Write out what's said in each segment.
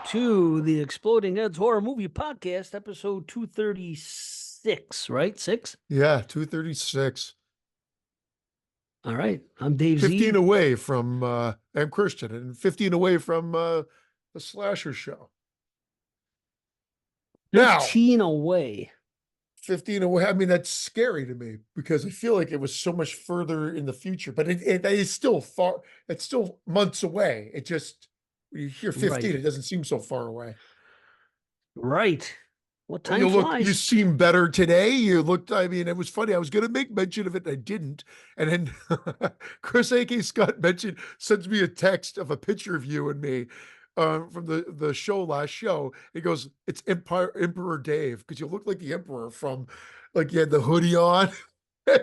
to the Exploding Heads Horror Movie Podcast, episode 236, right? Six? Yeah, 236. All right. I'm Dave 15 Z. away from I'm Christian and 15 away from the slasher show. Now, 15 away. 15 away. I mean, that's scary to me because I feel like it was so much further in the future, but it is still far. It's still months away. It just, when you hear 15, Right. it doesn't seem so far away. Right. Well, And time you flies. seem better today. You looked, I mean, it was funny. I was going to make mention of it. And I didn't. And then Chris A.K. Scott sends me a text of a picture of you and me from the last show. He goes, it's Emperor Dave. Because you look like the Emperor from, like you had the hoodie on.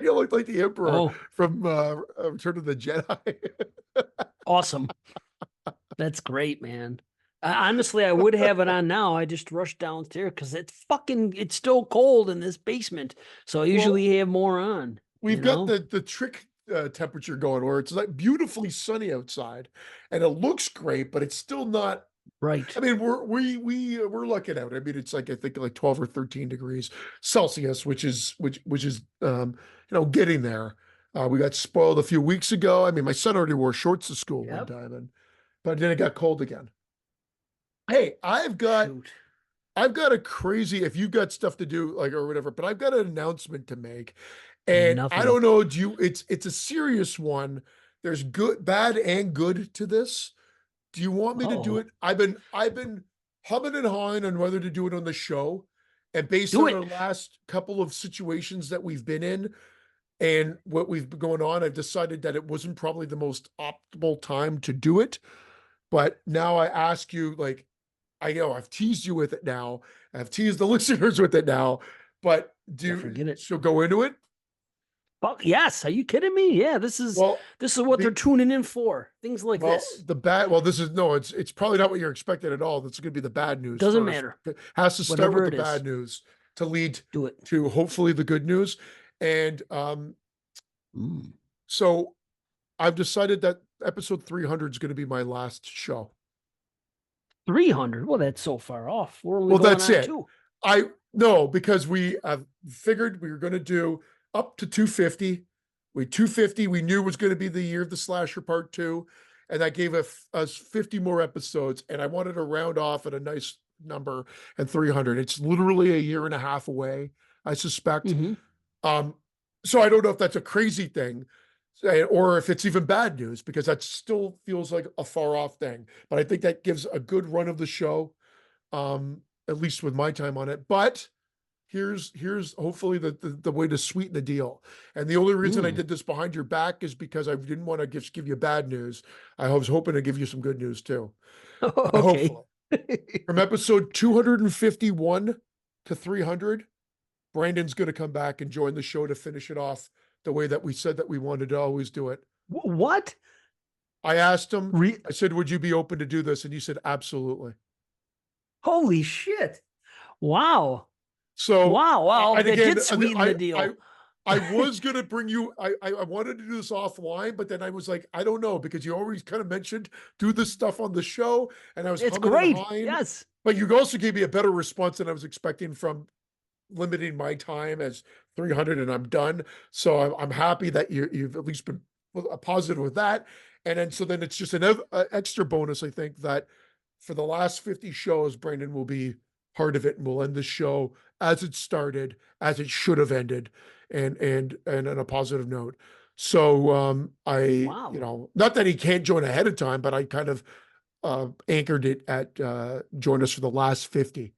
You looked like the Emperor Oh, from Return of the Jedi. awesome. That's great, man. Honestly, I would have it on now. I just rushed downstairs because it's still cold in this basement. So I Well, usually have more on, we've got the trick temperature going where it's like beautifully sunny outside and it looks great, but it's still not. Right. I mean, we're lucking out. I mean, it's like I think like 12 or 13 degrees Celsius, which is getting there. We got spoiled a few weeks ago. I mean, my son already wore shorts to school one Yep. time, but then it got cold again. Hey, Shoot. I've got a crazy, if you got stuff to do, like, or whatever, but I've got an announcement to make. And I Nothing. don't know, it's a serious one. There's bad and good to this. Do you want me to do Oh, it? I've been humming and hawing on whether to do it on the show. And based do on our it. last couple of situations that we've been in and what we've been going on, I've decided that it wasn't probably the most optimal time to do it. But now I ask you, like, I know I've teased you with it now. I've teased the listeners with it now, but Yeah, forget it. she'll go into it? Fuck yes. Are you kidding me? Yeah, Well, this is what they're the tuning in for. Things like well, this. the bad well, this is no, it's probably not what you're expecting at all. That's gonna be the bad news Doesn't first. matter. It has to start with Whatever the it is. bad news to lead Do it. to hopefully the good news. And Mm. so I've decided that episode 300 is going to be my last show. 300. Well, that's so far off. We're only Well, going that's on it. two. I no, because we figured we were going to do up to 250. 250 we knew was going to be the year of the slasher part 2, and that gave us 50 more episodes, and I wanted to round off at a nice number and 300. It's literally a year and a half away, I suspect. Mm-hmm. So I don't know if that's a crazy thing or if it's even bad news, because that still feels like a far off thing. But I think that gives a good run of the show, at least with my time on it. But here's hopefully the way to sweeten the deal. And the only reason I did this behind your back is because I didn't want to just give you bad news. I was hoping to give you some good news too. Okay. Hopefully. From episode 251 to 300, Brandon's going to come back and join the show to finish it off the way that we said that we wanted to always do it. What? I asked him, Re- I said, would you be open to do this? And he said, absolutely. Holy shit. Wow. So, Wow. and That again, did sweeten the deal. I was going to bring you, I wanted to do this offline, but then I was like, I don't know, because you always kind of mentioned do this stuff on the show. And I was It's humming and great. hawing. Yes. But you also gave me a better response than I was expecting from limiting my time as 300 and I'm done. So I'm happy that you've at least been positive with that. And then it's just an extra bonus, I think, that for the last 50 shows, Brandon will be part of it, and we'll end the show as it started, as it should have ended, and on a positive note. So Wow. not that he can't join ahead of time, but I kind of anchored it at join us for the last 50.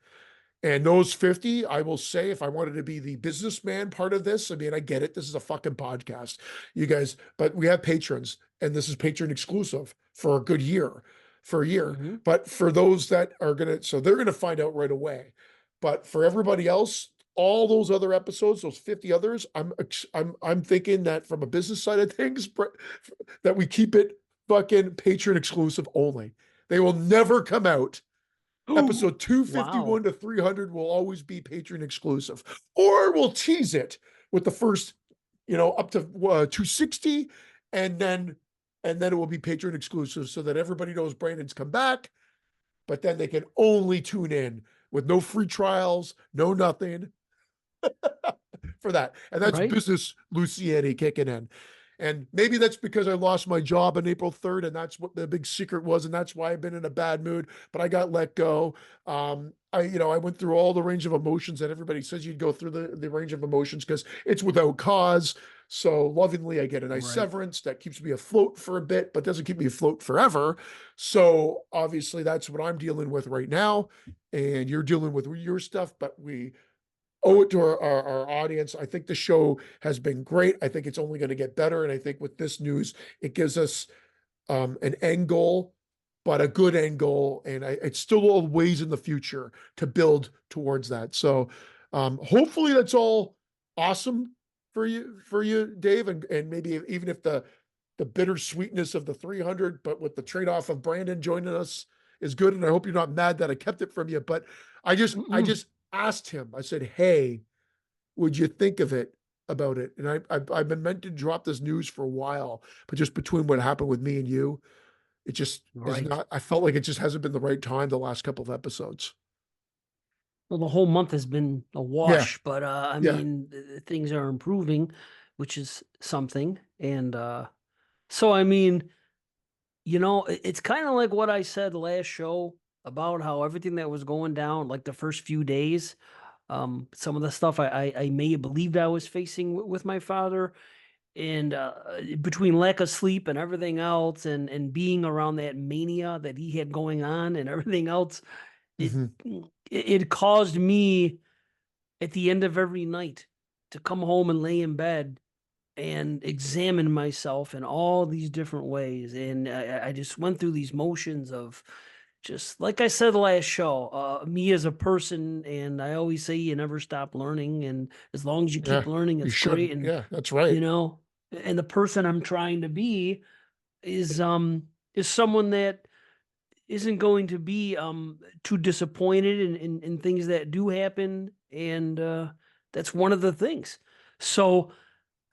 And those 50, I will say, if I wanted to be the businessman part of this, I mean, I get it. This is a fucking podcast, you guys, but we have patrons, and this is patron exclusive for a good year, for a year. Mm-hmm. But for those that are so they're gonna find out right away. But for everybody else, all those other episodes, those 50 others, I'm thinking that from a business side of things, that we keep it fucking patron exclusive only. They will never come out. Episode 251 Wow. to 300 will always be patron exclusive, or we'll tease it with the first, up to 260, and then it will be patron exclusive so that everybody knows Brandon's come back. but then they can only tune in with no free trials, no nothing for that. And that's Right. business Luciani kicking in. And maybe that's because I lost my job on April 3rd, and that's what the big secret was, and that's why I've been in a bad mood. But I got let go. I went through all the range of emotions that everybody says you'd go through the range of emotions because it's without cause. So lovingly, I get a nice Right. severance that keeps me afloat for a bit, but doesn't keep me afloat forever. So obviously, that's what I'm dealing with right now, and you're dealing with your stuff. But we owe it to our audience. I think the show has been great. I think it's only going to get better. And I think with this news, it gives us an end goal, but a good end goal. And it's still all ways in the future to build towards that. So hopefully that's all awesome for you, Dave. And maybe even if the bittersweetness of the 300, but with the trade-off of Brandon joining us is good. And I hope you're not mad that I kept it from you, but I Mm-mm. just asked him, I said, hey, would you think of it about it? And I've been meant to drop this news for a while, but just between what happened with me and you, it just is Right. not, I felt like it just hasn't been the right time the last couple of episodes. Well, the whole month has been a Yeah. wash, but I Yeah. mean, things are improving, which is something. And so, I mean, it's kind of like what I said last show about how everything that was going down, like the first few days, some of the stuff I may have believed I was facing with my father, and between lack of sleep and everything else, and being around that mania that he had going on and everything else, it Hmm. it caused me at the end of every night to come home and lay in bed and examine myself in all these different ways. And I just went through these motions of just, like I said last show, me as a person. And I always say you never stop learning. And as long as you Yeah. keep learning, You it's should. great. And, Yeah, that's right. you know, and the person I'm trying to be is, is someone that isn't going to be too disappointed in things that do happen. And that's one of the things. So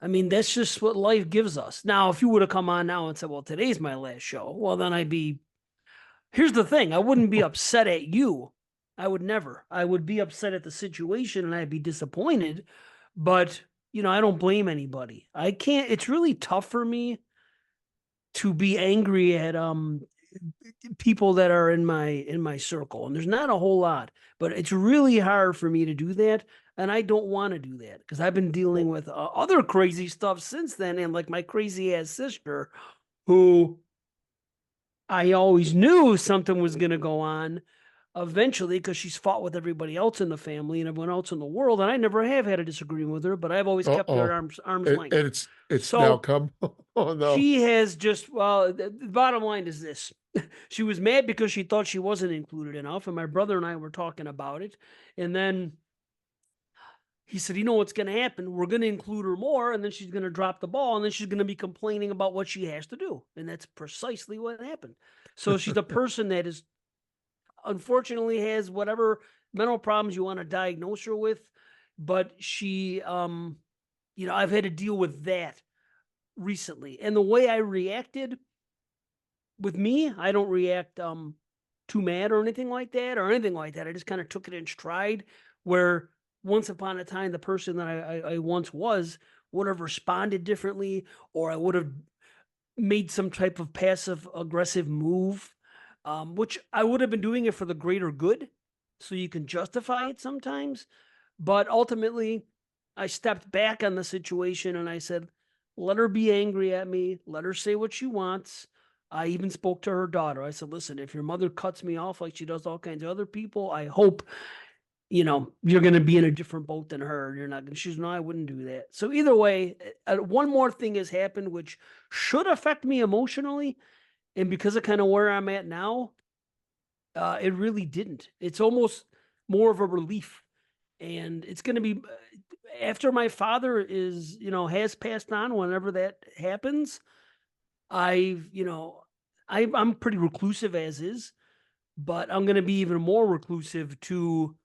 I mean, that's just what life gives us. Now, if you would have come on now and said, well, today's my last show, well, then I'd be. Here's the thing, I wouldn't be upset at you. I would never. I would be upset at the situation and I'd be disappointed. But, I don't blame anybody. I can't, it's really tough for me to be angry at people that are in my circle, and there's not a whole lot, but it's really hard for me to do that, and I don't want to do that because I've been dealing Well, with other crazy stuff since then, and like my crazy ass sister, who I always knew something was going to go on eventually because she's fought with everybody else in the family and everyone else in the world, and I never have had a disagreement with her, but I've always kept her at uh-oh. arm's And length. it's now So come. Oh no. she has just, well, the bottom line is this. She was mad because she thought she wasn't included enough, and my brother and I were talking about it. And then he said, "You know what's going to happen? We're going to include her more, and then she's going to drop the ball, and then she's going to be complaining about what she has to do." And that's precisely what happened. So she's a person that is, unfortunately, has whatever mental problems you want to diagnose her with, but she, I've had to deal with that recently. And the way I reacted, with me, I don't react too mad or anything like that or anything like that. I just kind of took it in stride. Where once upon a time, the person that I once was would have responded differently, or I would have made some type of passive aggressive move, which I would have been doing it for the greater good. So you can justify it sometimes. But ultimately, I stepped back on the situation and I said, let her be angry at me. Let her say what she wants. I even spoke to her daughter. I said, listen, if your mother cuts me off like she does all kinds of other people, I hope, you're going to be in a different boat than her. You're not going to, she's, no, I wouldn't do that. So either way, one more thing has happened, which should affect me emotionally. And because of kind of where I'm at now, it really didn't. It's almost more of a relief. And it's going to be after my father has passed on, whenever that happens. I've, I'm pretty reclusive as is, but I'm going to be even more reclusive to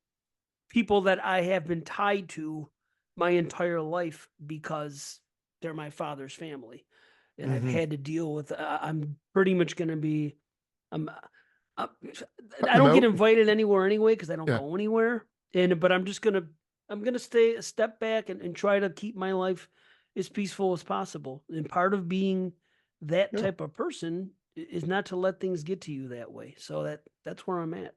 people that I have been tied to my entire life because they're my father's family. And I've Hmm. had to deal with, I'm pretty much going to be, I'm, Uh, Cut I them don't get out. invited anywhere anyway because I don't Yeah. go anywhere. But I'm gonna stay a step back and try to keep my life as peaceful as possible. And part of being that Yeah. type of person is not to let things get to you that way. So that's where I'm at.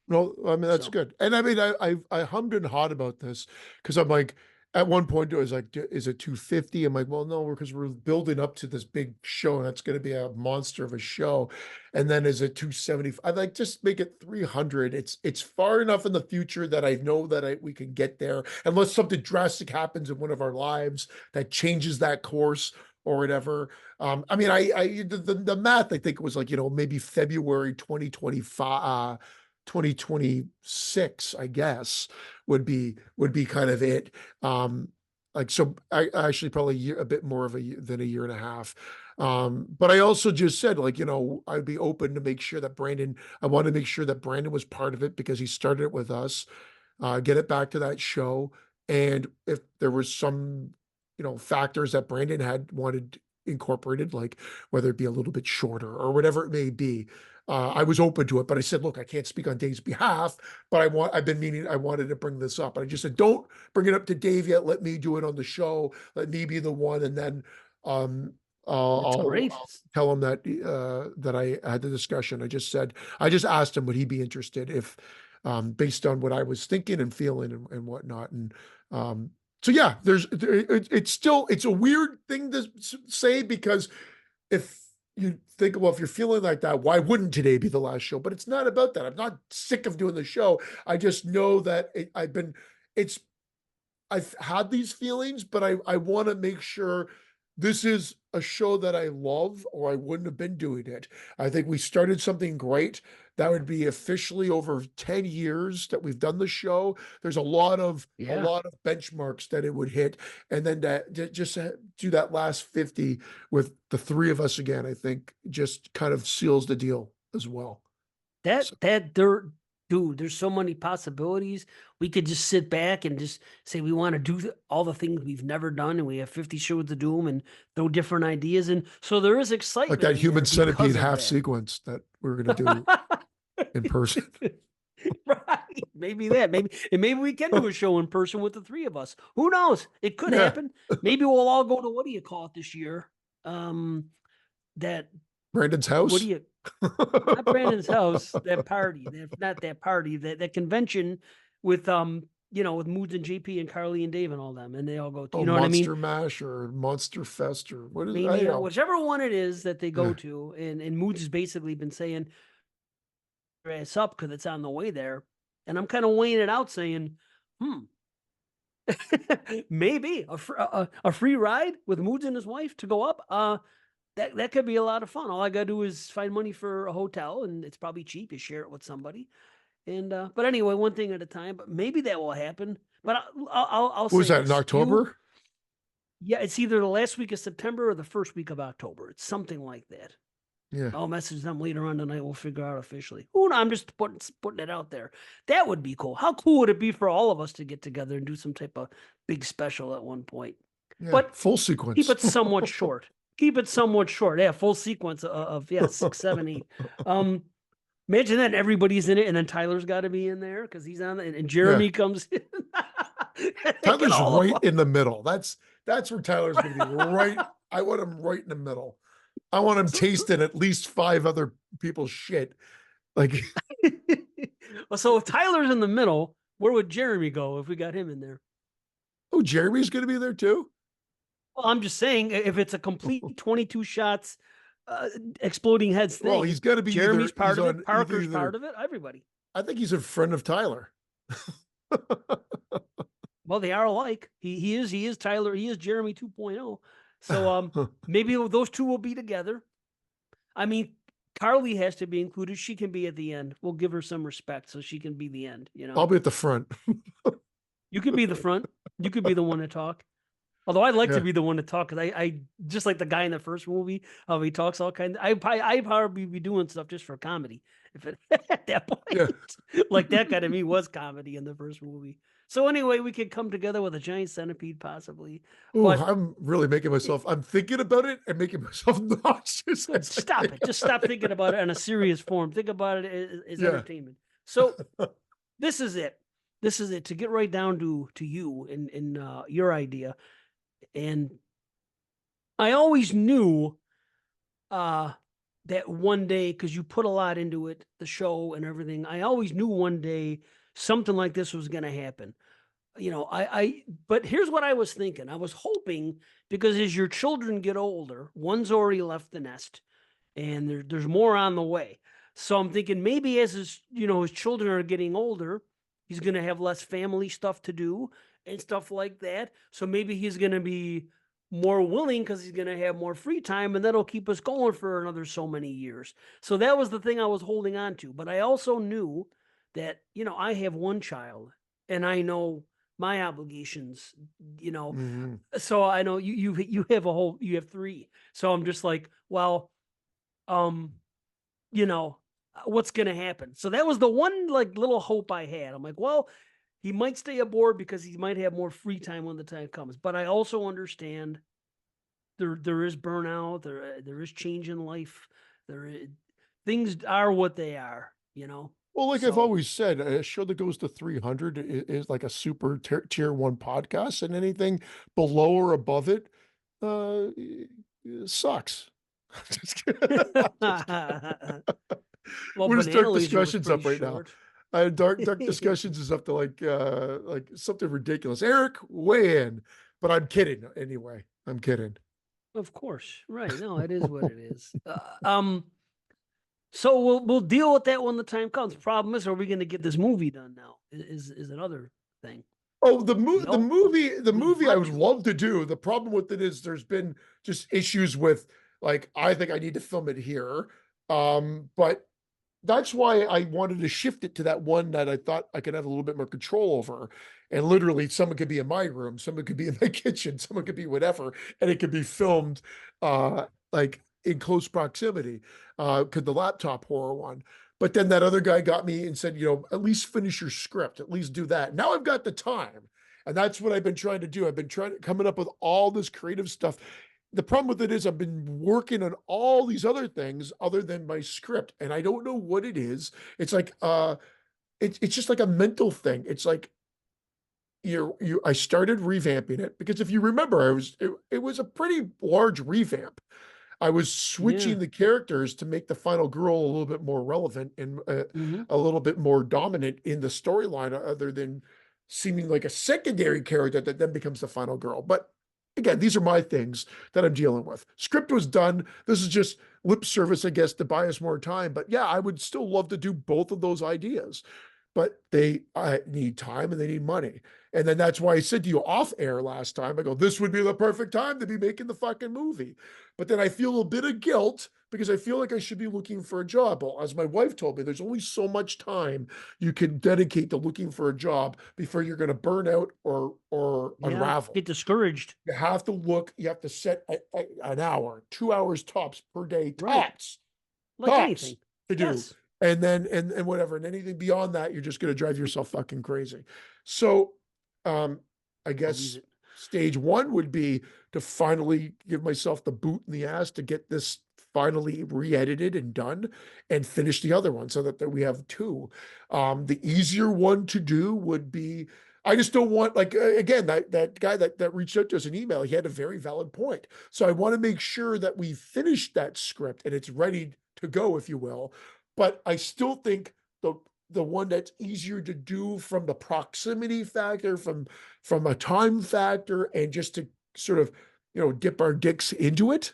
No, I mean, that's So good. And I mean, I hummed and hawed about this because I'm like, at one point, it was like, is it 250? I'm like, well, no, because we're building up to this big show and it's going to be a monster of a show. And then is it 270? I like, just make it 300. It's far enough in the future that I know that we can get there unless something drastic happens in one of our lives that changes that course or whatever. I mean, the math, I think it was like, maybe February 2025, 2026, I guess, would be kind of it. Um, like, so I actually probably a bit more of than a year and a half. But I also just said, like, I'd be open to make sure that I want to make sure that Brandon was part of it because he started it with us, get it back to that show. And if there was some, factors that Brandon had wanted incorporated, like whether it be a little bit shorter or whatever it may be, I was open to it. But I said, look, I can't speak on Dave's behalf, but I wanted to bring this up. And I just said, don't bring it up to Dave yet. Let me do it on the show. Let me be the one. And then, it's great. I'll tell him that I had the discussion. I just asked him, would he be interested if, based on what I was thinking and feeling and whatnot. And, so yeah, it's a weird thing to say because if you think, well, if you're feeling like that, why wouldn't today be the last show? But it's not about that. I'm not sick of doing the show. I just know that I've had these feelings, but I want to make sure this is a show that I love, or I wouldn't have been doing it. I think we started something great. That would be officially over 10 years that we've done the show. There's a Yeah. lot of benchmarks that it would hit. And then just do that last 50 with the three of us again, I think just kind of seals the deal as well. So, Dude, there's so many possibilities. We could just sit back and just say we want to do all the things we've never done, and we have 50 shows to do them and throw different ideas. And so there is like excitement that in there human centipede because of half that. sequence that we're going to do in person. Right. Maybe we can do a show in person with the three of us. Who knows? It could Yeah. happen. Maybe we'll all go to, what do you call it this year? That Brandon's what do house. you Not Brandon's house, that party, that convention with with Moods and JP and Carly and Dave and all them, and they all go to, Oh, you know what I mean? Monster Mash or Monster Fest or what is I Mania, know. whichever one it is that they go Yeah. to, and Moods has basically been saying it's up because it's on the way there. And I'm kind of weighing it out saying, maybe a free ride with Moods and his wife to go up. That could be a lot of fun. All I gotta do is find money for a hotel, and it's probably cheap. You share it with somebody, and but anyway, one thing at a time. But maybe that will happen. But I'll What was say that in this: October? yeah, it's either the last week of September or the first week of October. It's something like that. Yeah. I'll message them later on tonight. We'll figure out officially. Oh no, I'm just putting it out there. That would be cool. How cool would it be for all of us to get together and do some type of big special at one point? Yeah. But Full keep sequence. it somewhat short. Keep it somewhat short. Yeah, full sequence of 6, 7, 8. Imagine that everybody's in it, and then Tyler's got to be in there because he's on it, and Yeah. Jeremy comes in. They get Tyler's all of right them. in the middle. That's where Tyler's going to be right. I want him right in the middle. I want him tasting at least 5 other people's shit. Like, So if Tyler's in the middle, where would Jeremy go if we got him in there? oh, Jeremy's going to be there too. Well, I'm just saying, if it's a complete 22 shots, exploding heads thing, Well, he's going to be Jeremy's part of it, either Parker's part of it, everybody. I think he's a friend of Tyler. Well, they are alike. He is Tyler. He is Jeremy 2.0. So maybe those two will be together. I mean, Carly has to be included. She can be at the end. We'll give her some respect so she can be the end. I'll be at the front. You could be the front. You could be the one to talk. Although I'd like to Yeah. be the one to talk, because I just like the guy in the first movie, how he talks all kinds. I'd probably be doing stuff just for comedy if it at that Yeah. point. Like that guy to me was comedy in the first movie. So anyway, we could come together with a giant centipede possibly, Ooh, but I'm really making myself, I'm thinking about it and making myself nauseous as I stop think it. Just about stop thinking about it in a serious form. Think about it as Yeah. entertainment. So this is it. This is it. To get right down to you and your idea. And I always knew uh that one day, because you put a lot into it, the show and everything. I always knew one day something like this was going to happen. But here's what I was thinking. I was hoping, because as your children get older, one's already left the nest and there's more on the way. So I'm thinking maybe as his children are getting older, he's going to have less family stuff to do and stuff like that. So maybe he's going to be more willing because he's going to have more free time, and that'll keep us going for another so many years. So that was the thing I was holding on to. But I also knew that, I have one child and I know my obligations, you know. Mhm. So I know you have three. So I'm just like, well, um, what's gonna happen? So that was the one like little hope I had. I'm like, well, he might stay aboard because he might have more free time when the time comes. But I also understand there is burnout, there is change in life, things are what they are. Well, like I've So always said, a show that goes to 300 is like a super tier one podcast, and anything below or above it sucks. Just kidding. I'm just kidding. well, What is Banana Dark Laser was Discussions pretty up right now? short. Dark Discussions is up to like something ridiculous. Eric, weigh in, but I'm kidding anyway. I'm kidding. Of course, right? No, it is what it is. So we'll deal with that when the time comes. Problem is, are we going to get this movie done now? Is another thing. Oh, No, the we've movie I got would to. love to do. The problem with it is there's been just issues with like I think I need to film it here. But that's why I wanted to shift it to that one that I thought I could have a little bit more control over. And literally someone could be in my room, someone could be in my kitchen, someone could be whatever, and it could be filmed like in close proximity. Could the laptop horror one. But then that other guy got me and said, at least finish your script, at least do that. Now I've got the time. And that's what I've been trying to do. I've been coming up with all this creative stuff. The problem with it is I've been working on all these other things other than my script, and I don't know what it is. It's like it's just like a mental thing. It's like I started revamping it because if you remember, it was a pretty large revamp. I was Yeah. switching the characters to make the final girl a little bit more relevant and Hmm. a little bit more dominant in the storyline, other than seeming like a secondary character that then becomes the final girl. But again, these are my things that I'm dealing with. Script was done. This is just lip service, I guess, to buy us more time. But yeah, I would still love to do both of those ideas, but they need time and they need money. And then that's why I said to you off air last time, I go, this would be the perfect time to be making the fucking movie. But then I feel a bit of guilt because I feel like I should be looking for a job. Well, as my wife told me, there's only so much time you can dedicate to looking for a job before you're going to burn out or Yeah. unravel. Get discouraged. You have to look, you have to set an hour, 2 hours tops per day, Right. Like tops anything. to do. Yes. And then and whatever. And anything beyond that, you're just gonna drive yourself fucking crazy. So um I Believe guess it. stage one would be to finally give myself the boot in the ass to get this finally re-edited and done and finish the other one so that we have two. The easier one to do would be I just don't want like again that guy that reached out to us an email. He had a very valid point. So I want to make sure that we finish that script and it's ready to go, if you will. But I still think the one that's easier to do from the proximity factor, from a time factor, and just to sort of dip our dicks into it,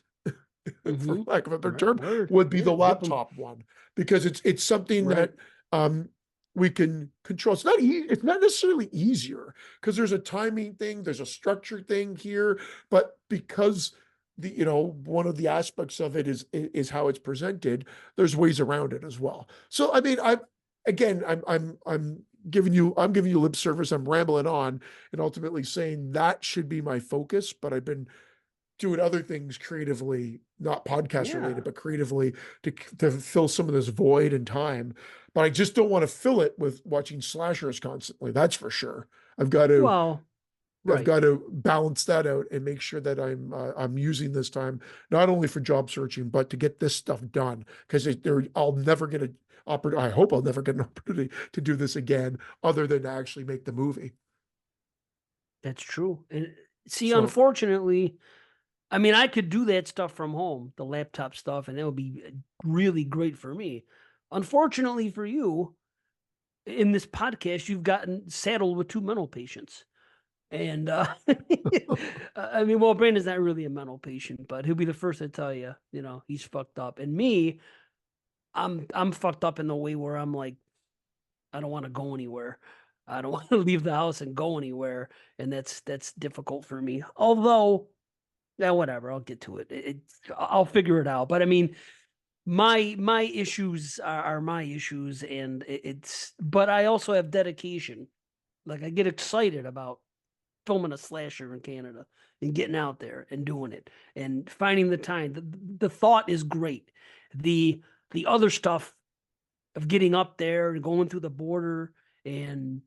for Hmm. lack of a better Right. term, Word. would be Yeah. the Dip them. laptop one because it's something Right. that um we can control. It's not necessarily easier because there's a timing thing, there's a structure thing here, but because one of the aspects of it is how it's presented, there's ways around it as well. So I mean, I'm I'm giving you lip service. I'm rambling on and ultimately saying that should be my focus, but I've been doing other things creatively, not podcast Yeah. related, but creatively to fill some of this void in time. But I just don't want to fill it with watching slashers constantly. That's for sure. I've got to Well, I've right. got to balance that out and make sure that I'm using this time not only for job searching but to get this stuff done because I'll never get an opportunity. I hope I'll never get an opportunity to do this again, other than to actually make the movie. That's true. And see, So unfortunately, I mean, I could do that stuff from home, the laptop stuff, and that would be really great for me. Unfortunately for you, in this podcast, you've gotten saddled with two mental patients. And I mean, well, Brandon's not really a mental patient, but he'll be the first to tell you, he's fucked up. And me, I'm fucked up in the way where I'm like, I don't want to go anywhere. I don't want to leave the house and go anywhere, and that's difficult for me. Although, yeah, whatever, I'll get to it. I'll figure it out. But I mean, my issues are my issues, and it's. But I also have dedication. Like I get excited about filming a slasher in Canada and getting out there and doing it and finding the time. The thought is great. The other stuff of getting up there and going through the border and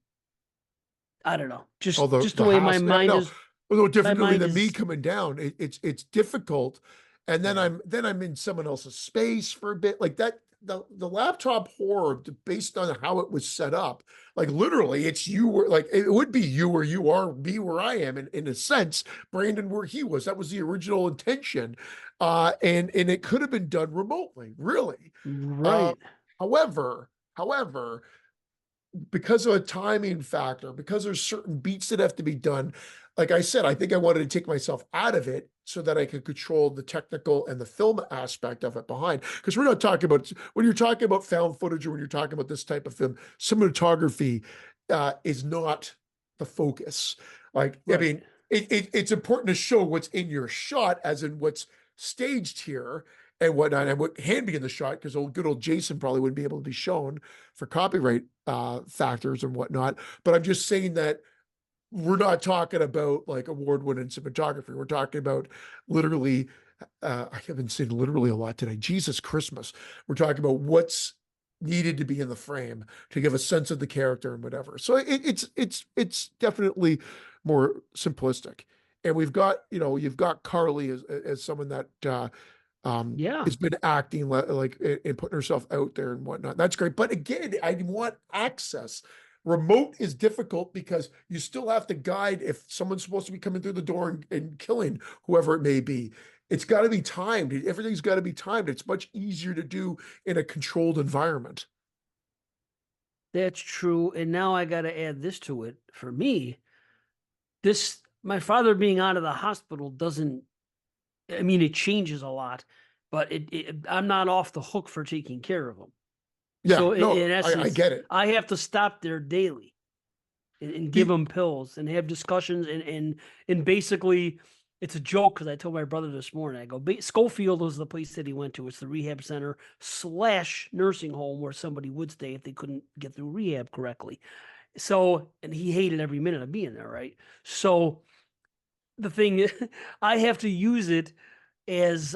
I don't know, all just the the way my hassle. Yeah, mind no, is. a little My differently mind than me is coming down. It's difficult, and then right. I'm in someone else's space for a bit, like that. The laptop horror, based on how it was set up, like literally, it's you were like it would be you where you are, me where I am, in a sense, Brandon where he was. That was the original intention, and it could have been done remotely, really. Uh, Right. however, because of a timing factor, because there's certain beats that have to be done. Like I said, I think I wanted to take myself out of it so that I could control the technical and the film aspect of it behind. Because we're not talking about when you're talking about found footage or when you're talking about this type of film, cinematography is not the focus. Like, I Right. mean, it's important to show what's in your shot, as in what's staged here and whatnot, and what can be in the shot, because good old Jason probably wouldn't be able to be shown for copyright factors and whatnot. But I'm just saying that we're not talking about like award-winning cinematography. We're talking about literally, I haven't seen literally a lot today. Jesus Christmas. We're talking about what's needed to be in the frame to give a sense of the character and whatever. So it's definitely more simplistic. And you've got Carly as someone that Yeah. has been acting like and putting herself out there and whatnot. That's great. But again, I want access. Remote is difficult because you still have to guide if someone's supposed to be coming through the door and killing whoever it may be. It's got to be timed. Everything's got to be timed. It's much easier to do in a controlled environment. That's true. And now I got to add this to it. For me, this my father being out of the hospital doesn't. I mean, it changes a lot, but I'm not off the hook for taking care of him. Yeah, So no, in I essence, get it. I have to stop there daily and give The them pills and have discussions and basically it's a joke because I told my brother this morning. I go, Schofield was the place that he went to. It's the rehab center / nursing home where somebody would stay if they couldn't get through rehab correctly. So, and he hated every minute of being there, right? So the thing is, I have to use it as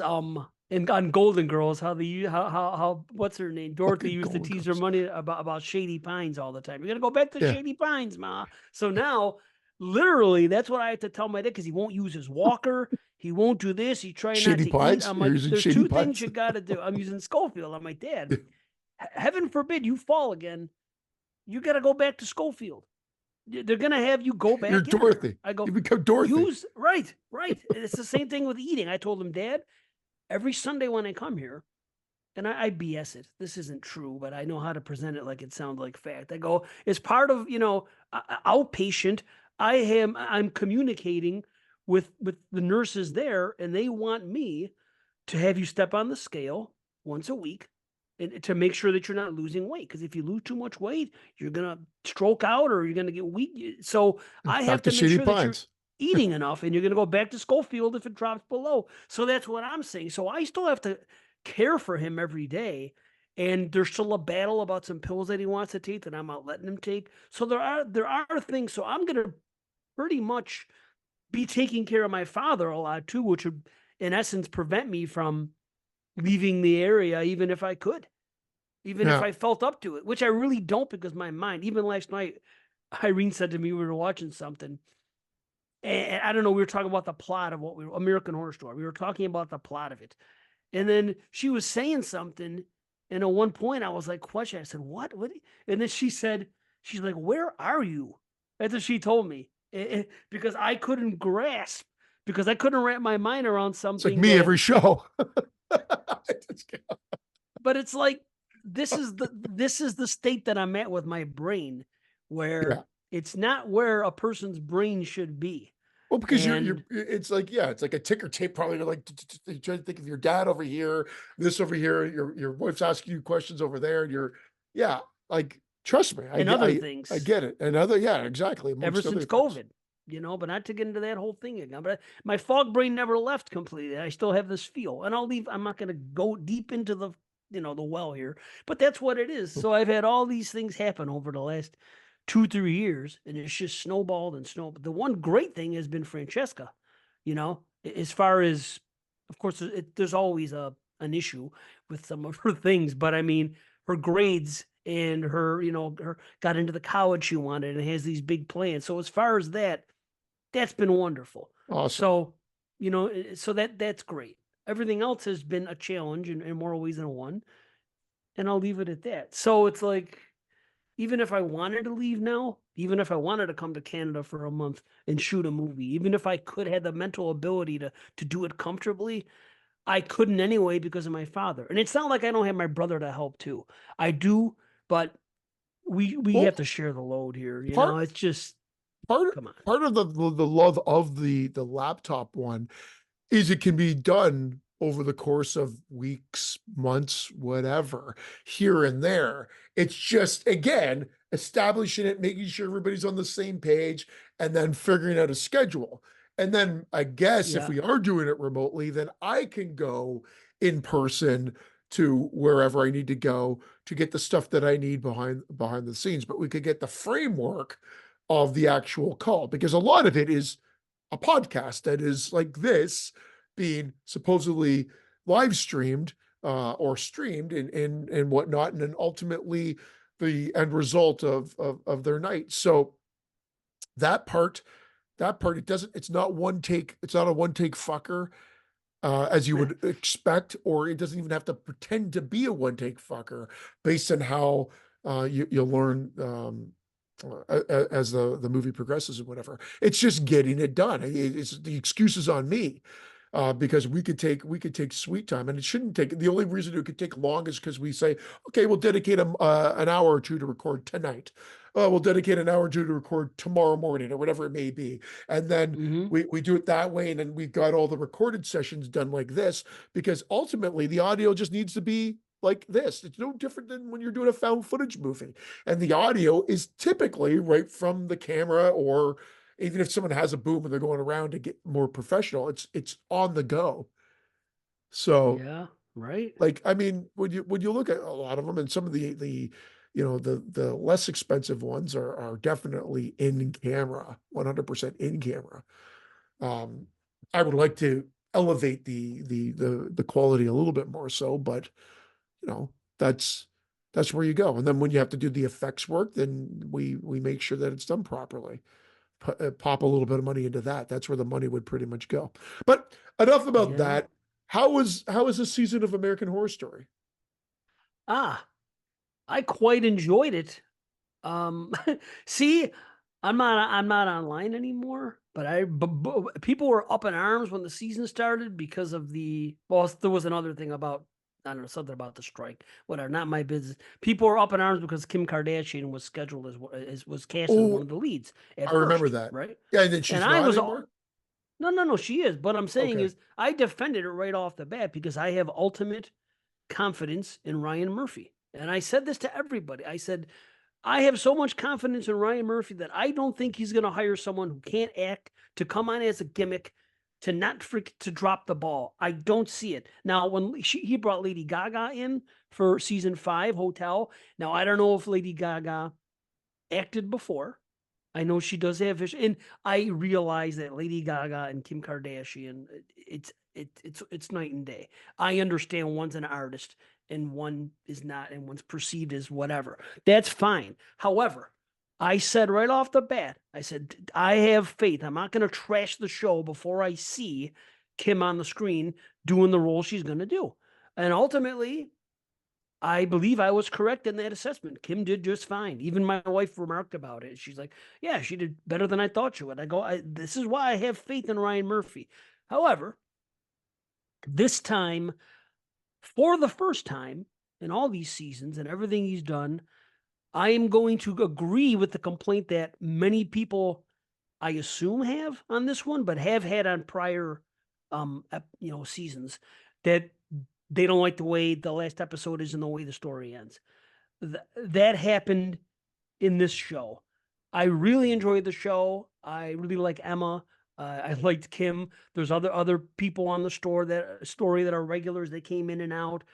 and on Golden Girls, how what's her name? Dorothy fucking used to Golden tease her Girls. money about Shady Pines all the time. You're gonna go back to Yeah, Shady Pines, ma. So now, literally, that's what I have to tell my dad because he won't use his walker. He won't do this. He try not Shady to eat. Pines. I'm You're like, using there's Shady two things Pines. you got to do. I'm using Schofield. I'm like, Dad, heaven forbid you fall again. You got to go back to Schofield. They're gonna have you go You're back in there. Dorothy. I You go, become Dorothy. use right, right. It's the same thing with eating. I told him, Dad, every Sunday when I come here, and I BS it. This isn't true, but I know how to present it like it sounds like fact. I go, as part of outpatient, I'm communicating with the nurses there, and they want me to have you step on the scale once a week and to make sure that you're not losing weight. Because if you lose too much weight, you're gonna stroke out or you're gonna get weak. So I have Back to to make Shady sure that you're Pines. eating enough and you're gonna go back to Schofield if it drops below. So that's what I'm saying. So I still have to care for him every day. and there's still a battle about some pills that he wants to take that I'm not letting him take. So there are things. So I'm gonna pretty much be taking care of my father a lot too, which would in essence prevent me from leaving the area, even if I could, even if Yeah. I felt up to it, which I really don't, because my mind, even last night, Irene said to me, we were watching something, and I don't know, we were talking about the plot of American Horror Story. We were talking about the plot of it. And then she was saying something, and at one point I was like, question. I said, what? What? And then she's like, where are you? That's what she told me. Because I couldn't grasp, because I couldn't wrap my mind around It's like something me that, every show. but it's like, this is the state that I'm at with my brain, Yeah. where it's not where a person's brain should be. Well, because And it's like, yeah, it's like a ticker tape. Probably you're like you're trying to think of your dad over here, this over here, your wife's asking you questions over there, and yeah, like trust me, and other I things. get it. And other, yeah, exactly, Ever amongst other since things. COVID, but not to get into that whole thing again. But my fog brain never left completely. I still have this feel, and I'll leave. I'm not going to go deep into the well here, but that's what it is. So I've had all these things happen over the last 2-3 years, and it's just snowballed and snowballed. The one great thing has been Francesca, as far as, of course, there's always an issue with some of her things, but I mean, her grades and her got into the college she wanted and has these big plans. So as far as that's been wonderful. Awesome. So, so that's great. Everything else has been a challenge in more ways than one, and I'll leave it at that. So it's like, even if I wanted to leave now, even if I wanted to come to Canada for a month and shoot a movie, even if I could have the mental ability to do it comfortably, I couldn't anyway because of my father. And it's not like I don't have my brother to help too. I do, but we Well, have to share the load here. part It's just, part come on. part of the love of the laptop one is it can be done over the course of weeks, months, whatever, here and there. It's just, again, establishing it, making sure everybody's on the same page, and then figuring out a schedule. And then I guess if Yeah, we are doing it remotely, then I can go in person to wherever I need to go to get the stuff that I need behind the scenes. But we could get the framework of the actual call, because a lot of it is a podcast that is like this being supposedly live streamed or streamed and whatnot, and then ultimately the end result of their night. So that part, it's not one take, it's not a one take fucker as you would expect, or it doesn't even have to pretend to be a one take fucker based on how you'll learn as the movie progresses and whatever. It's just getting it done. It's the excuse is on me because we could take sweet time, and it shouldn't take. The only reason it could take long is because we say, okay, we'll dedicate an hour or two to record tonight. We'll dedicate an hour or two to record tomorrow morning or whatever it may be, and then hmm we do it that way, and then we've got all the recorded sessions done like this, because ultimately the audio just needs to be like this. It's no different than when you're doing a found footage movie, and the audio is typically right from the camera, or even if someone has a boom and they're going around to get more professional, it's on the go. So, yeah, right. like, I mean, when you look at a lot of them, and some of the the less expensive ones are definitely in camera, 100% in camera. Um, I would like to elevate the quality a little bit more so, but you know, that's that's where you go. And then when you have to do the effects work, then we make sure that it's done properly. Pop a little bit of money into that. That's where the money would pretty much go. But enough about Yeah. that. How was this season of American Horror Story? Ah, I quite enjoyed it. Um, see, I'm not online anymore, but people were up in arms when the season started because of there was another thing about, I don't know, something about the strike, whatever, not my business. People were up in arms because Kim Kardashian was scheduled was cast as one Oh, of the leads at I remember first, that. right? Yeah, and then And she's I not was anymore. no, no, no, she is. But I'm saying Okay. is I defended it right off the bat because I have ultimate confidence in Ryan Murphy. And I said this to everybody. I said, I have so much confidence in Ryan Murphy that I don't think he's going to hire someone who can't act to come on as a gimmick to not to drop the ball. I don't see it. Now, when he brought Lady Gaga in for season 5, Hotel. Now, I don't know if Lady Gaga acted before. I know she does have vision, and I realize that Lady Gaga and Kim Kardashian, it's night and day. I understand one's an artist and one is not, and one's perceived as whatever. That's fine. However, I said right off the bat, I said I have faith. I'm not going to trash the show before I see Kim on the screen doing the role she's going to do. And ultimately, I believe I was correct in that assessment. Kim did just fine. Even my wife remarked about it. She's like, "Yeah, she did better than I thought she would." I go, "This is why I have faith in Ryan Murphy." However, this time, for the first time in all these seasons and everything he's done, I am going to agree with the complaint that many people, I assume, have on this one, but have had on prior, seasons, that they don't like the way the last episode is and the way the story ends. That happened in this show. I really enjoyed the show. I really like Emma. I liked Kim. There's other people on the story that are regulars. They came in and out.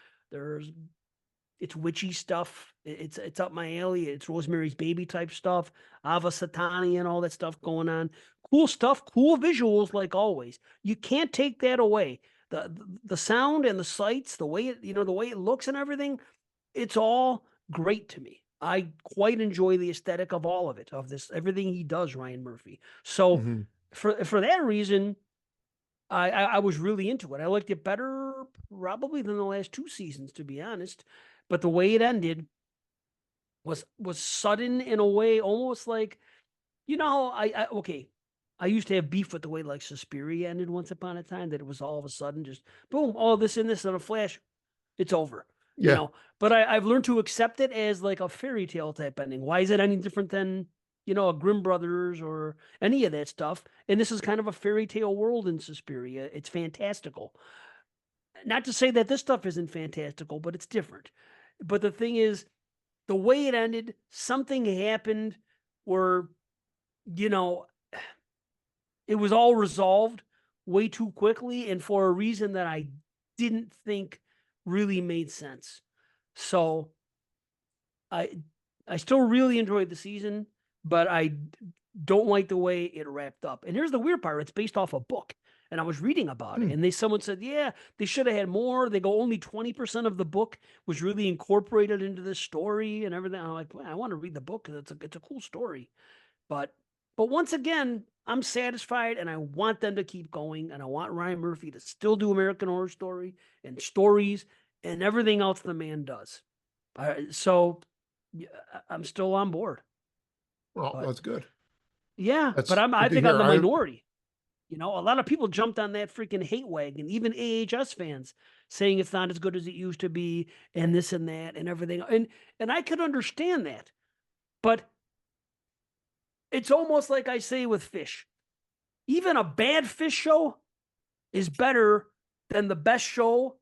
It's witchy stuff. It's up my alley. It's Rosemary's Baby type stuff. Ava Satani and all that stuff going on. Cool stuff. Cool visuals, like always. You can't take that away. The sound and the sights, the way it looks and everything, it's all great to me. I quite enjoy the aesthetic of all of it, of this, everything he does, Ryan Murphy. So Mhm. for that reason, I was really into it. I liked it better probably than the last 2 seasons, to be honest. But the way it ended was sudden in a way, almost like, okay. I used to have beef with the way like Suspiria ended once upon a time, that it was all of a sudden just boom, all this and this in a flash, it's over. Yeah. But I've learned to accept it as like a fairy tale type ending. Why is it any different than, a Grimm Brothers or any of that stuff? And this is kind of a fairy tale world in Suspiria. It's fantastical. Not to say that this stuff isn't fantastical, but it's different. But the thing is, the way it ended, something happened where, you know, it was all resolved way too quickly and for a reason that I didn't think really made sense. So I I still really enjoyed the season, but I don't like the way it wrapped up. And here's the weird part: it's based off a book, and I was reading about it, Hmm. and someone said, yeah, they should have had more. They go only 20% of the book was really incorporated into this story and everything. I'm like, well, I want to read the book because it's a cool story. But once again, I'm satisfied, and I want them to keep going, and I want Ryan Murphy to still do American Horror Story and stories and everything else the man does. So yeah, I'm still on board. Well, But that's good. yeah, but That's I good to think I'm hear. the minority. A lot of people jumped on that freaking hate wagon, even AHS fans saying it's not as good as it used to be, and this and that and everything. And I could understand that. But it's almost like I say with fish. Even a bad fish show is better than the best show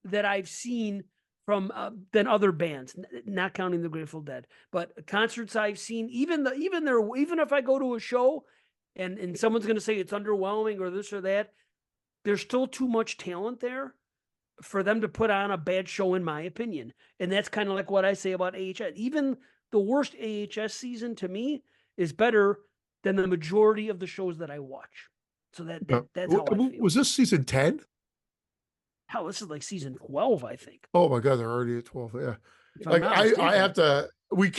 that I've seen from than other bands, not counting the Grateful Dead, but concerts I've seen. Even if I go to a show and someone's going to say it's underwhelming or this or that, there's still too much talent there for them to put on a bad show, in my opinion. And that's kind of like what I say about AHS. Even the worst AHS season to me is better than the majority of the shows that I watch. So Yeah. that's how I feel. Was this season 10? Hell, this is like season 12, I think, Oh my God, they're already at 12. Yeah. if I'm Like not I mistaken. have to,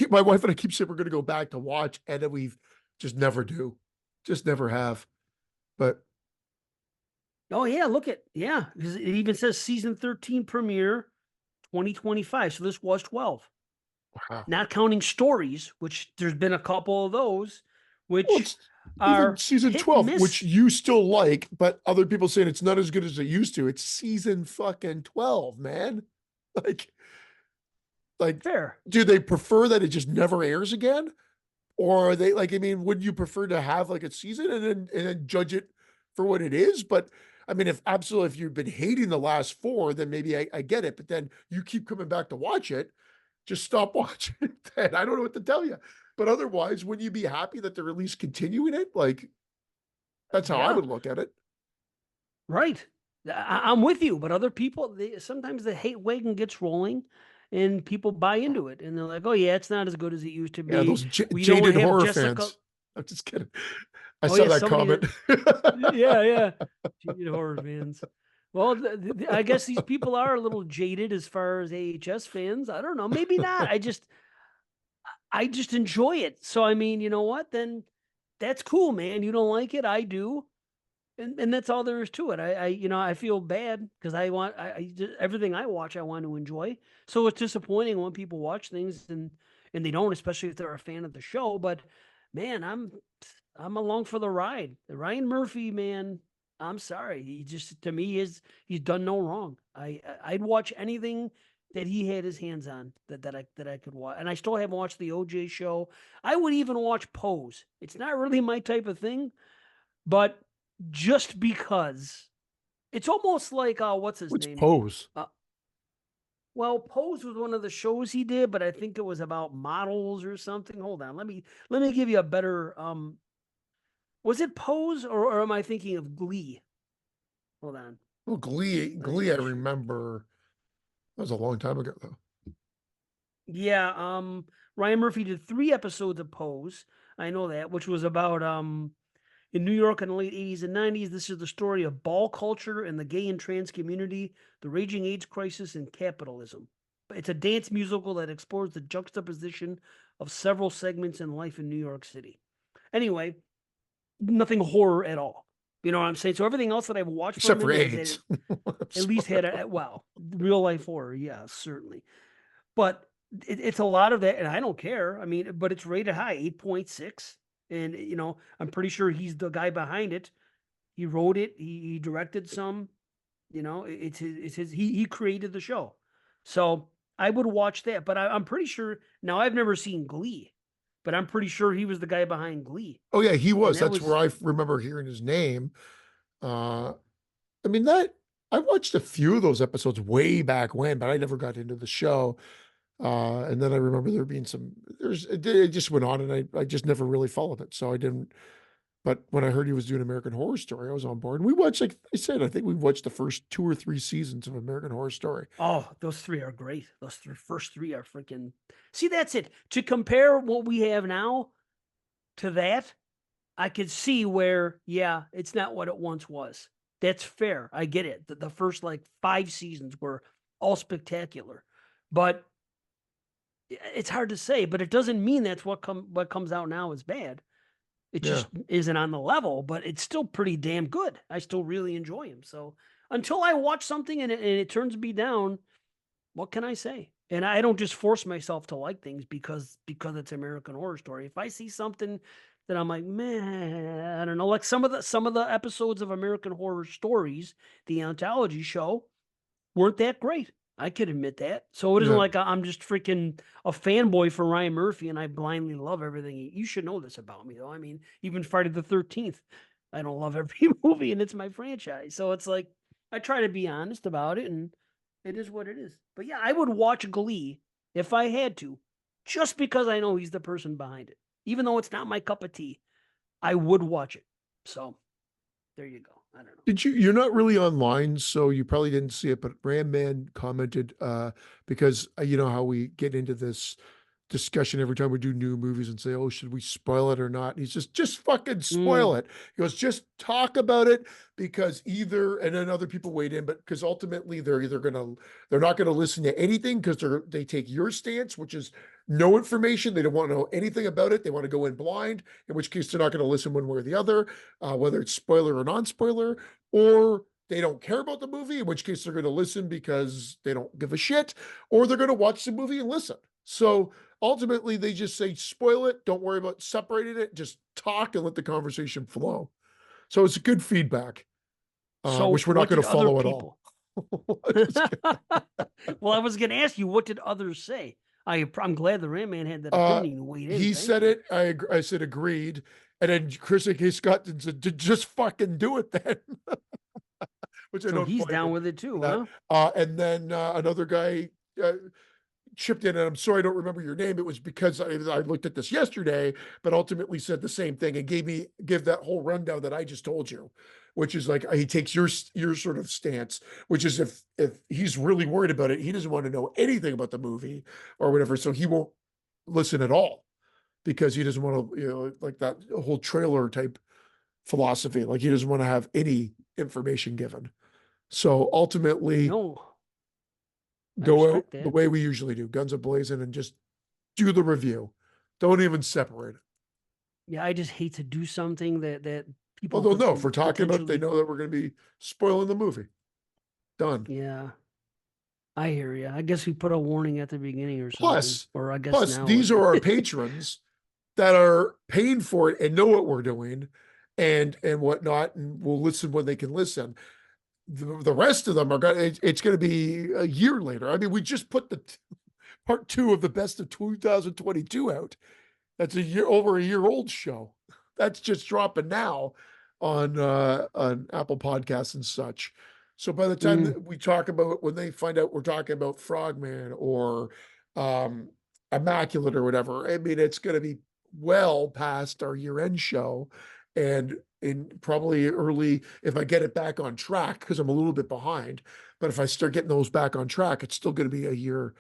my wife and I keep saying we're going to go back to watch, and then we just never do. Just never have. But Oh yeah, look at, yeah, because it even says season 13 premiere 2025. So this was 12. wow. Not counting stories, which there's been a couple of those, Well, which it's even are season hit and 12, which miss. you still like, but other people saying it's not as good as it used to. It's season fucking 12, man. Like, like, Fair. do they prefer that it just never airs again? Or are they like, I mean, wouldn't you prefer to have like a season and then judge it for what it is? But I mean, if you've been hating the last four, then maybe I get it. But then you keep coming back to watch it, just stop watching it then. I don't know what to tell you. But otherwise, wouldn't you be happy that they're at least continuing it? Like, that's how I Yeah, would look at it. right. I'm with you, but other people, sometimes the hate wagon gets rolling, and people buy into it, and they're like, "Oh yeah, it's not as good as it used to Yeah, be. those We don't jaded have horror Jessica." fans. I'm just kidding. I Oh saw yeah, that somebody comment. that, yeah, yeah, jaded horror fans. Well, I guess these people are a little jaded as far as AHS fans. I don't know, maybe not. I just enjoy it. So I mean, you know what? Then that's cool, man. You don't like it, I do, and that's all there is to it. I feel bad because everything I watch, I want to enjoy. So it's disappointing when people watch things and they don't, especially if they're a fan of the show. But man, I'm along for the ride. Ryan Murphy, man, I'm sorry. He just, to me, he's done no wrong. I'd watch anything that he had his hands on that I could watch. And I still haven't watched the OJ show. I would even watch Pose. It's not really my type of thing, but just because it's almost like what's his What's name? Pose? Uh, well, Pose was one of the shows he did, but I think it was about models or something. Hold on, let me give you a better was it Pose, or am I thinking of Glee? Hold on. Well, Glee, Let me Glee, I make sure. remember. That was a long time ago, though. Yeah, Ryan Murphy did 3 episodes of Pose. I know that, which was about in New York in the late 80s and 90s. This is the story of ball culture and the gay and trans community, the raging AIDS crisis, and capitalism. It's a dance musical that explores the juxtaposition of several segments in life in New York City. Anyway, nothing horror at all. You know what I'm saying? So everything else that I've watched from Except for him has AIDS. at least had well, real life horror, yeah, certainly. But it's a lot of that, and I don't care. I mean, but it's rated high, 8.6, and I'm pretty sure he's the guy behind it. He wrote it, he directed some. He created the show, so I would watch that. But I'm pretty sure now. I've never seen Glee, but I'm pretty sure he was the guy behind Glee, Oh yeah, he and was. that That's where was I remember hearing his name. Uh, I mean that I watched a few of those episodes way back when, but I never got into the show. And then I remember there being it just went on, and I just never really followed it, so I didn't. But when I heard he was doing American Horror Story, I was on board. And we watched, like I said, I think we watched the first 2 or 3 seasons of American Horror Story. Oh, those three are great. Those first three are freaking. See, that's it. To compare what we have now to that, I could see where, yeah, it's not what it once was. That's fair. I get it. The first like 5 seasons were all spectacular, but it's hard to say. But it doesn't mean that's what comes out now is bad. It Yeah. just isn't on the level, but it's still pretty damn good. I still really enjoy him. So until I watch something and it turns me down, what can I say? And I don't just force myself to like things because it's American Horror Story. If I see something that I'm like, man, I don't know, like some of the episodes of American Horror Stories, the anthology show, weren't that great. I could admit that. So it isn't Yeah. like I'm just freaking a fanboy for Ryan Murphy and I blindly love everything. You should know this about me, though. I mean, even Friday the 13th, I don't love every movie and it's my franchise. So it's like I try to be honest about it and it is what it is. But yeah, I would watch Glee if I had to, just because I know he's the person behind it. Even though it's not my cup of tea, I would watch it. So there you go. I don't know. You're not really online, so you probably didn't see it, but Ram Man commented, because you know how we get into this discussion every time we do new movies and say, "Oh, should we spoil it or not?" And he's just fucking spoil Mm, it. He goes, just talk about it because and then other people weighed in, but because ultimately they're not gonna listen to anything because they take your stance, which is no information. They don't want to know anything about it. They want to go in blind, in which case they're not going to listen one way or the other, whether it's spoiler or non-spoiler, or they don't care about the movie, in which case they're going to listen because they don't give a shit, or they're going to watch the movie and listen. So ultimately, they just say, spoil it. Don't worry about separating it. Just talk and let the conversation flow. So it's good feedback, so which we're not what going did to other follow at all. people? Well, I was going to ask you, what did others say? I'm glad the Ram Man had that Uh, opinion and weighed in. he Thank said you. it. I said agreed. And then Chris K. Scott said, just fucking do it then," which I So don't he's blame down him with it for too, that. huh? And then another guy, uh, chipped in, and I'm sorry I don't remember your name. It was because I looked at this yesterday, but ultimately said the same thing and give that whole rundown that I just told you, which is like he takes your sort of stance, which is if he's really worried about it, he doesn't want to know anything about the movie or whatever, so he won't listen at all because he doesn't want to, like that whole trailer type philosophy. Like he doesn't want to have any information given. So ultimately, No, I go out respect the that. way we usually do, guns a blazing, and just do the review. Don't even separate it. Yeah, I just hate to do something that Well, people they'll could know if we're talking about it, they potentially. know that we're going to be spoiling the movie. Done. Yeah, I hear you. I guess we put a warning at the beginning or something, Plus, or I guess plus, now these it. are our patrons that are paying for it and know what we're doing and whatnot, and will listen when they can listen. The rest of them are going. It's going to be a year later. I mean, we just put the part two of the best of 2022 out. That's over a year old show. That's just dropping now on Apple Podcasts and such. So by the time Mm, that we talk about, when they find out we're talking about Frogman or um Immaculate or whatever, I mean it's going to be well past our year-end show, and in probably early, if I get it back on track, because I'm a little bit behind, but if I start getting those back on track, it's still going to be a year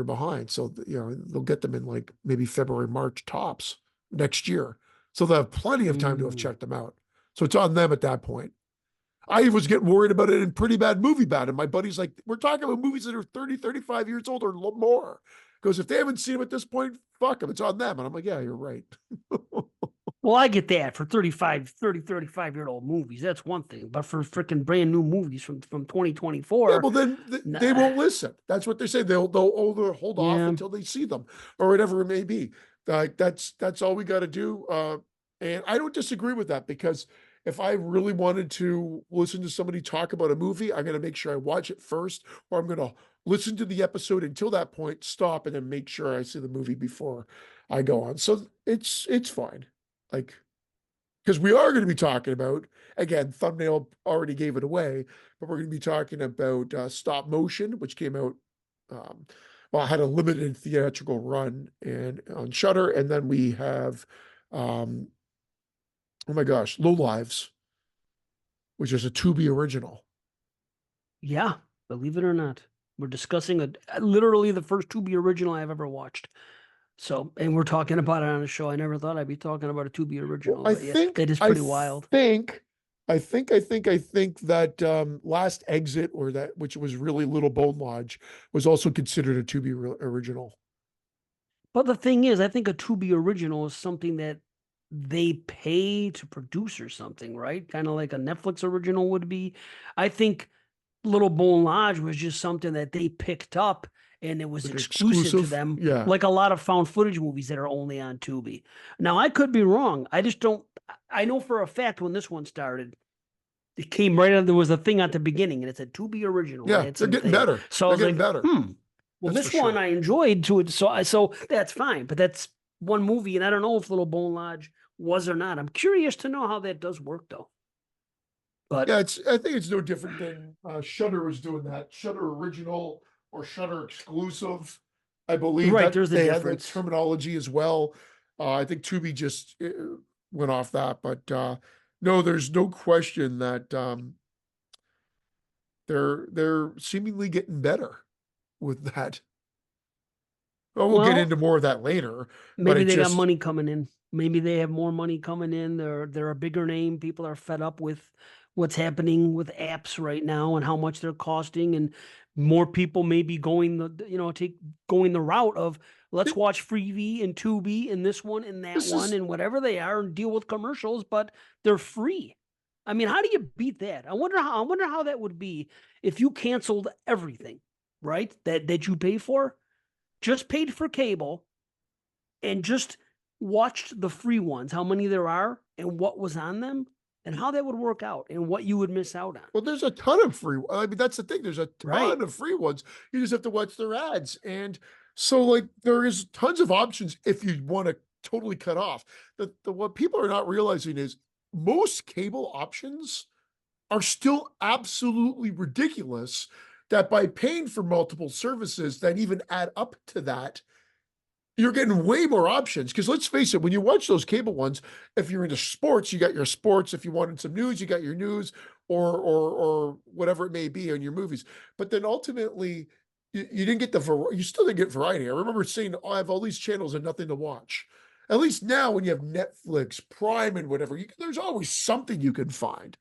behind. So, they'll get them in like maybe February, March tops next year. So they'll have plenty of time to have mm. checked them out. So it's on them at that point. I was getting worried about it in Pretty Bad Movie Bad. And my buddy's like, we're talking about movies that are 30, 35 years old or more. Because if they haven't seen them at this point, fuck them. It's on them. And I'm like, yeah, you're right. Well, I get that for 35-year-old movies. That's one thing. But for freaking brand new movies from Yeah, 2024, well, then they nah. won't listen. That's what they say. They'll hold off Yeah. until they see them or whatever it may be. That's all we got to do. And I don't disagree with that, because if I really wanted to listen to somebody talk about a movie, I'm going to make sure I watch it first, or I'm going to listen to the episode until that point, stop, and then make sure I see the movie before I go on. So it's fine. Like, because we are going to be talking about, again, thumbnail already gave it away, but we're going to be talking about Stop Motion, which came out, um, well, had a limited theatrical run and on Shutter, and then we have, um, oh my gosh, Low Lives, which is a Tubi original. Yeah. Believe it or not. We're discussing literally the first Tubi original I've ever watched. So, and we're talking about it on a show. I never thought I'd be talking about a Tubi Well, original, I but yeah, think, that is I pretty wild. think, I think that Last Exit, or that, which was really Little Bone Lodge, was also considered a Tubi original. But the thing is, I think a Tubi original is something that they pay to produce or something, right? Kind of like a Netflix original would be. I think Little Bone Lodge was just something that they picked up and it was Like exclusive to exclusive. them, Yeah. like a lot of found footage movies that are only on Tubi. Now, I could be wrong. I just don't. I know for a fact when this one started, it came right on. There was a thing at the beginning, and it said "To Be Original." It Yeah. had They're some getting thing, better. so I They're was getting like, better. "Hmm." Well, That's for this one sure. I enjoyed to it, so that's fine. But that's one movie, and I don't know if Little Bone Lodge was or not. I'm curious to know how that does work, though. But Yeah, I think it's no different than Shutter was doing that. Shutter original or Shutter exclusive. I believe right, that there's a they had that difference. terminology as well. I think Tubi just went off that, but no, there's no question that they're seemingly getting better with that. Well, we'll get Well, into more of that later, but maybe it they got just money coming in. Maybe they have more money coming in. They're a bigger name. People are fed up with what's happening with apps right now and how much they're costing, and more people may be going going the route of let's watch Freevee and Tubi and this one and that this one is and whatever they are and deal with commercials, but they're free. I mean, how do you beat that? I wonder how that would be if you canceled everything, right? That you pay for, just paid for cable and just watched the free ones, how many there are and what was on them and how that would work out and what you would miss out on. Well, there's a ton of free. I mean, that's the thing. There's a Right. ton of free ones. You just have to watch their ads, and so like there is tons of options if you want to totally cut off. The what people are not realizing is most cable options are still absolutely ridiculous that by paying for multiple services that even add up to that, you're getting way more options. Because let's face it, when you watch those cable ones, if you're into sports, you got your sports. If you wanted some news, you got your news, or whatever it may be on your movies. But then ultimately, you didn't get you still didn't get variety. I remember saying, "Oh, I have all these channels and nothing to watch." At least now, when you have Netflix, Prime, and whatever, there's always something you can find.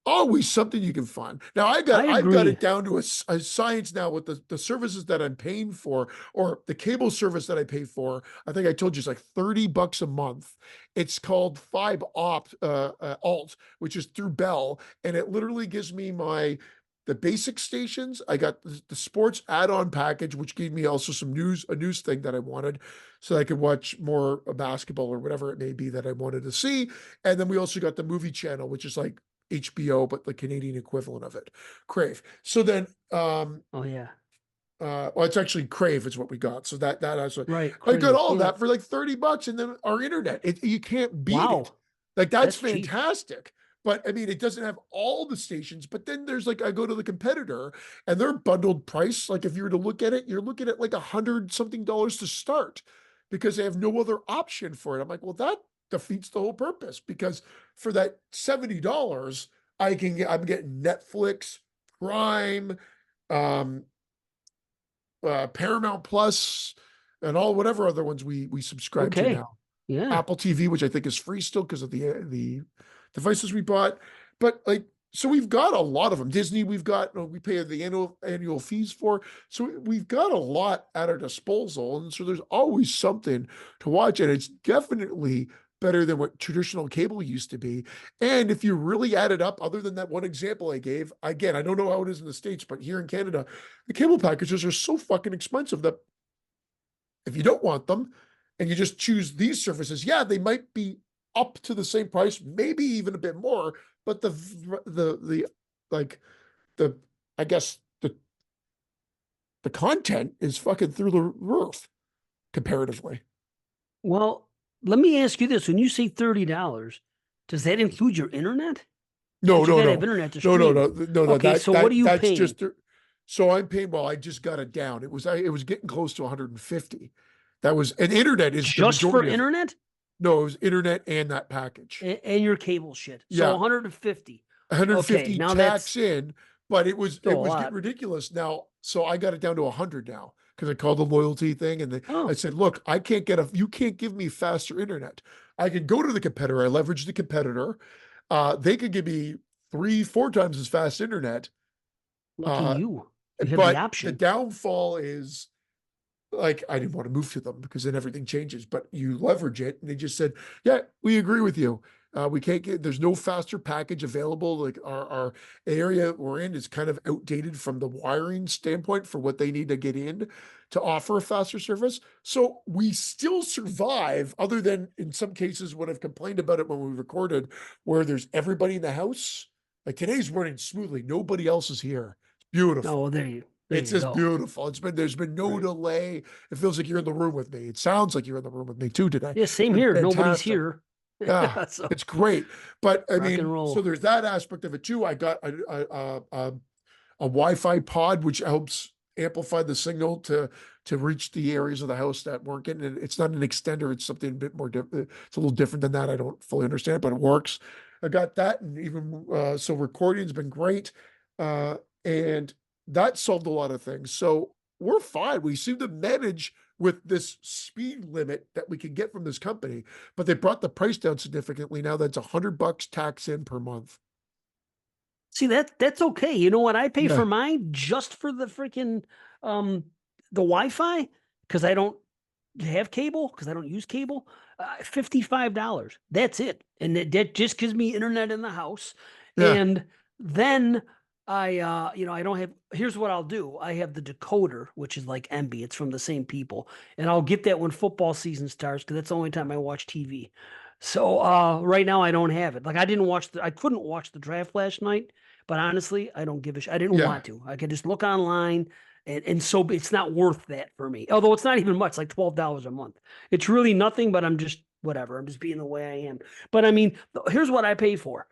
Always something you can find. Now I I've got it agree. down to a science now with the services that I'm paying for, or the cable service that I pay for. I think I told you it's like $30 a month. It's called Five Alt, which is through Bell, and it literally gives me the basic stations. I got the sports add-on package, which gave me also some a news thing that I wanted, so I could watch more basketball or whatever it may be that I wanted to see. And then we also got the movie channel, which is like HBO, but the Canadian equivalent of it, Crave. So then, Oh yeah. well, it's actually Crave is what we got. So that actually, Right. I got Crave. all Yeah. that for like $30, and then our internet. You can't beat it. Wow. Like that's That's cheap. fantastic. But I mean, it doesn't have all the stations. But then there's like I go to the competitor, and their bundled price. Like if you were to look at it, you're looking at like $100 something to start, because they have no other option for it. I'm like, well, that defeats the whole purpose, because for that $70, I'm getting Netflix, Prime, um, Paramount Plus, and all whatever other ones we subscribe to Okay. now. Yeah. Apple TV, which I think is free still because of the devices we bought. But like, so we've got a lot of them. Disney, we've got, we pay the annual fees for. So we've got a lot at our disposal, and so there's always something to watch, and it's definitely better than what traditional cable used to be. And if you really add it up, other than that one example I gave, again, I don't know how it is in the States, but here in Canada, the cable packages are so fucking expensive that if you don't want them and you just choose these services, yeah, they might be up to the same price, maybe even a bit more, but the like the I guess the content is fucking through the roof comparatively. Well, let me ask you this. When you say $30, does that include your internet? No, Because you no, got to have no, internet to no, no, stream. no, no, no. Okay, so what are you That's paying? just so I'm paying. Well, I just got it down. It was getting close to 150. That was, and internet is the Just for majority of it. internet No, it was internet and that package. and your cable shit. So Yeah, 150. Okay, 150 now tax that's in, but still it a was getting lot. ridiculous now. So I got it down to 100 now, because I called the loyalty thing, and I Oh, said, look, you can't give me faster internet. I could go to the competitor. I leveraged the competitor. They could give me 3, 4 times as fast internet. lucky Uh, you. You have the but the option. downfall is, like, I didn't want to move to them because then everything changes, but you leverage it. And they just said, yeah, we agree with you. We can't there's no faster package available. Like our area we're in is kind of outdated from the wiring standpoint for what they need to get in to offer a faster service. So we still survive, other than in some cases when I've complained about it when we recorded, where there's everybody in the house. Like today's running smoothly. Nobody else is here. It's Oh, beautiful. well, there It's you just go. beautiful. There's been no Right. delay. It feels like you're in the room with me. It sounds like you're in the room with me too today. Yeah, same It's here. been Nobody's fantastic. here. Yeah, So it's great. But I rock and mean, so roll. there's that aspect of it too. I got a Wi-Fi pod, which helps amplify the signal to reach the areas of the house that weren't getting it. It's not an extender. It's something a bit more different. It's a little different than that. I don't fully understand, but it works. I got that, and even so, recording's been great, and that solved a lot of things. So we're fine. We seem to manage with this speed limit that we can get from this company, but they brought the price down significantly. Now that's $100 tax in per month. See, that's okay. You know what? I pay Yeah. for mine just for the freaking um the Wi-Fi because I don't have cable because I don't use cable. $55. That's it, and that just gives me internet in the house. Yeah. And then I don't have. Here's what I'll do. I have the decoder, which is like MB. It's from the same people, and I'll get that when football season starts because that's the only time I watch TV. So right now I don't have it. Like I couldn't watch the draft last night, but honestly, I don't give a shit. I didn't Yeah. want to. I could just look online and so it's not worth that for me. Although it's not even much, like $12 a month. It's really nothing, but I'm just whatever. I'm just being the way I am. But I mean, here's what I pay for.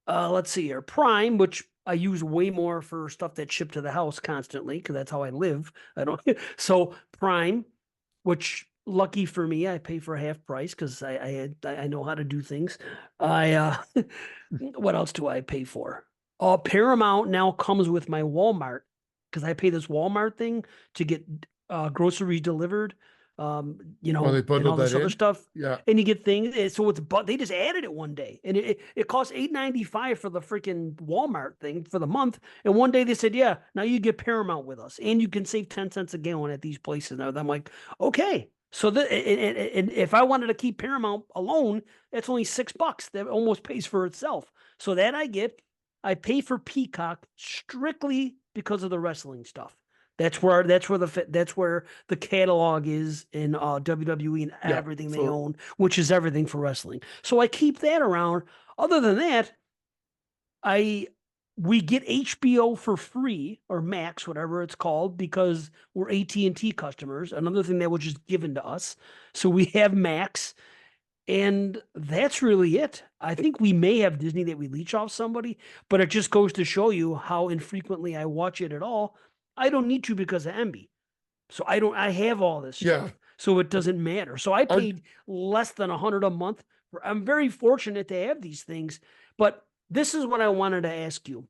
Let's see here. Prime, which I use way more for stuff that's shipped to the house constantly because that's how I live. I don't. So Prime, which lucky for me, I pay for half price because I know how to do things. I what else do I pay for? Paramount now comes with my Walmart because I pay this Walmart thing to get groceries delivered, Oh, they and all bundled this that other in? stuff. Yeah. And you get things. So it's but they just added it one day, and it costs $8.95 for the freaking Walmart thing for the month. And one day they said, yeah, now you get Paramount with us, and you can save 10 cents a gallon at these places. Now I'm like, okay. So and if I wanted to keep Paramount alone, that's only $6. That almost pays for itself. So that I get. I pay for Peacock strictly because of the wrestling stuff. That's where the catalog is in WWE and Yeah. everything they own, which is everything for wrestling. So I keep that around. Other than that, we get HBO for free or Max, whatever it's called, because we're AT&T customers. Another thing that was just given to us. So we have Max. And that's really it. I think we may have Disney that we leech off somebody, but it just goes to show you how infrequently I watch it at all. I don't need to because of Emby. So I have all this Yeah. stuff. So it doesn't matter. So I Our, paid less than $100 a month. I'm very fortunate to have these things. But this is what I wanted to ask you,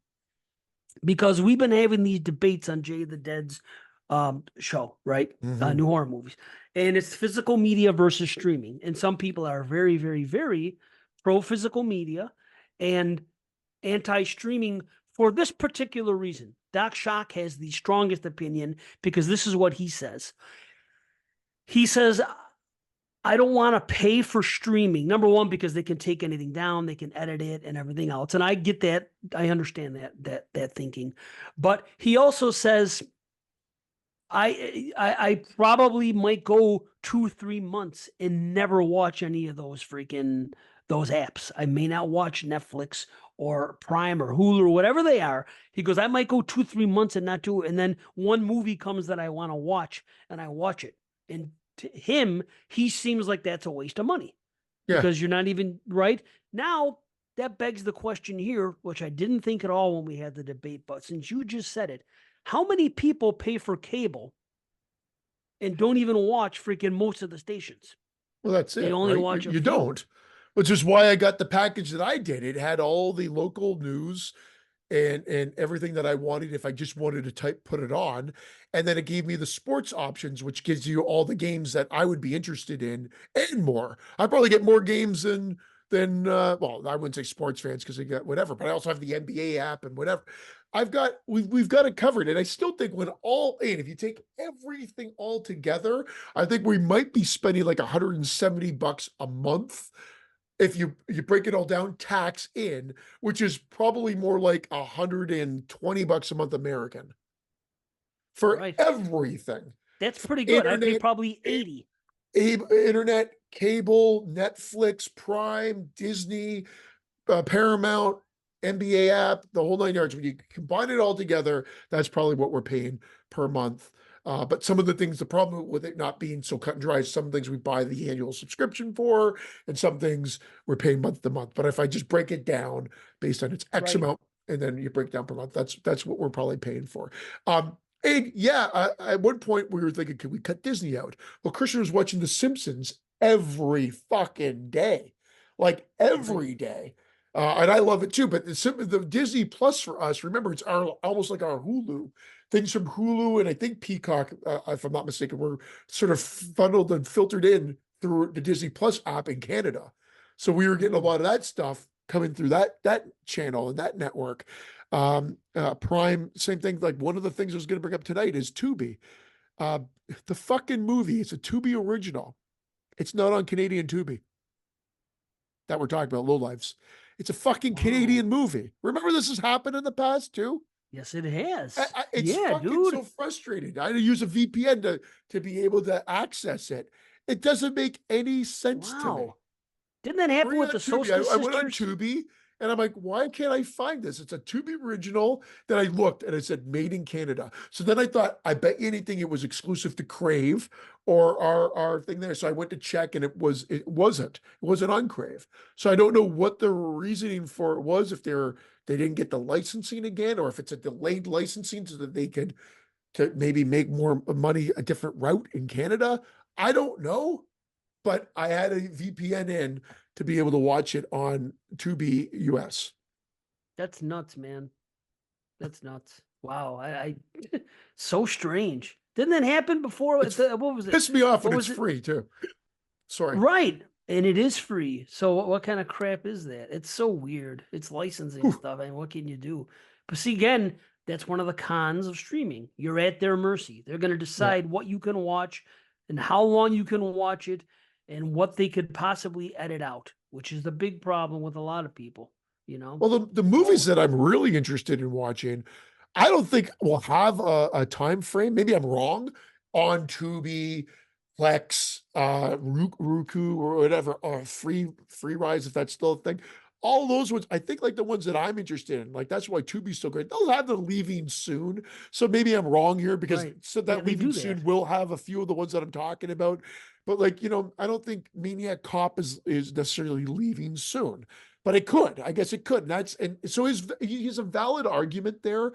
because we've been having these debates on Jay the Dead's show, right? New horror movies. And it's physical media versus streaming. And some people are very, very, very pro physical media and anti streaming for this particular reason. Doc Shock has the strongest opinion because this is what he says. He says, I don't want to pay for streaming. Number one, because they can take anything down, they can edit it and everything else. And I get that. I understand that thinking. But he also says, I probably might go 2-3 months and never watch any of those apps. I may not watch Netflix or Prime or Hulu or whatever they are. He goes, I might go 2-3 months and not do it. And then one movie comes that I want to watch and I watch it. And to him, he seems like that's a waste of money because you're not even right. Now, that begs the question here, which I didn't think at all when we had the debate, but since you just said it, how many people pay for cable and don't even watch freaking most of the stations? Well, that's it. They only Right? watch a You few. don't, which is why I got the package that I did. It had all the local news and everything that I wanted if I just wanted to put it on. And then it gave me the sports options, which gives you all the games that I would be interested in and more. I probably get more games than well, I wouldn't say sports fans because they got whatever, but I also have the NBA app and whatever. We've got it covered. And I still think when all in, if you take everything all together, I think we might be spending like $170 a month if you break it all down, tax in, which is probably more like $120 a month American for Right. everything. That's pretty good. I pay Internet, probably 80. internet, cable, Netflix, Prime, Disney, Paramount, NBA app, the whole 9 yards. When you combine it all together, that's probably what we're paying per month. But some of the things, the problem with it not being so cut and dry is some things we buy the annual subscription for, and some things we're paying month to month. But if I just break it down based on its X Right. amount, and then you break down per month, that's what we're probably paying for. And yeah, at one point we were thinking, could we cut Disney out? Well, Christian was watching The Simpsons every fucking day, like every day. And I love it too. But the Disney Plus for us, remember, it's almost like our Hulu. Things from Hulu and I think Peacock, if I'm not mistaken, were sort of funneled and filtered in through the Disney Plus app in Canada. So we were getting a lot of that stuff coming through that channel and that network. Prime, same thing. Like one of the things I was going to bring up tonight is Tubi. The fucking movie, it's a Tubi original. It's not on Canadian Tubi that we're talking about, Lowlifes. It's a fucking Canadian movie. Remember this has happened in the past too? Yes, it has. It's Yeah, fucking dude. so frustrating. I had to use a VPN to be able to access it. It doesn't make any sense to me. Wow. Didn't that happen Free with on the Tubi. Soska I went on sisters? Tubi And I'm like, why can't I find this? It's a Tubi original. Then I looked and it said made in Canada. So then I thought, I bet you anything it was exclusive to Crave or our thing there. So I went to check and it wasn't. It wasn't on Crave. So I don't know what the reasoning for it was, if they didn't get the licensing again, or if it's a delayed licensing so that they could to maybe make more money a different route in Canada. I don't know, but I had a VPN in to be able to watch it on Tubi US. That's nuts, man. That's nuts. Wow. I so strange. Didn't that happen before? It's What was it? pissed me off What and it's was it? free too. Sorry. Right. And it is free. So what kind of crap is that? It's so weird. It's licensing Whew. stuff. I mean, what can you do? But see, again, that's one of the cons of streaming. You're at their mercy. They're going to Yeah. decide what you can watch and how long you can watch it and what they could possibly edit out, which is the big problem with a lot of people, you know? Well, the movies that I'm really interested in watching, I don't think will have a time frame. Maybe I'm wrong on Tubi, Plex, Roku or whatever, or free rise if that's still a thing. All those ones, I think like the ones that I'm interested in, like that's why Tubi's so great. They'll have the leaving soon. So maybe I'm wrong here because Right. so Yeah, that they leaving do soon that. will have a few of the ones that I'm talking about. But like, I don't think Maniac Cop is necessarily leaving soon. But it could, I guess it could. And so he's a valid argument there.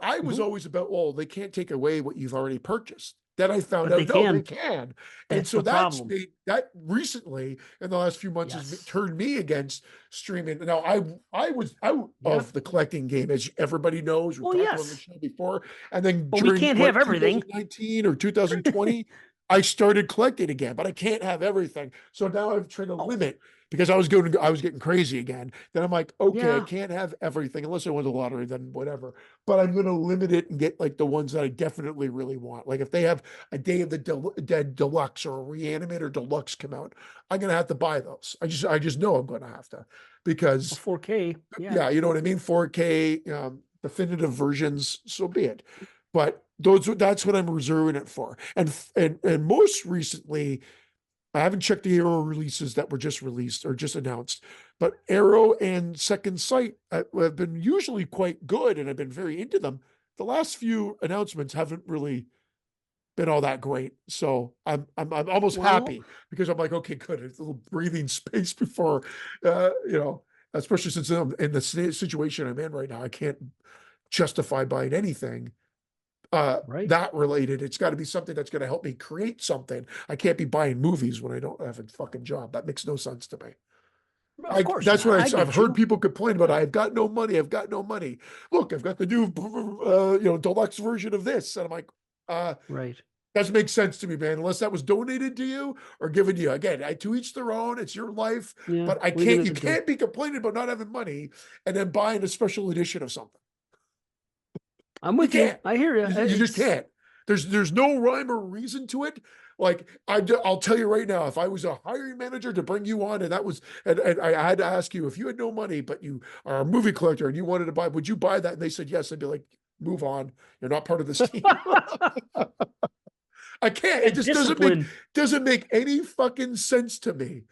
I was Mhm. always about, well, they can't take away what you've already purchased. Then I found But they out, no, they can. can. And That's so the problem. that recently in the last few months has Yes. turned me against streaming. Now I was out Yeah. of the collecting game, as everybody knows. We've Well, talked about on the yes. show before. And then But we during can't have everything. 2019 or 2020, I started collecting again, but I can't have everything. So now I've tried to Oh, limit because I was getting crazy again. Then I'm like, okay, I yeah. can't have everything unless I win the lottery, then whatever. But I'm going to limit it and get like the ones that I definitely really want. Like if they have a Day of the Dead Deluxe or a Reanimator Deluxe come out, I'm going to have to buy those. I just know I'm going to have to A because 4K. Yeah. yeah, you know what I mean? 4K, definitive versions, so be it. But that's what I'm reserving it for. And most recently, I haven't checked the Arrow releases that were just released or just announced, but Arrow and Second Sight have been usually quite good, and I've been very into them. The last few announcements haven't really been all that great, so I'm almost Well, happy because I'm like, okay, good, it's a little breathing space before, especially since I'm in the situation I'm in right now, I can't justify buying anything right. that related. It's got to be something that's going to help me create something. I can't be buying movies when I don't have a fucking job. That makes no sense to me. Of course That's not. what I I've get heard you. people complain about. I've got no money. I've got no money. Look, I've got the new, deluxe version of this. And I'm like, Right. doesn't make sense to me, man, unless that was donated to you or given to you. Again, to each their own. It's your life, Yeah. but What are you you gonna do? can't be complaining about not having money and then buying a special edition of something. I'm You with you. can't. I hear you. You just It's can't. There's no rhyme or reason to it. Like I'll tell you right now, if I was a hiring manager to bring you on, and that was, and I had to ask you if you had no money, but you are a movie collector and you wanted to buy, would you buy that? And they said yes. I'd be like, move on. You're not part of this team. I can't. It that just discipline. doesn't make any fucking sense to me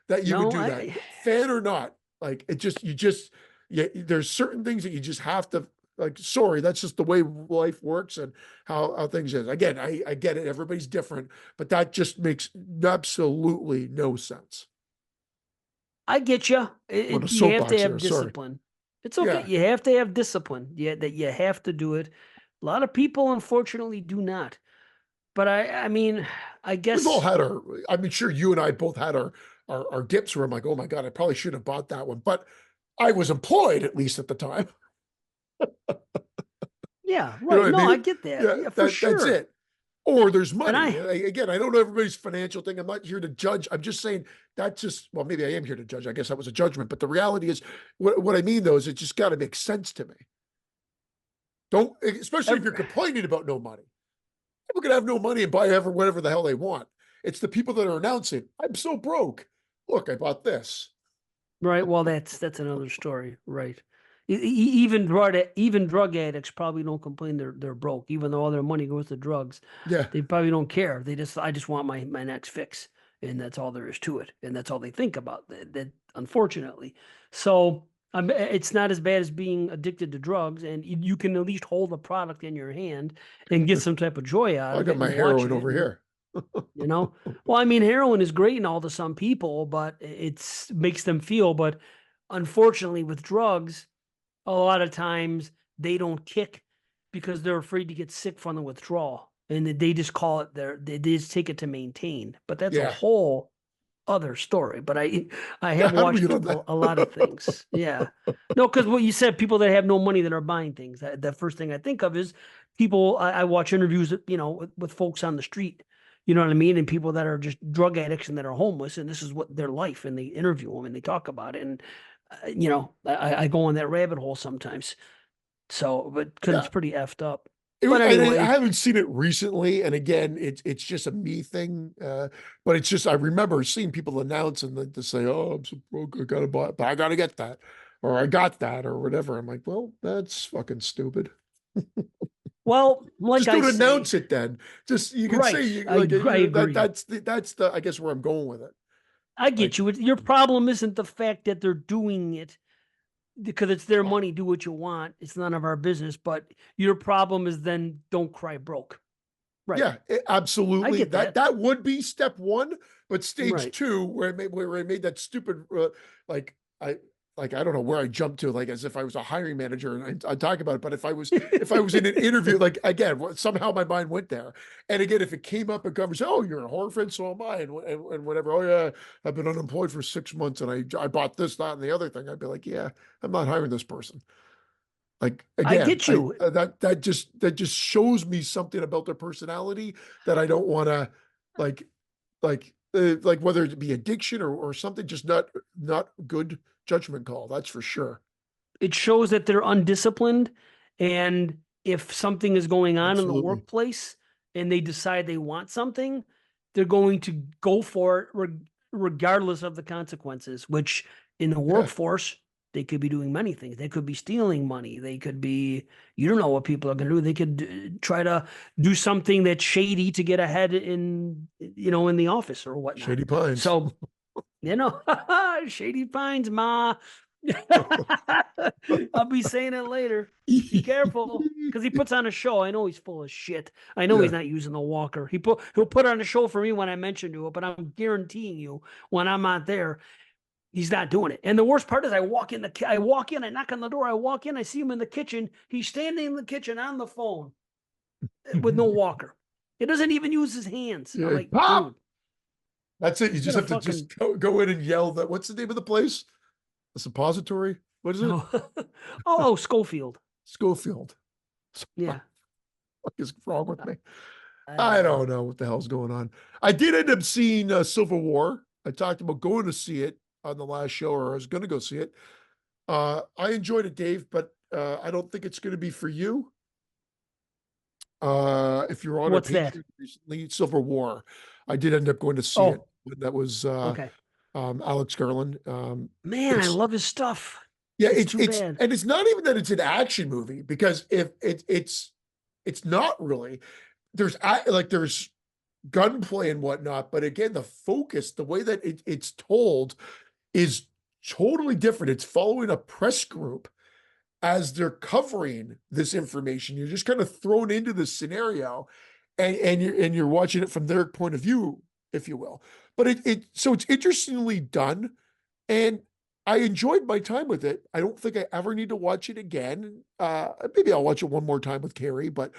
that you would No, do that, fan or not. Like yeah. There's certain things that you just have to like. Sorry, that's just the way life works and how things is. Again, I get it. Everybody's different, but that just makes absolutely no sense. I get you. On a You have to soapbox here. have Sorry. discipline. It's okay. Yeah, You have to have discipline. Yeah, that you have to do it. A lot of people, unfortunately, do not. But I mean, I we've all guess had our. I mean, sure, you and I both had our dips where I'm like, oh my god, I probably shouldn't have bought that one, but I was employed at least at the time. yeah, You know right. what I No, I mean? get that. Yeah, Yeah, for that's sure. it. Or there's And money. Again, I don't know everybody's financial thing. I'm not here to judge. I'm just saying that's just, well, maybe I am here to judge. I guess that was a judgment. But the reality is, what I mean though is it just got to make sense to me. Don't, especially if you're every, complaining about no money. People can have no money and buy whatever the hell they want. It's the people that are announcing, I'm so broke. Look, I bought this. right. Well, that's another story, right? Even drug addicts probably don't complain they're broke, even though all their money goes to drugs. Yeah. They probably don't care. I just want my next fix, and that's all there is to it, and that's all they think about. That unfortunately. So It's not as bad as being addicted to drugs, and you can at least hold a product in your hand and get some type of joy out I of got it my and heroin watching it. over And, here. you know, well, I mean, heroin is great and all to some people, but it's makes them feel. But unfortunately, with drugs, a lot of times they don't kick because they're afraid to get sick from the withdrawal, and they just call it they just take it to maintain. But that's a Yeah. whole other story. But I Yeah. have How do we watched get on that? a lot of things. Yeah, no, because what you said, people that have no money that are buying things. The first thing I think of is people. I watch interviews, with folks on the street. You know what I mean? And people that are just drug addicts and that are homeless, and this is what their life, and they interview them and they talk about it. And I go in that rabbit hole sometimes. So, but because it's Yeah. pretty effed up. It was, But and I anyway, haven't seen it recently. And again, it's just a me thing. But it's just I remember seeing people announce and they say, "Oh, I'm so broke, I gotta buy, but I gotta get that, or I got that, or whatever." I'm like, well, that's fucking stupid. well, like Just I don't say, announce it then. Just you can say right? you like I that. agree. That's the I guess where I'm going with it. I Like, get you. Your problem isn't the fact that they're doing it because it's their oh, money. Do what you want. It's none of our business. But your problem is then don't cry broke. Right. yeah, I absolutely. get that. That would be step one, but stage Right. two, where I made that stupid like I I don't know where I jumped to, like as if I was a hiring manager, and I talk about it. But if I was in an interview, like again, somehow my mind went there. And again, if it came up in conversation, oh, you're a horror fan, so am I, and whatever. Oh yeah, I've been unemployed for 6 months, and I bought this, that, and the other thing. I'd be like, yeah, I'm not hiring this person. Like I again, get I you. that just shows me something about their personality that I don't want to like like whether it be addiction or something, just not good judgment call. That's for sure. It shows that they're undisciplined. And if something is going on in the Absolutely. workplace and they decide they want something, they're going to go for it regardless of the consequences, which in the Yeah. workforce, they could be doing many things. They could be stealing money. They could be, you don't know what people are going to do. They could try to do something that's shady to get ahead in the office or whatnot. Shady Pines. So, Shady Pines, ma. I'll be saying it later. Be careful, because he puts on a show. I know he's full of shit. I know he's Yeah. not using the walker. He'll put on a show for me when I mention to it, but I'm guaranteeing you, when I'm not there, he's not doing it. And the worst part is, I walk in, I knock on the door, I walk in, I see him in the kitchen. He's standing in the kitchen on the phone with no walker. He doesn't even use his hands. I'm Yeah. like, Pop. dude, That's it. You get just a have to fucking just go in and yell that. What's the name of the place? A suppository? What is it? oh, Schofield. Schofield. What Yeah, the fuck is wrong with me? I don't I know. don't know what the hell's going on. I did end up seeing Civil War. I talked about going to see it on the last show, or I was going to go see it. I enjoyed it, Dave, but I don't think it's going to be for you. If you're on our What's that? Patreon recently, Civil War, I did end up going to see it. Oh, That was okay. Alex Garland. Man, I It's love his stuff. yeah, It's it's too it's bad. and it's not even that it's an action movie, because if it's not really. There's gunplay and whatnot, but again, the focus, the way that it's told, is totally different. It's following a press group as they're covering this information. You're just kind of thrown into this scenario, and you're watching it from their point of view, if you will. But so it's interestingly done, and I enjoyed my time with it. I don't think I ever need to watch it again. Maybe I'll watch it one more time with Carrie, but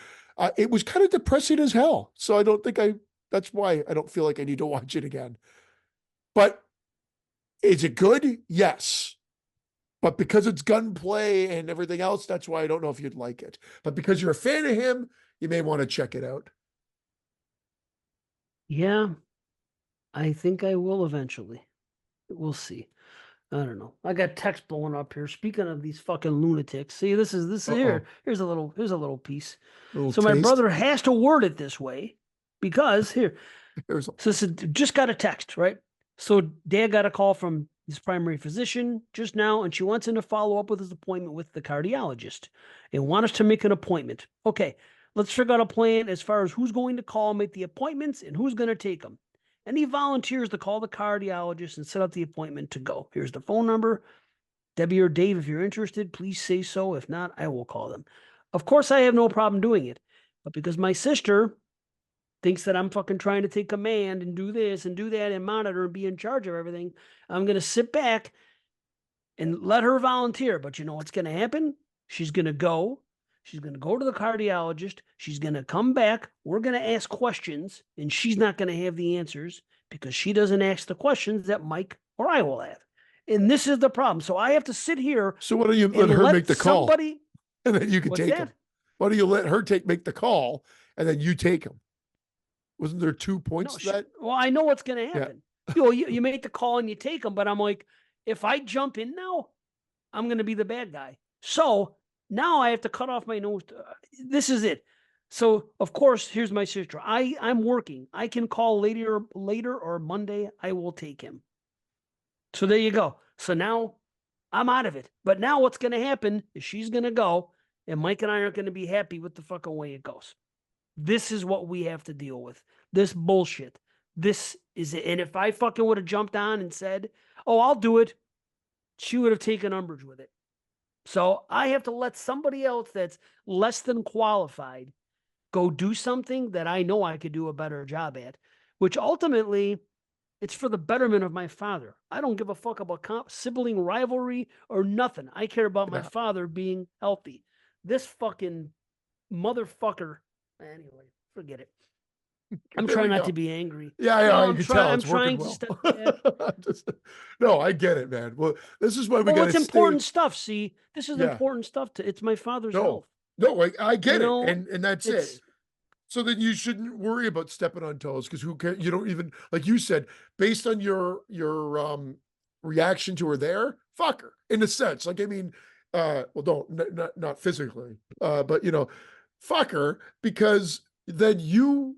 it was kind of depressing as hell. So I don't think that's why I don't feel like I need to watch it again. But is it good? Yes. But because it's gunplay and everything else, that's why I don't know if you'd like it. But because you're a fan of him, you may want to check it out. Yeah, I think I will eventually. We'll see. I don't know. I got text blowing up here. Speaking of these fucking lunatics, see, this is Uh-oh. here. Here's a little piece. A little So my taste. brother has to word it this way because here. There's So this is, just got a text, right? So Dad got a call from his primary physician just now, and she wants him to follow up with his appointment with the cardiologist and want us to make an appointment. Okay, let's figure out a plan as far as who's going to call, make the appointments, and who's going to take them. And he volunteers to call the cardiologist and set up the appointment to go. Here's the phone number. Debbie or Dave, if you're interested, please say so. If not, I will call them. Of course, I have no problem doing it. But because my sister thinks that I'm fucking trying to take command and do this and do that and monitor and be in charge of everything, I'm going to sit back and let her volunteer. But you know what's going to happen? She's going to go. She's going to go to the cardiologist. She's going to come back. We're going to ask questions, and she's not going to have the answers because she doesn't ask the questions that Mike or I will have. And this is the problem. So I have to sit here. So why don't you let her make the call? And then you can take him. Why don't you let her make the call and then you take him? Wasn't there 2 points to that? Well, I know what's going to happen. Yeah. You make the call and you take him, but I'm like, if I jump in now, I'm going to be the bad guy. So now I have to cut off my nose. This is it. So of course, here's my sister. I'm working. I can call later or Monday. I will take him. So there you go. So now I'm out of it. But now what's going to happen is she's going to go and Mike and I aren't going to be happy with the fucking way it goes. This is what we have to deal with. This bullshit. This is it. And if I fucking would have jumped on and said, oh, I'll do it, she would have taken umbrage with it. So I have to let somebody else that's less than qualified go do something that I know I could do a better job at, which ultimately it's for the betterment of my father. I don't give a fuck about sibling rivalry or nothing. I care about my father being healthy. This fucking motherfucker. Anyway, forget it. I'm trying not to be angry. Yeah, you can tell it's working well. No, I get it, man. Well, this is why we got. It's important stuff. See, this is important stuff. It's my father's health. No, I get it, and that's it. So then you shouldn't worry about stepping on toes because who cares? You don't even, like you said, based on your reaction to her there, fuck her in a sense. Like, I mean, well, not physically, but you know, fuck her, because then you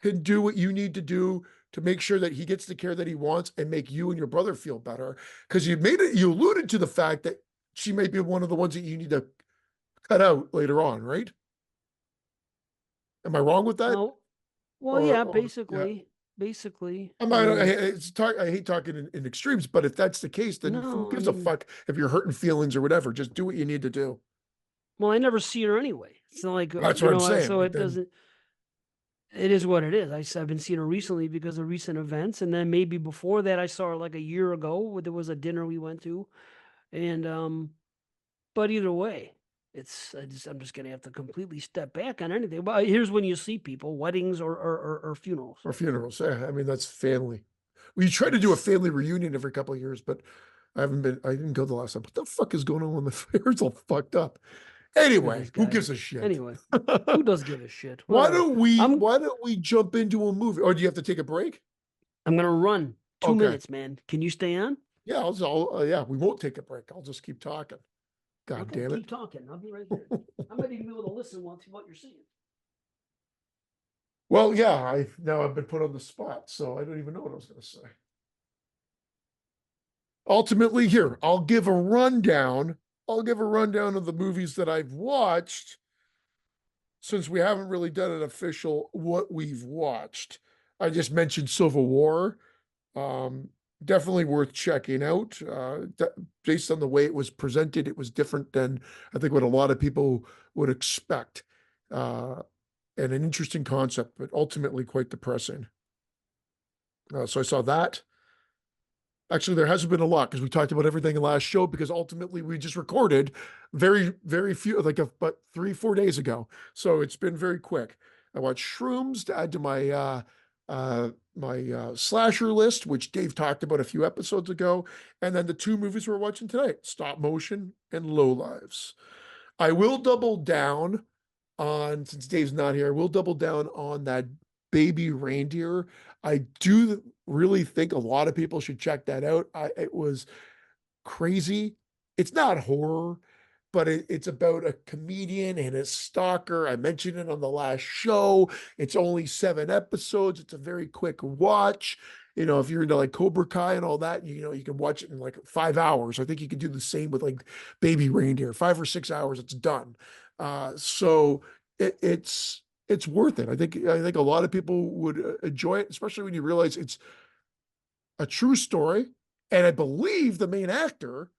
can do what you need to do to make sure that he gets the care that he wants and make you and your brother feel better. Because you alluded to the fact that she may be one of the ones that you need to cut out later on, right? Am I wrong with that? Well, basically. I hate talking in extremes, but if that's the case, then who gives a fuck if you're hurting feelings or whatever? Just do what you need to do. Well, I never see her anyway. It's not like that's what I'm saying. So it doesn't. It is what it is. I've been seeing her recently because of recent events, and then maybe before that, I saw her like a year ago. There was a dinner we went to, and but either way, I'm just gonna have to completely step back on anything. But here's when you see people: weddings or funerals. Or funerals. Yeah, I mean that's family. We try to do a family reunion every couple of years, but I didn't go the last time. What the fuck is going on when the fair's all fucked up? Anyway, who gives a shit? Anyway, who does give a shit? Why don't we jump into a movie? Or do you have to take a break? I'm gonna run 2 minutes, man. Can you stay on? Yeah, yeah, we won't take a break. I'll just keep talking. God damn it. Keep talking. I'll be right there. I might even be able to listen to what you're saying. Well, yeah, now I've been put on the spot, so I don't even know what I was going to say. Ultimately, here, I'll give a rundown of the movies that I've watched, since we haven't really done an official what we've watched. I just mentioned Civil War. Definitely worth checking out. Based on the way it was presented, it was different than I think what a lot of people would expect. And an interesting concept, but ultimately quite depressing. So I saw that. Actually, there hasn't been a lot because we talked about everything in the last show, because ultimately we just recorded very, very few, like about 3-4 days ago. So it's been very quick. I watched Shrooms to add to my slasher list, which Dave talked about a few episodes ago. And then the 2 movies we're watching tonight, Stopmotion and Lowlifes. I will double down on, since Dave's not here, we'll double down on that Baby Reindeer. I do really think a lot of people should check that out. It was crazy. It's not horror, but it's about a comedian and his stalker. I mentioned it on the last show. It's only 7 episodes. It's a very quick watch. You know, if you're into like Cobra Kai and all that, you know, you can watch it in like 5 hours. I think you can do the same with like Baby Reindeer. 5 or 6 hours, it's done. So it's worth it. I think a lot of people would enjoy it, especially when you realize it's a true story. And I believe the main actor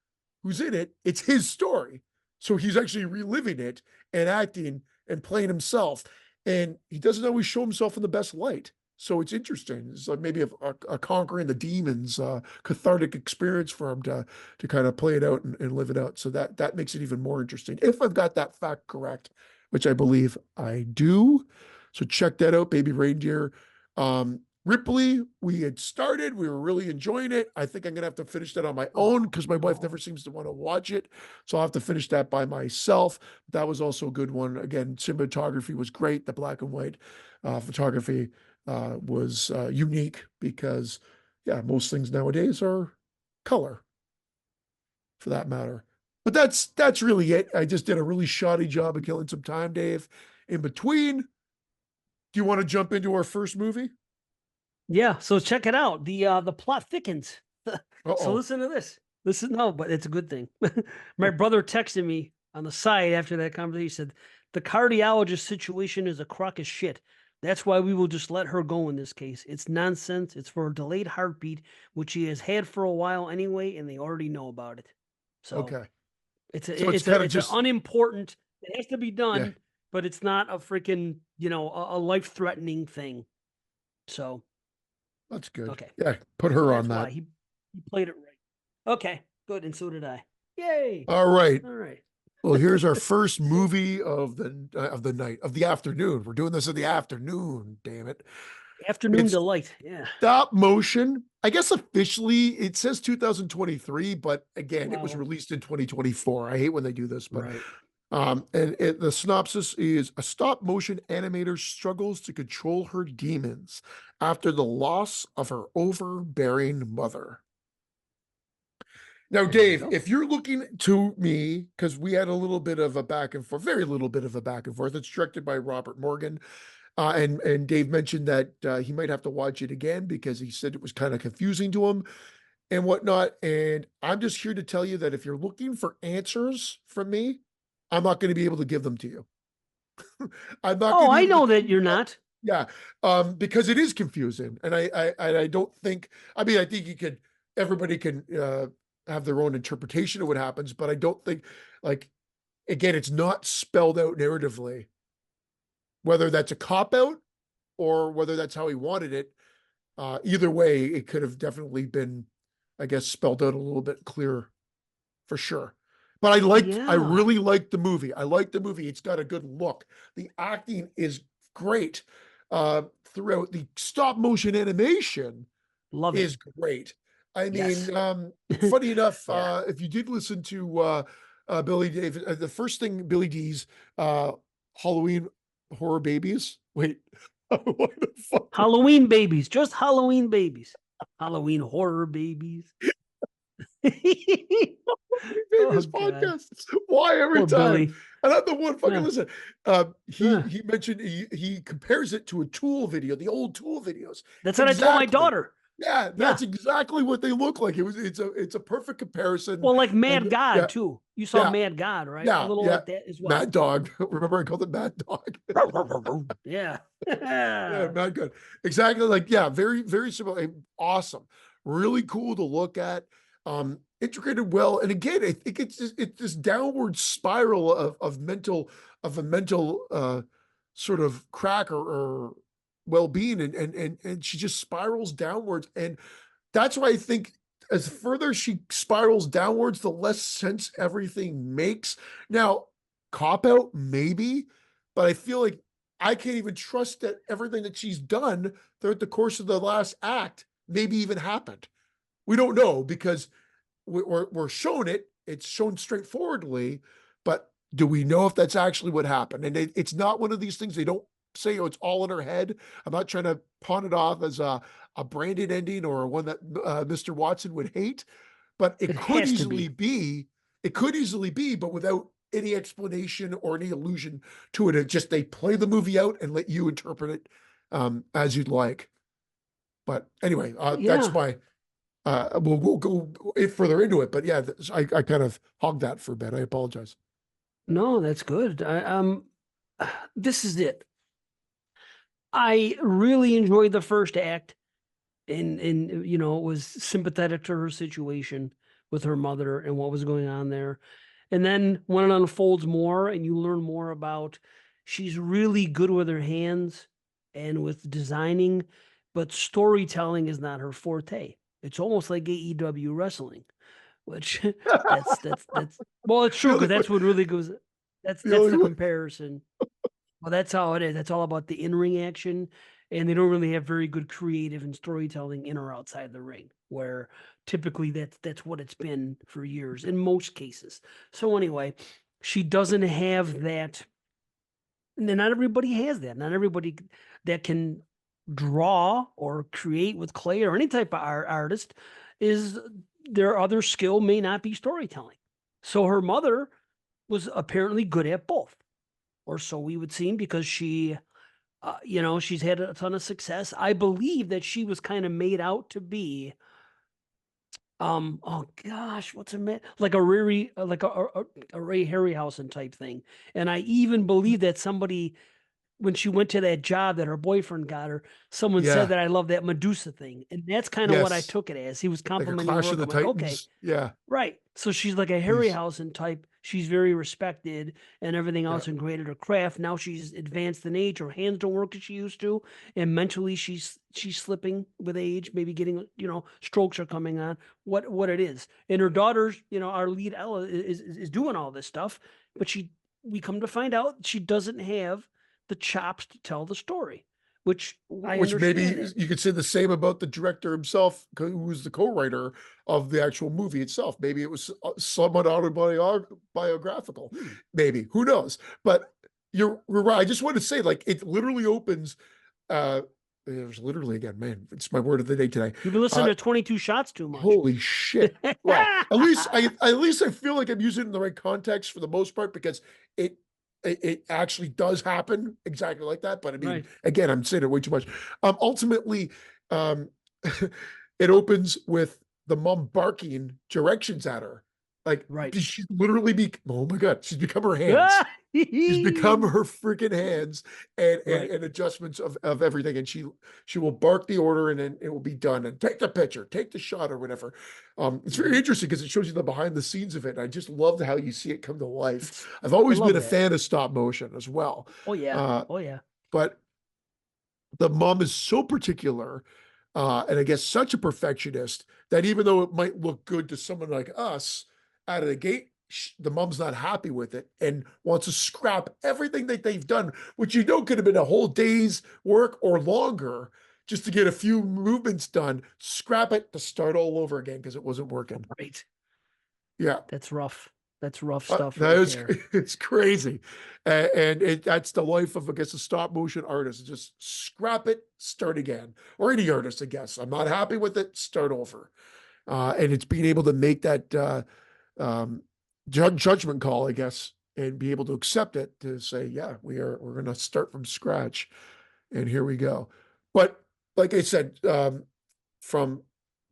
who's in it, it's his story. So he's actually reliving it and acting and playing himself. And he doesn't always show himself in the best light. So it's interesting. It's like maybe a conquering the demons, cathartic experience for him to kind of play it out and live it out. So that makes it even more interesting. If I've got that fact correct, which I believe I do. So check that out, Baby Reindeer. Ripley, we had started, we were really enjoying it. I think I'm gonna have to finish that on my own because my wife never seems to want to watch it. So I'll have to finish that by myself. That was also a good one. Again, cinematography was great. The black and white photography was unique because, yeah, most things nowadays are color for that matter. But that's really it. I just did a really shoddy job of killing some time, Dave. In between, do you want to jump into our first movie? Yeah, so check it out. The plot thickens. So Uh-oh. listen to this. Listen, no, but it's a good thing. My brother texted me on the side after that conversation. He said, "The cardiologist situation is a crock of shit. That's why we will just let her go in this case. It's nonsense. It's for a delayed heartbeat, which she has had for a while anyway, and they already know about it. So Okay. it's So it's kind of it's an just, unimportant. It has to be yeah, done, but it's not a freaking a life threatening thing. So that's good. okay." Yeah, put So her on that's why that. he played it right. Okay, good, and so did I. Yay! All right. All right. Well, here's our first movie of the night, of the afternoon. We're doing this in the afternoon, damn it. Afternoon It's delight. Yeah. stop motion. I guess officially it says 2023, but again, it was Wow. released in 2024. I hate when they do this, but Right. the synopsis is a stop motion animator struggles to control her demons after the loss of her overbearing mother. Now, There you Dave, go. if you're looking to me, because we had a little bit of a back and forth, very little bit of a back and forth. It's directed by Robert Morgan. And Dave mentioned that he might have to watch it again because he said it was kind of confusing to him and whatnot. And I'm just here to tell you that if you're looking for answers from me, I'm not going to be able to give them to you. I'm not going Oh, to be I able to know tell that you you're that. not. Yeah, because it is confusing, and I don't think. I mean, I think you could. Everybody can have their own interpretation of what happens, but I don't think, like, again, it's not spelled out narratively. Whether that's a cop out or whether that's how he wanted it, either way, it could have definitely been, I guess, spelled out a little bit clearer for sure. But I Yeah. really liked the movie. I like the movie. It's got a good look. The acting is great throughout. The stop motion animation Love it. is great. I Yes. mean, funny enough, Yeah. if you did listen to Billy Dave, the first thing Billy D's Halloween horror babies. Wait, what the fuck? Halloween babies. Just Halloween babies. Halloween horror babies. Oh Babies God. podcast. Why every Poor time? Billy. And I'm the one fucking Yeah. listen. He Yeah. he mentioned he compares it to a Tool video, the old Tool videos. That's what I told my Exactly. daughter. Yeah, Yeah. that's exactly what they look like. It's a perfect comparison. Well, like Mad And God yeah, too. You saw yeah, Mad God, right? A yeah, little yeah. like that as well. Mad Dog. Remember I called it Mad Dog. Yeah. Yeah, Mad Good. Exactly. Like, yeah, very, very similar. Awesome. Really cool to look at. Integrated well. And again, I think it's this downward spiral of a mental sort of crack or well-being. And she just spirals downwards. And that's why I think as further she spirals downwards, the less sense everything makes. Now, cop out, maybe, but I feel like I can't even trust that everything that she's done throughout the course of the last act maybe even happened. We don't know because we're shown it. It's shown straightforwardly, but do we know if that's actually what happened? And it's not one of these things they don't say, oh, it's all in her head. I'm not trying to pawn it off as a branded ending or one that Mr. Watson would hate, but It has to be. it could easily be, but without any explanation or any allusion to it. It just they play the movie out and let you interpret it as you'd like. But anyway, that's Yeah. my we'll go further into it, but yeah, I kind of hogged that for a bit. I apologize. No, that's good. This is it. I really enjoyed the first act and was sympathetic to her situation, with her mother and what was going on there. And then when it unfolds more and you learn more about, she's really good with her hands and with designing, but storytelling is not her forte. It's almost like AEW wrestling, which that's well, it's The true because only way, that's what really goes. That's the that's only the way. comparison. Well, that's how it is. That's all about the in-ring action, and they don't really have very good creative and storytelling in or outside the ring, where typically that's what it's been for years in most cases. So anyway, she doesn't have that, and then not everybody has that. Not everybody that can draw or create with clay or any type of artist is their other skill may not be storytelling. So her mother was apparently good at both, or so we would seem, because she she's had a ton of success. I believe that she was kind of made out to be, oh gosh, what's a man like a Ray Harryhausen type thing. And I even believe that somebody, when she went to that job that her boyfriend got her, someone said Yeah. that I love that Medusa thing, and that's kind of what I Yes. took it as. He was Like a complimenting her Clash of work. the I'm like, okay, Titans. Yeah. right. So she's like a He's, Harryhausen type. She's very respected and everything yeah. else and great at her craft. Now she's advanced in age. Her hands don't work as she used to. And mentally she's slipping with age, maybe getting, strokes are coming on, what it is. And her daughter's, our lead Ella is doing all this stuff, but we come to find out she doesn't have the chops to tell the story, which I Which understand maybe that. you could say the same about the director himself, who was the co-writer of the actual movie itself. Maybe it was somewhat autobiographical. Hmm. Maybe, who knows? But you're right. I just want to say, like, it literally opens. There's literally, again, man, it's my word of the day today. You've been listening Uh, to 22 Shots too much. Holy shit. Well, at least I feel like I'm using it in the right context for the most part, because it it actually does happen exactly like that. But I mean, Right, again, I'm saying it way too much. Ultimately, um, it opens with the mom barking directions at her. Like, right. she's literally oh my God, she's become her hands. She's become Right. her freaking hands, and adjustments of everything. And she will bark the order, and then it will be done. And take the picture, take the shot, or whatever. It's very Mhm. interesting because it shows you the behind the scenes of it. And I just love how you see it come to life. It's I've I always been love a that. fan of stop motion as well. Oh yeah. Uh, Oh yeah. but the mom is so particular, and I guess such a perfectionist, that even though it might look good to someone like us out of the gate, the mom's not happy with it and wants to scrap everything that they've done, which could have been a whole day's work or longer, just to get a few movements done, scrap it to start all over again because it wasn't working. Right. Yeah. That's rough. That's rough stuff That right is, there. it's crazy. That's the life of, I guess, a stop motion artist. Just scrap it, start again. Or any artist, I guess. I'm not happy with it, start over. And it's being able to make that um, judgment call, I guess, and be able to accept it, to say, yeah, we're going to start from scratch, and here we go. But like I said, from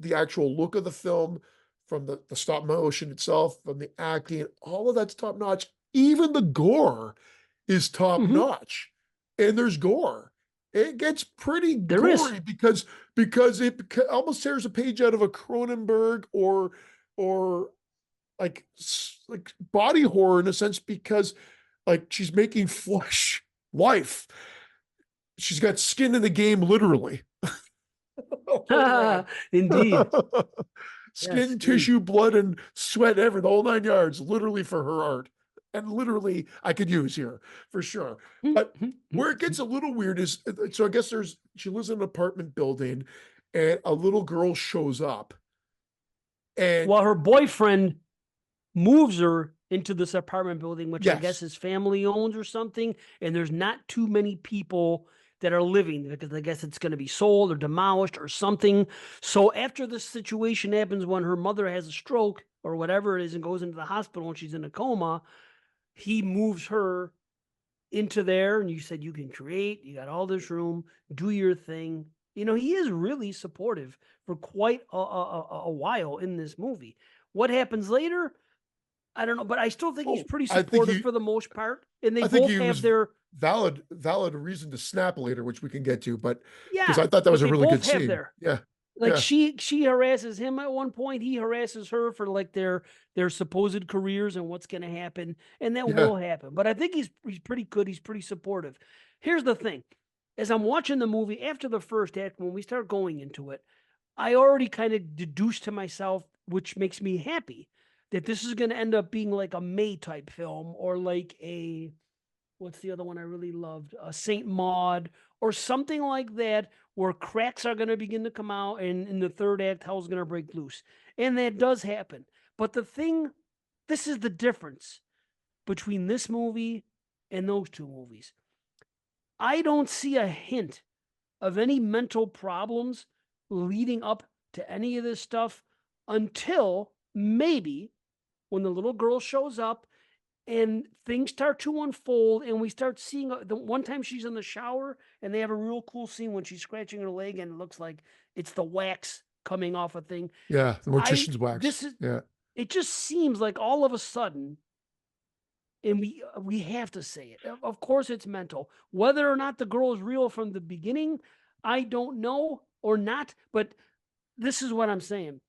the actual look of the film, from the stop motion itself, from the acting, all of that's top notch. Even the gore is top Hmm. notch, and there's gore. It gets pretty There is. gory because it almost tears a page out of a Cronenberg, or like body horror, in a sense, because like she's making flesh life. She's got skin in the game, literally. Later on. Indeed. Yes. Skin, tissue, blood, and sweat, the whole 9 yards, literally, for her art. And literally, I could use here for sure. But where it gets a little weird is, so I guess she lives in an apartment building, and a little girl shows up. And Well, her boyfriend moves her into this apartment building, which I guess yes, his family owns or something, and there's not too many people that are living because I guess it's going to be sold or demolished or something. So after this situation happens, when her mother has a stroke or whatever it is and goes into the hospital and she's in a coma, he moves her into there. And you said you can create, you got all this room, do your thing. He is really supportive for quite a while in this movie. What happens later? I don't know, but I still think he's oh, pretty I think supportive for the most part. And they I think both he have was their, valid reason to snap later, which we can get to, but because yeah, I thought that but was a they really both good have scene. their, Yeah. Like Yeah. she harasses him at one point. He harasses her for like their supposed careers and what's going to happen, and that Yeah. will happen. But I think he's pretty good. He's pretty supportive. Here's the thing: as I'm watching the movie after the first act, when we start going into it, I already kind of deduced to myself, which makes me happy, that this is going to end up being like a May type film or like a what's the other one I really loved? Saint Maud or something like that, where cracks are going to begin to come out, and in the third act, hell's going to break loose, and that does happen. But this is the difference between this movie and those two movies. I don't see a hint of any mental problems leading up to any of this stuff until maybe when the little girl shows up and things start to unfold and we start seeing the one time she's in the shower and they have a real cool scene when she's scratching her leg and it looks like it's the wax coming off a thing. Yeah. The I mortician's wax. this is Yeah. It just seems like all of a sudden, and we have to say it. Of course it's mental. Whether or not the girl is real from the beginning, I don't know or not, but this is what I'm saying.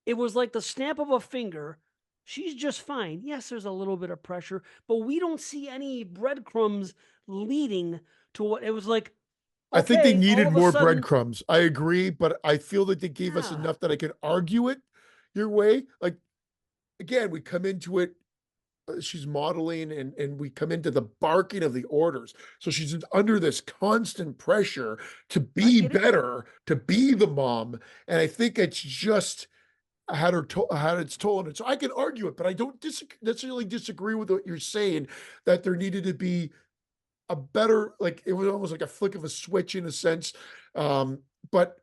It was like the snap of a finger. She's just fine. Yes, there's a little bit of pressure, but we don't see any breadcrumbs leading to what it was like. I think they Okay, all needed of a more sudden, breadcrumbs. I agree, but I feel that they gave us yeah, enough that I can argue it your way. Like, again, we come into it, she's modeling and we come into the barking of the orders. So she's under this constant pressure to I be get it. better, to be the mom. And I think it's just had its toll on it. So I can argue it, but I don't necessarily disagree with what you're saying that there needed to be a better, like it was almost like a flick of a switch in a sense. But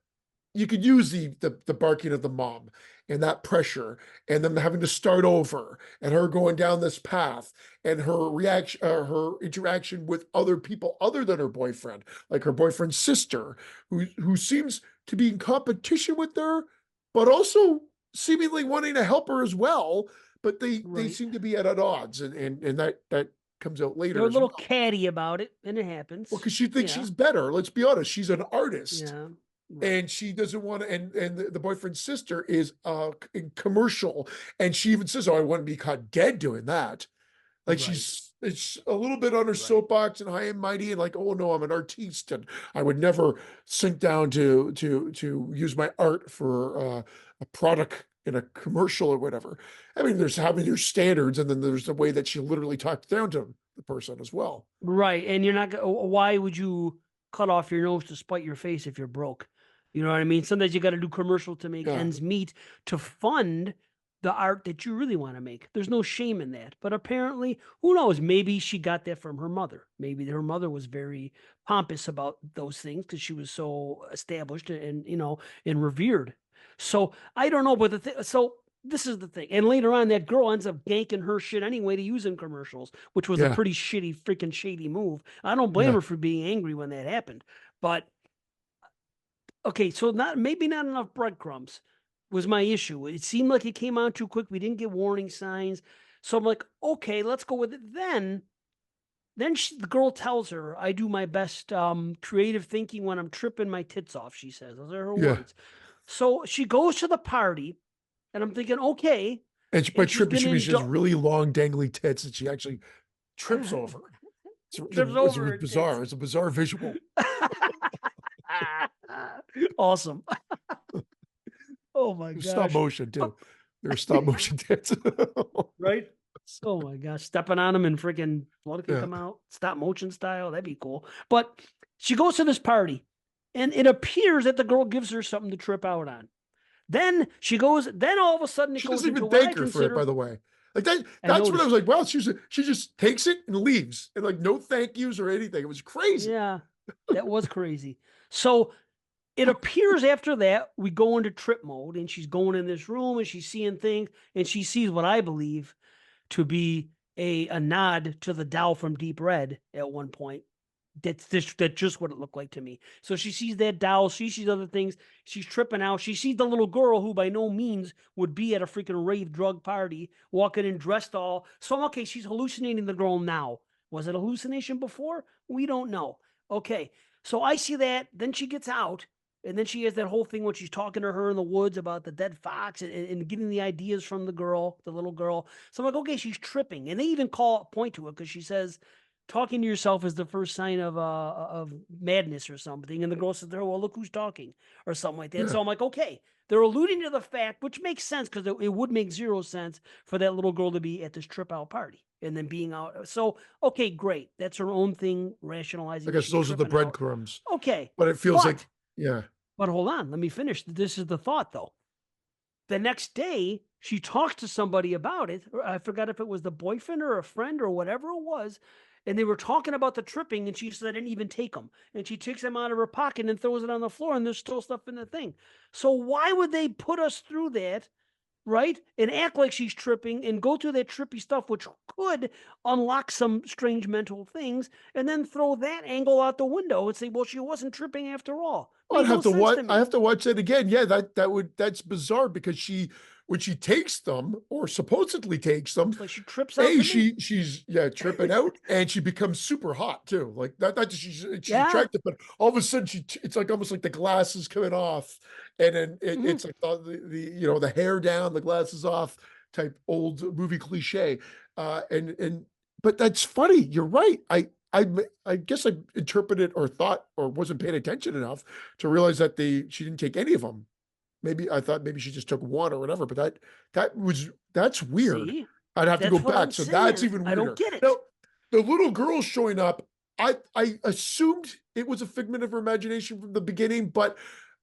you could use the barking of the mom and that pressure and them having to start over and her going down this path and her reaction, her interaction with other people other than her boyfriend, like her boyfriend's sister, who seems to be in competition with her, but also seemingly wanting to help her as well. But they Right. seem to be at odds, and that comes out They're later a as little well. catty about it, and it Well, happens. because she thinks Yeah. she's better. Let's be honest, she's an artist Yeah. Right. and she doesn't want to, and the boyfriend's sister is in commercial, and she even says, oh, I wouldn't be caught dead doing that. Like Right. it's a little bit on her Right. soapbox and high and mighty and like, oh no, I'm an artiste and I would never sink down to use my art for a product in a commercial or whatever. I mean, there's having your standards, and then there's the way that she literally talks down to the person as well. Right. And you're not why would you cut off your nose to spite your face if you're broke? You know what I mean? Sometimes you got to do commercial to make Yeah, ends meet to fund the art that you really want to make. There's no shame in that. But apparently, who knows? Maybe she got that from her mother. Maybe her mother was very pompous about those things because she was so established and and revered. So I don't know, but so this is the thing. And later on, that girl ends up ganking her shit anyway to use in commercials, which was a yeah, pretty shitty, freaking shady move. I don't blame yeah. her for being angry when that happened. But okay, so maybe not enough breadcrumbs was my issue. It seemed like it came on too quick. We didn't get warning signs. So I'm like, okay, let's go with it. Then the girl tells her, I do my best creative thinking when I'm tripping my tits off, she says. Those are her Yeah. words. So she goes to the party, and I'm thinking, okay, And by and she's tripping, going she to means she has indulge. really long, dangly tits that she actually trips over. Trips It's over her tits. bizarre. It's a bizarre visual. Awesome. Oh my Stop gosh. motion too. There's stop motion tits. Right? Oh my gosh. Stepping on them and freaking blood can Yeah. come out. Stop motion style. That'd be cool. But she goes to this party and it appears that the girl gives her something to trip out on. Then all of a sudden it She goes doesn't into even what I thank her for it, by consider, the way. Like that, I that's when I was noticed. like, wow, she just takes it and leaves. And like no thank yous or anything. It was crazy. Yeah, that was crazy. So it appears after that we go into trip mode and she's going in this room and she's seeing things and she sees what I believe to be a nod to the doll from Deep Red at one point. That's just what it looked like to me. So she sees that doll, she sees other things, she's tripping out. She sees the little girl who by no means would be at a freaking rave drug party, walking in dressed all. So okay, she's hallucinating the girl now. Was it a hallucination before? We don't know. Okay. So I see that, then she gets out And then she has that whole thing when she's talking to her in the woods about the dead fox and getting the ideas from the girl, the little girl. So I'm like, okay, she's tripping. And they even point to it because she says, talking to yourself is the first sign of madness or something. And the girl says, "Oh, well, look who's talking," or something like that. Yeah. So I'm like, okay, they're alluding to the fact, which makes sense because it would make zero sense for that little girl to be at this trip out party and then being out. So, okay, great. That's her own thing, I rationalizing guess she's those are the tripping out. breadcrumbs, Okay. but it feels like, But yeah. but hold on, let me finish. This is the thought though. The next day, she talks to somebody about it. I forgot if it was the boyfriend or a friend or whatever it was. And they were talking about the tripping, and she said, I didn't even take them. And she takes them out of her pocket and throws it on the floor, and there's still stuff in the thing. So why would they put us through that, right? And act like she's tripping and go through that trippy stuff, which could unlock some strange mental things, and then throw that angle out the window and say, well, she wasn't tripping after all. I'd Made no have to sense watch. to I me. have to watch that again. Yeah, that's bizarre because when she takes them or supposedly takes them, Looks like she trips out to me. she's tripping out and she becomes super hot too. Like that, not just she's Yeah. attractive, but all of a sudden it's like almost like the glasses coming off, and then Mhm. it's like the hair down, the glasses off type old movie cliche. And but that's funny. You're right. I guess I interpreted or thought or wasn't paying attention enough to realize that she didn't take any of them. Maybe I thought maybe she just took one or whatever, but that's weird. See? I'd have to go That's what I'm back. So that's saying. even I don't weirder. get Now, it. the little girl showing up, I assumed it was a figment of her imagination from the beginning, but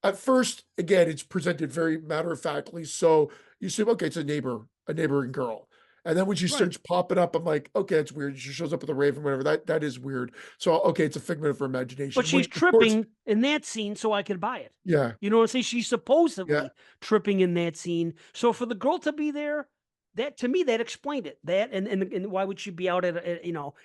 at first, again, it's presented very matter of factly. So you assume, okay, it's a neighboring girl. And then when she Right. starts popping up, I'm like, okay, that's weird. She shows up with a raven, whatever. That is weird. So okay, it's a figment of her But imagination, she's which of course, tripping in that scene so I could buy it. yeah, You know what I'm saying? She's yeah. supposedly tripping in that scene. So for the girl to be there, that to me, that explained it. That and why would she be out in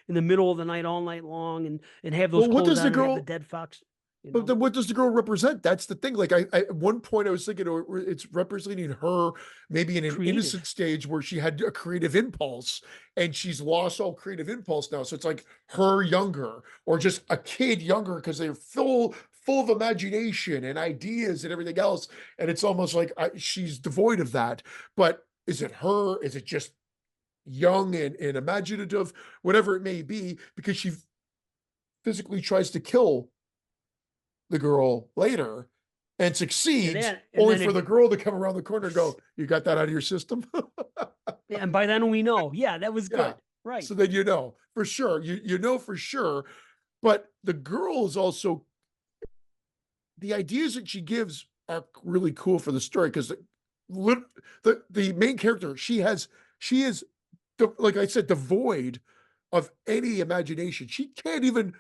the middle of the night all night long and have those Well, what clothes does the on and have the girl dead fox, you But know? then what does the girl represent? That's the thing. Like at one point I was thinking it's representing her maybe in an innocent Creative. stage where she had a creative impulse and she's lost all creative impulse now. So it's like her younger or just a kid younger because they're full of imagination and ideas and everything else. And it's almost like she's devoid of that. But is it her? Is it just young and imaginative? Whatever it may be, because she physically tries to kill the girl later and And succeeds, then and only then for the it girl to come around the corner and go, "You got that out of your system?" and by then we know, yeah, that was Yeah. good. Right. So then you know for sure. You know for sure. But the girl is also the ideas that she gives are really cool for the story because the main character, she is like I said, devoid of any imagination. She can't even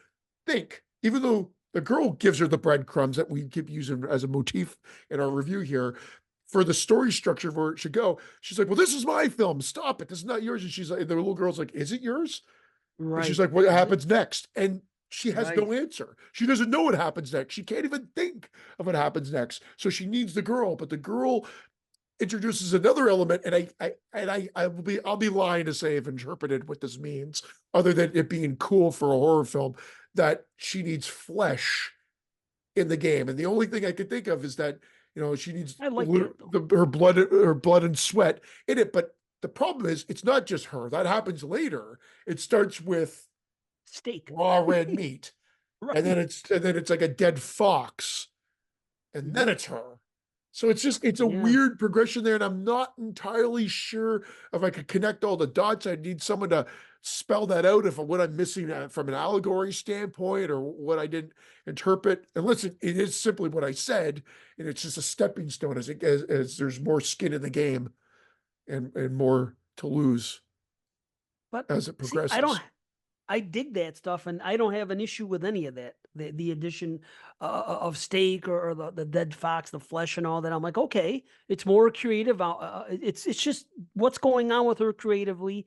think, even though the girl gives her the breadcrumbs that we keep using as a motif in our review here for the story structure of where it should go. She's like, "Well, this is my film. Stop it. This is not yours." And she's like, the little girl's like, "Is it yours?" And she's Right. like, "What Is it? happens next?" And she has Right. no answer. She doesn't know what happens next. She can't even think of what happens next. So she needs the girl, but the girl introduces another element, and I'll be lying to say I've interpreted what this means, other than it being cool for a horror film, that she needs flesh in the game. And the only thing I could think of is that, she needs I like that though. her blood and sweat in it. But the problem is it's not just her. That happens later. It starts with Steak. raw red meat, Right. and then it's like a dead fox, and then Mhm. it's her. So it's a Yeah. weird progression there, and I'm not entirely sure if I could connect all the dots. I need someone to spell that out if what I'm missing from an allegory standpoint or what I didn't interpret. Unless it is simply what I said, and it's just a stepping stone as there's more skin in the game and more to lose But as it see, progresses. I dig that stuff, and I don't have an issue with any of that. The addition of steak or the dead fox, the flesh, and all that. I'm like, okay, it's more creative. It's just what's going on with her creatively,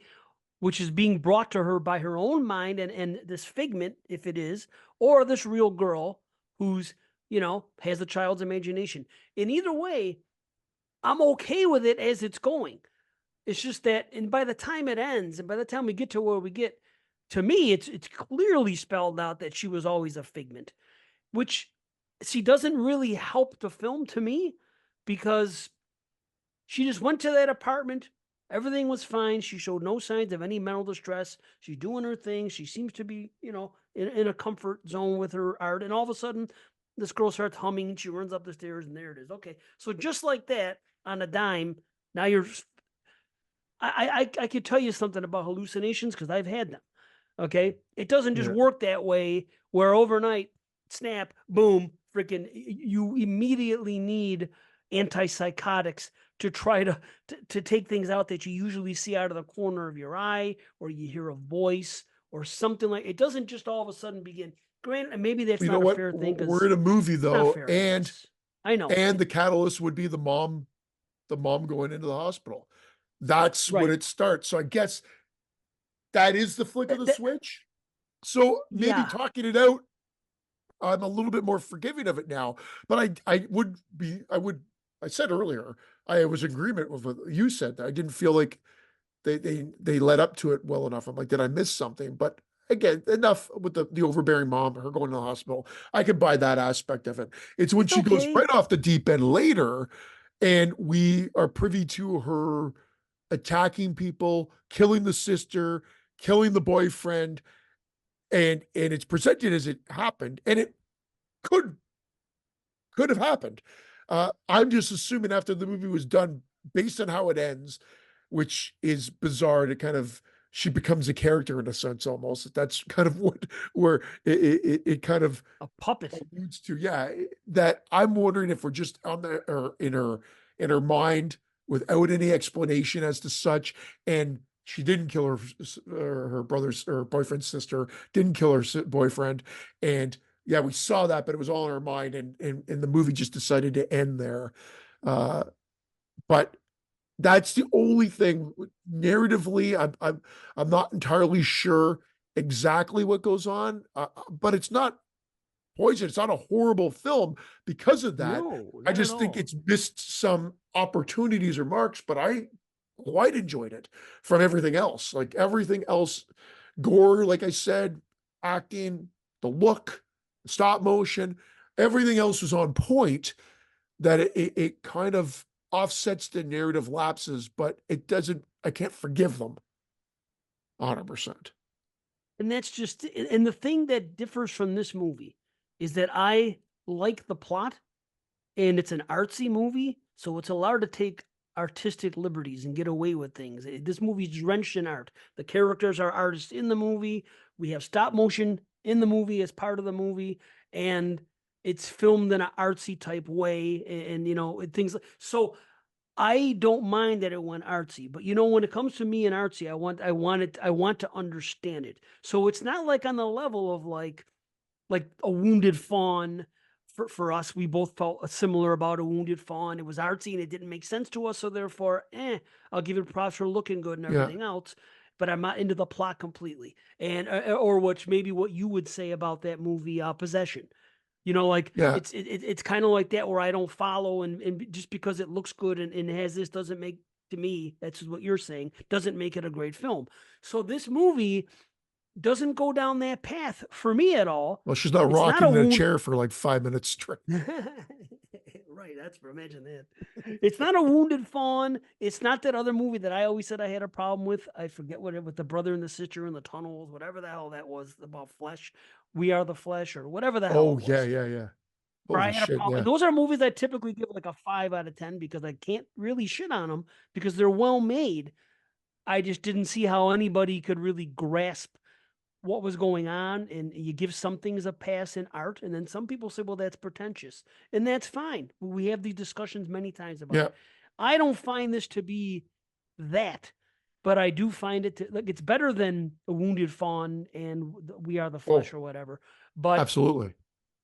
which is being brought to her by her own mind and this figment, if it is, or this real girl who's has a child's imagination. In either way, I'm okay with it as it's going. It's just that, and by the time it ends, and by the time we get to where we get, to me, it's clearly spelled out that she was always a figment, which she doesn't really help the film to me because she just went to that apartment. Everything was fine. She showed no signs of any mental distress. She's doing her thing. She seems to be, in a comfort zone with her art. And all of a sudden, this girl starts humming. She runs up the stairs, and there it is. Okay, so just like that, on a dime, now you're. I could tell you something about hallucinations because I've had them. Okay, it doesn't just Yeah. work that way. Where overnight, snap, boom, freaking, you immediately need antipsychotics to try to take things out that you usually see out of the corner of your eye, or you hear a voice or something like. It doesn't just all of a sudden begin. Granted, and maybe that's You know not a what? fair thing We're because in a movie it's not though, fair, I guess. I know. and the catalyst would be the mom going into the hospital. That's when Right. it starts. So I guess that is the flick of That, the that, switch. So maybe yeah. talking it out, I'm a little bit more forgiving of it now. But I said earlier, I was in agreement with what you said that I didn't feel like they led up to it well enough. I'm like, did I miss something? But again, enough with the overbearing mom, her going to the hospital. I can buy that aspect of it. It's when It's she goes okay. right off the deep end later, and we are privy to her attacking people, killing the sister, killing the boyfriend, and it's presented as it happened, and it could could have happened. I'm just assuming after the movie was done, based on how it ends, which is bizarre to kind of she becomes a character in a sense almost. That's kind of what where it kind of A puppet. alludes to. Yeah, that I'm wondering if we're just on the or in her mind without any explanation as to such, and she didn't kill her brother's or boyfriend's sister, didn't kill her boyfriend, and yeah, we saw that, but it was all in our mind, and the movie just decided to end there. Uh, but that's the only thing narratively. I'm not entirely sure exactly what goes on, but it's not poison. It's not a horrible film because of that. No, I not at just think all. it's missed some opportunities or marks, but I quite enjoyed it from everything else. Like everything else, gore, like I said, acting, the look, stop motion, everything else was on point. That it kind of offsets the narrative lapses, but it doesn't. I can't forgive them 100%. And that's just and the thing that differs from this movie is that I like the plot and it's an artsy movie, so it's allowed to take artistic liberties and get away with things. This movie's drenched in art. The characters are artists in the movie. We have stop motion in the movie as part of the movie, and it's filmed in an artsy type way, and things like so. I don't mind that it went artsy, but when it comes to me and artsy, I want to understand it. So it's not like on the level of like a wounded fawn. For us, we both felt similar about a wounded fawn. It was artsy and it didn't make sense to us, so therefore, I'll give it props for looking good and Yeah, everything else. But I'm not into the plot completely, and or what you would say about that movie, Possession. Like yeah, it's kind of like that where I don't follow, and just because it looks good and has this doesn't make to me, that's what you're saying, doesn't make it a great film. So this movie doesn't go down that path for me at all. well, she's not It's not a rocking in a wound. chair for like 5 minutes straight. Right, that's for imagine that. It's not a wounded fawn. It's not that other movie that I always said I had a problem with. I forget what it with the brother and the sister in the tunnels, whatever the hell that was about flesh. We Are the Flesh, or whatever the hell Oh it yeah, was. yeah, yeah. Where I Holy had a shit, problem. yeah. Those are movies I typically give like a 5 out of 10 because I can't really shit on them because they're well made. I just didn't see how anybody could really grasp what was going on, and you give some things a pass in art, and then some people say, well, that's pretentious, and that's fine. We have these discussions many times about Yeah. it. I don't find this to be that, but I do find it to like it's better than a wounded fawn and We Are the Flesh Oh, or whatever. But absolutely.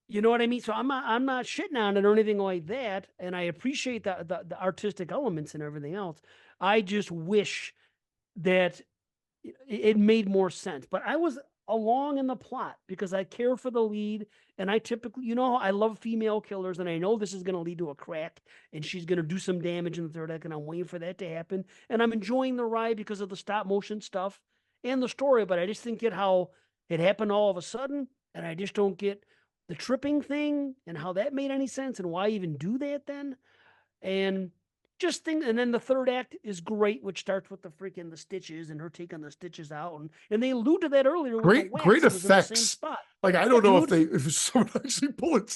you know what I mean? So I'm not shitting on it or anything like that, and I appreciate the artistic elements and everything else. I just wish that it made more sense. But I was along in the plot because I care for the lead, and I typically, I love female killers, and I know this is going to lead to a crack, and she's going to do some damage in the third act, and I'm waiting for that to happen. And I'm enjoying the ride because of the stop motion stuff and the story, but I just didn't get how it happened all of a sudden, and I just don't get. the tripping thing and how that made any sense and why even do that then. And just think, and then the third act is great, which starts with the stitches and her taking the stitches out, and they allude to that earlier with the Great wax that was in the same effects. spot. Like, I Yeah, don't know dude, if someone actually pulling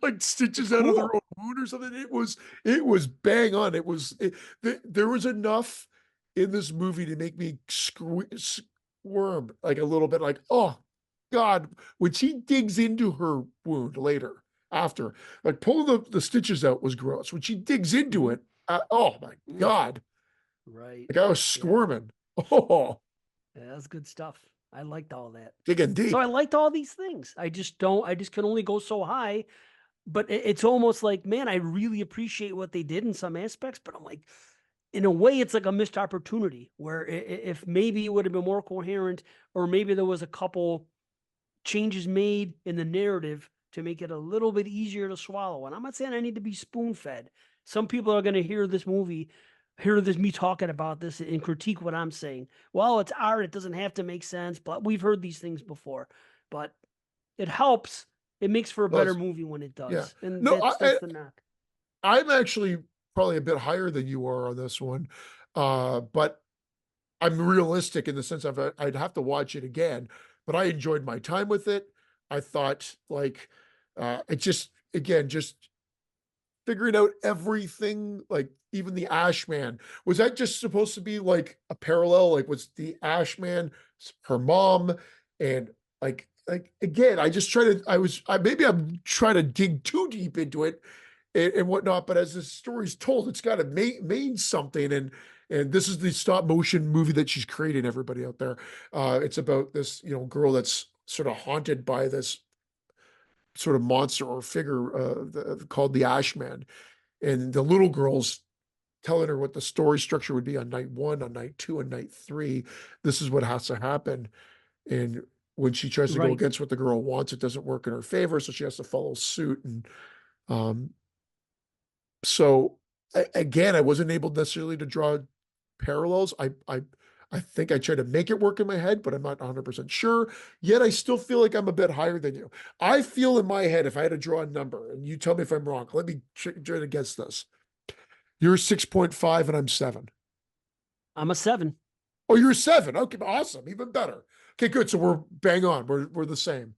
like it's stitches out of their cool. own wound or something. It was bang on. There was enough in this movie to make me squirm like a little bit. Like, oh God, when she digs into her wound later, after, like, pulling the stitches out was gross. When she digs into Hmm. it, oh my God, Right. like I was Yeah. squirming. Oh, Yeah, that's good stuff. I liked all that. digging So I deep. liked all these things. I just can only go so high. But it's almost like, man, I really appreciate what they did in some aspects, but I'm like, in a way, it's like a missed opportunity where if maybe it would have been more coherent, or maybe there was a couple changes made in the narrative to make it a little bit easier to swallow. And I'm not saying I need to be spoon fed. Some people are going to hear this movie, hear this me talking about this and critique what I'm saying. Well, it's art. It doesn't have to make sense, but we've heard these things before. But it helps. It makes for a better Plus, movie when it yeah. does. And No, that's the knock. I'm actually probably a bit higher than you are on this one, but I'm realistic in the sense of I'd have to watch it again, but I enjoyed my time with it. I thought, like, it just, again, just figuring out everything, like even the Ashman. Was that just supposed to be like a parallel? Like, was the Ashman her mom? And like again, I just try to, maybe I'm trying to dig too deep into it and whatnot. But as the story's told, it's got to mean something. And this is the stop motion movie that she's creating. Everybody out there, it's about this girl that's sort of haunted by this sort of monster or figure called the Ashman, and the little girl's telling her what the story structure would be on night one, on night two, and night three. This is what has to happen. And when she tries to go Right. against what the girl wants, it doesn't work in her favor, so she has to follow suit. And um, so again, I wasn't able necessarily to draw parallels. I think I tried to make it work in my head, but I'm not 100% sure. Yet I still feel like I'm a bit higher than you. I feel in my head, if I had to draw a number, and you tell me if I'm wrong, let me try to guess this. You're 6.5 and I'm 7. I'm a 7. Oh, you're 7. Okay, awesome. Even better. Okay, good. So we're bang on. We're the same.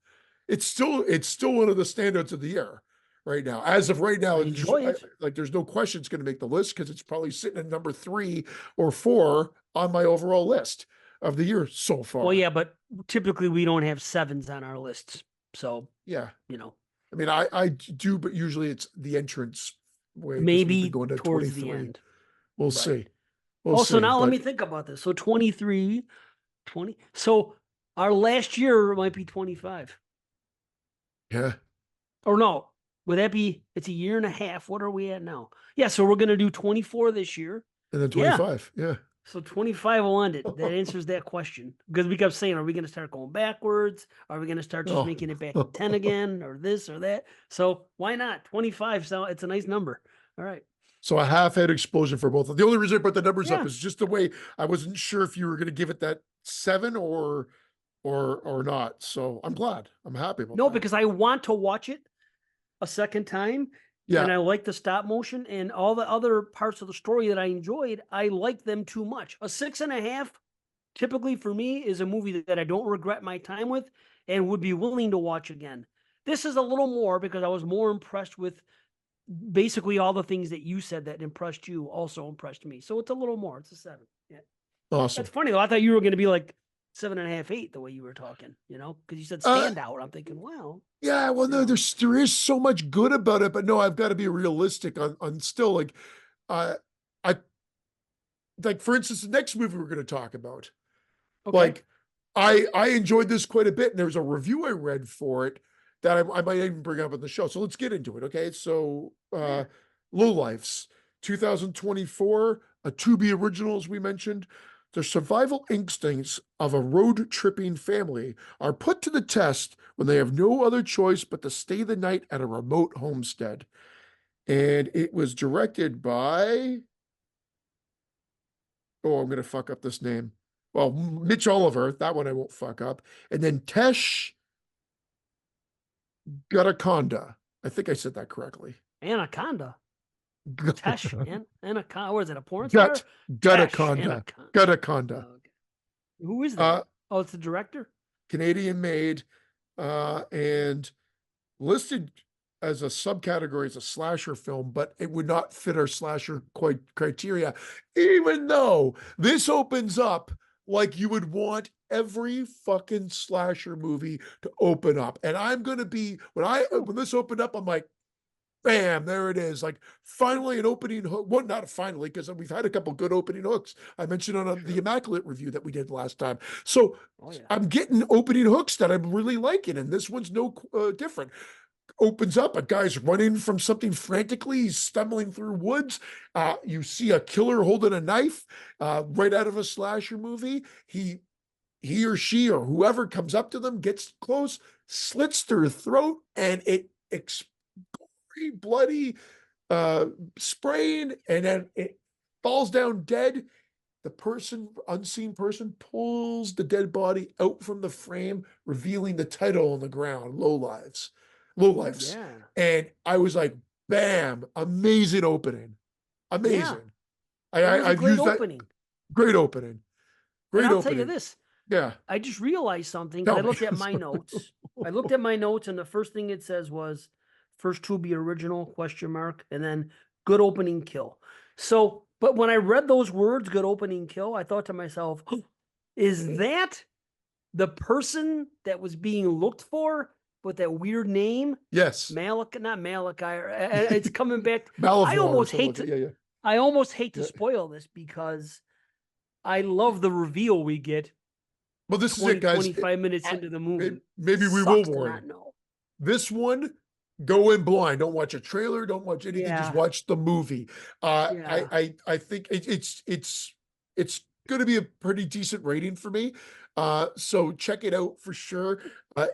It's still one of the standouts of the year right now. As of right now, I enjoy it. like there's no question it's going to make the list because it's probably sitting at number 3 or 4 on my overall list of the year so Well, far. yeah, but typically we don't have 7s on our lists. So, Yeah. you know, I mean, I do, but usually it's the entrance way because we've been maybe going to towards the 23. end. We'll Right. see. We'll Oh, so see. now let me But think about this. So 23, 20. So our last year might be 25. yeah, Or no, would that be, it's a year and a half. What are we at now? Yeah, so we're going to do 24 this year. and then Yeah. 25. Yeah. So 25 will end it. That answers that question. Because we kept saying, are we going to start going backwards? Are we going to start just Oh. making it back to 10 again, or this or that? So why not? 25. So it's a nice number. All right. So a half head explosion for both. The only reason I put the numbers up Yeah. is just the way I wasn't sure if you were going to give it that 7 or not. So I'm glad. I'm happy about No, that. because I want to watch it a second time. Yeah. And I like the stop motion and all the other parts of the story that I enjoyed. I like them too much. A 6.5 typically for me is a movie that I don't regret my time with and would be willing to watch again. This is a little more because I was more impressed with basically all the things that you said that impressed you also impressed me. So it's a little more. It's a 7. Yeah. Awesome. That's funny though. I thought you were going to be like 7.5, 8 the way you were talking, because you said Uh, standout. I'm thinking, wow, yeah, well, you no, know, there is so much good about it, but no, I've got to be realistic on still like, uh, I like, for instance, the next movie we're going to talk about. okay. Like, I enjoyed this quite a bit, and there's a review I read for it that I might even bring up on the show. So let's get into it, okay? So, Yeah. Lowlifes, 2024, a Tubi original, as we mentioned. The survival instincts of a road tripping family are put to the test when they have no other choice but to stay the night at a remote homestead. And it was directed by, oh, I'm going to fuck up this name. Well, Mitch Oliver, that one I won't fuck up. And then Tesh Gutaconda. I think I said that correctly. Anaconda. Tesh and Anaconda. What is it? A porn Gut star? Tesh Gutaconda. Anaconda. Gutaconda. Okay. Who is Uh, that? Oh, it's the director. Canadian made, and listed as a subcategory as a slasher film, but it would not fit our slasher criteria, even though this opens up like you would want every fucking slasher movie to open up. And I'm gonna be when this opened up, I'm like, bam, there it is. Like finally an opening hook. Well, not finally, because we've had a couple good opening hooks. I mentioned on the Immaculate review that we did last time. So Oh yeah. I'm getting opening hooks that I'm really liking, and this one's no different. Opens up, a guy's running from something frantically, he's stumbling through woods. You see a killer holding a knife, right out of a slasher movie. He or she or whoever comes up to them, gets close, slits their throat, and it bloody, spraying, and then it falls down dead. The unseen person, pulls the dead body out from the frame, revealing the title on the ground, Lowlifes. Ooh, Lowlifes. yeah. And I was like, bam, amazing opening. Yeah. Amazing. It was a I've great used that. opening. Great opening. And Great I'll tell you opening. this. Yeah. I just realized something because Tell I me. looked at my notes. I looked at my notes, and the first thing it says was first to be original question mark, and then good opening kill. So, but when I read those words, good opening kill, I thought to myself, is that the person that was being looked for with that weird name? Yes. Malak, not Malachi. It's coming back. Malavor or something like that. Yeah, yeah. I almost hate to Yeah. spoil this because I love the reveal we get Well, this is 20, it, guys. 25 minutes into the movie. Maybe we will Sucks to warn. not know. This one, go in blind. Don't watch a trailer. Don't watch anything. Just Yeah. watch the movie. Yeah. I think it's going to be a pretty decent rating for me. So check it out for sure.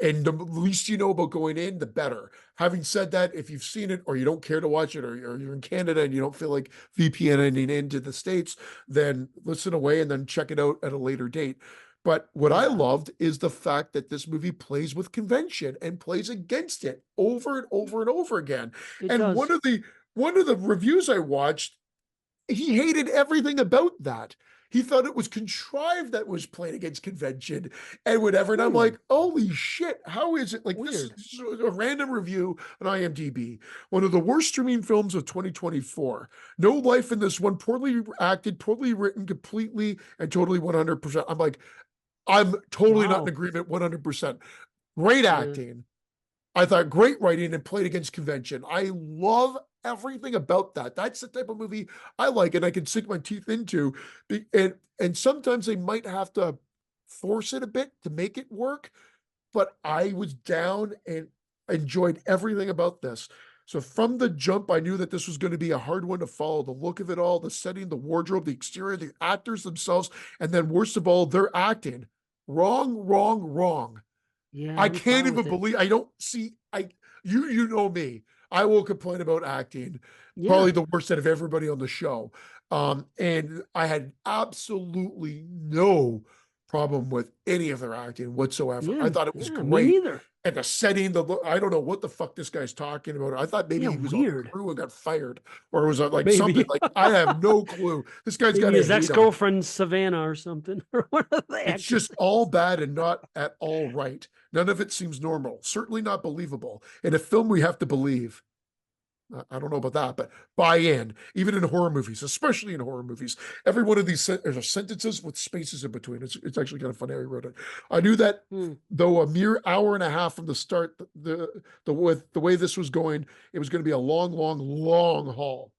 And the least you know about going in, the better. Having said that, if you've seen it or you don't care to watch it, or you're in Canada and you don't feel like VPNing into the States, then listen away and then check it out at a later date. But what I Yeah. loved is the fact that this movie plays with convention and plays against it over and over and over again. It And does. one of the reviews I watched, he hated everything about that. He thought it was contrived that was playing against convention and whatever. And I'm like, holy shit, how is it? Like Weird. this is a random review on IMDb. One of the worst streaming films of 2024. No life in this one, poorly acted, poorly written, completely and totally 100%. I'm like, I'm totally not in Wow. agreement 100%. Great Yeah. acting. I thought great writing and played against convention. I love everything about that. That's the type of movie I like and I can sink my teeth into. And sometimes they might have to force it a bit to make it work, but I was down and enjoyed everything about this. So from the jump, I knew that this was going to be a hard one to follow. The look of it all, the setting, the wardrobe, the exterior, the actors themselves, and then worst of all, their acting. Wrong, wrong, wrong. Yeah. I was can't fine even with it. believe I don't see you know me. I will complain about acting. Yeah. Probably the worst out of everybody on the show. And I had absolutely no problem with any of their acting whatsoever. I Yeah. thought it was Yeah. Me great. neither. And the setting, I don't know what the fuck this guy's talking about. I thought maybe Yeah. he was on the Weird. crew and got fired, or it was like Maybe. something like I have no clue. This guy's got Maybe a his hate on him. ex-girlfriend Savannah or something. Or one of the It's actors. just all bad and not at all right. None of it seems normal. Certainly not believable. In a film, we have to believe. I don't know about that, but buy in. Even in horror movies, especially in horror movies, every one of these there's sentences with spaces in between. It's actually kind of funny. I wrote it. I knew that though a mere hour and a half from the start, with the way this was going, it was going to be a long, long, long haul.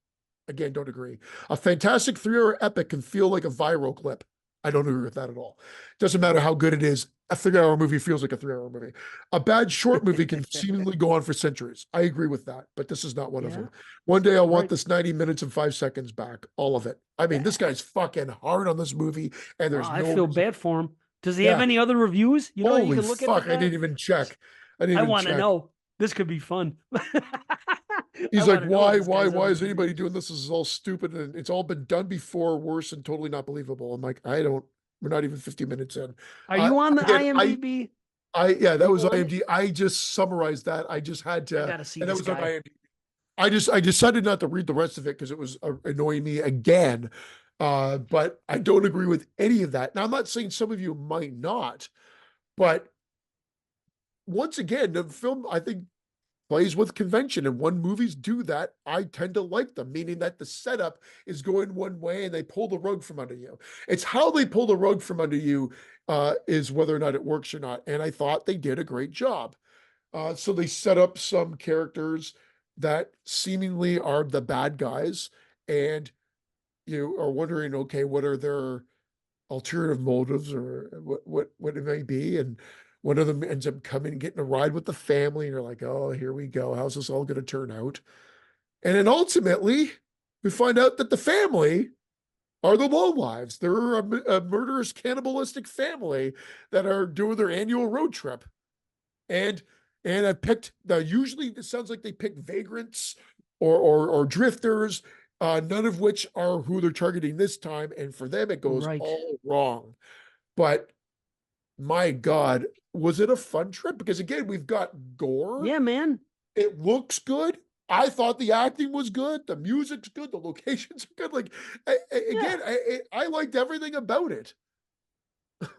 Again, don't agree. A fantastic 3-hour epic can feel like a viral clip. I don't agree with that at all. Doesn't matter how good it is. A 3-hour movie feels like a 3-hour movie. A bad short movie can seemingly go on for centuries. I agree with that, but this is not one of them. One day I'll want this 90 minutes and 5 seconds back. All of it. I mean, this guy's fucking hard on this movie, and there's I no feel reason. bad for him. Does he have any other reviews? You know, you Holy can look fuck, at I didn't even check. I want to know. This could be fun. He's like, why is anybody doing this? This is all stupid and it's all been done before, worse and totally not believable. I'm like, we're not even 50 minutes in. Are you on the Again, IMDb? That You was on it? IMDb. I just summarized that. I just had I to, gotta see and that this was on guy. IMDb. I decided not to read the rest of it because it was annoying me again. But I don't agree with any of that. Now, I'm not saying some of you might not, but once again, the film, I think, plays with convention. And when movies do that, I tend to like them, meaning that the setup is going one way and they pull the rug from under you. It's how they pull the rug from under you is whether or not it works or not. And I thought they did a great job. So they set up some characters that seemingly are the bad guys, and you are wondering, okay, what are their alternative motives or what it may be? And one of them ends up coming and getting a ride with the family, and you're like, oh, here we go. How's this all going to turn out? And then ultimately, we find out that the family are the lowlives. They're a murderous, cannibalistic family that are doing their annual road trip. And I picked usually it sounds like they pick vagrants or drifters, none of which are who they're targeting this time. And for them, it goes Right. all wrong. But my God, was it a fun trip? Because again, we've got gore. Yeah, man. It looks good. I thought the acting was good. The music's good. The locations are good. Like Yeah, again, I liked everything about it.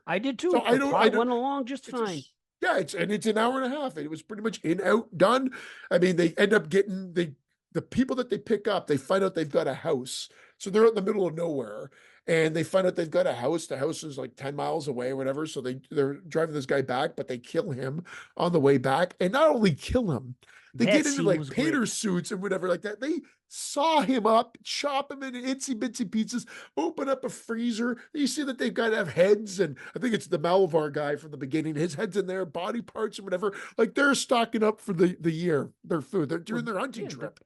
I did So too. I The don't. I plot don't. went along just It's fine. just yeah, it's an hour and a half. It was pretty much in, out, done. I mean, they end up getting the people that they pick up, they find out they've got a house. So they're in the middle of nowhere and they find out they've got a house. The house is like 10 miles away or whatever. So they're driving this guy back, but they kill him on the way back. And not only kill him, they That get into scene like was painter great. suits and whatever like that. They saw him up, chop him into itsy bitsy pieces, open up a freezer. You see that they've got to have heads, and I think it's the Malvar guy from the beginning. His head's in there, body parts and whatever. Like they're stocking up for the year, their food. They're Well, doing their hunting yeah, trip.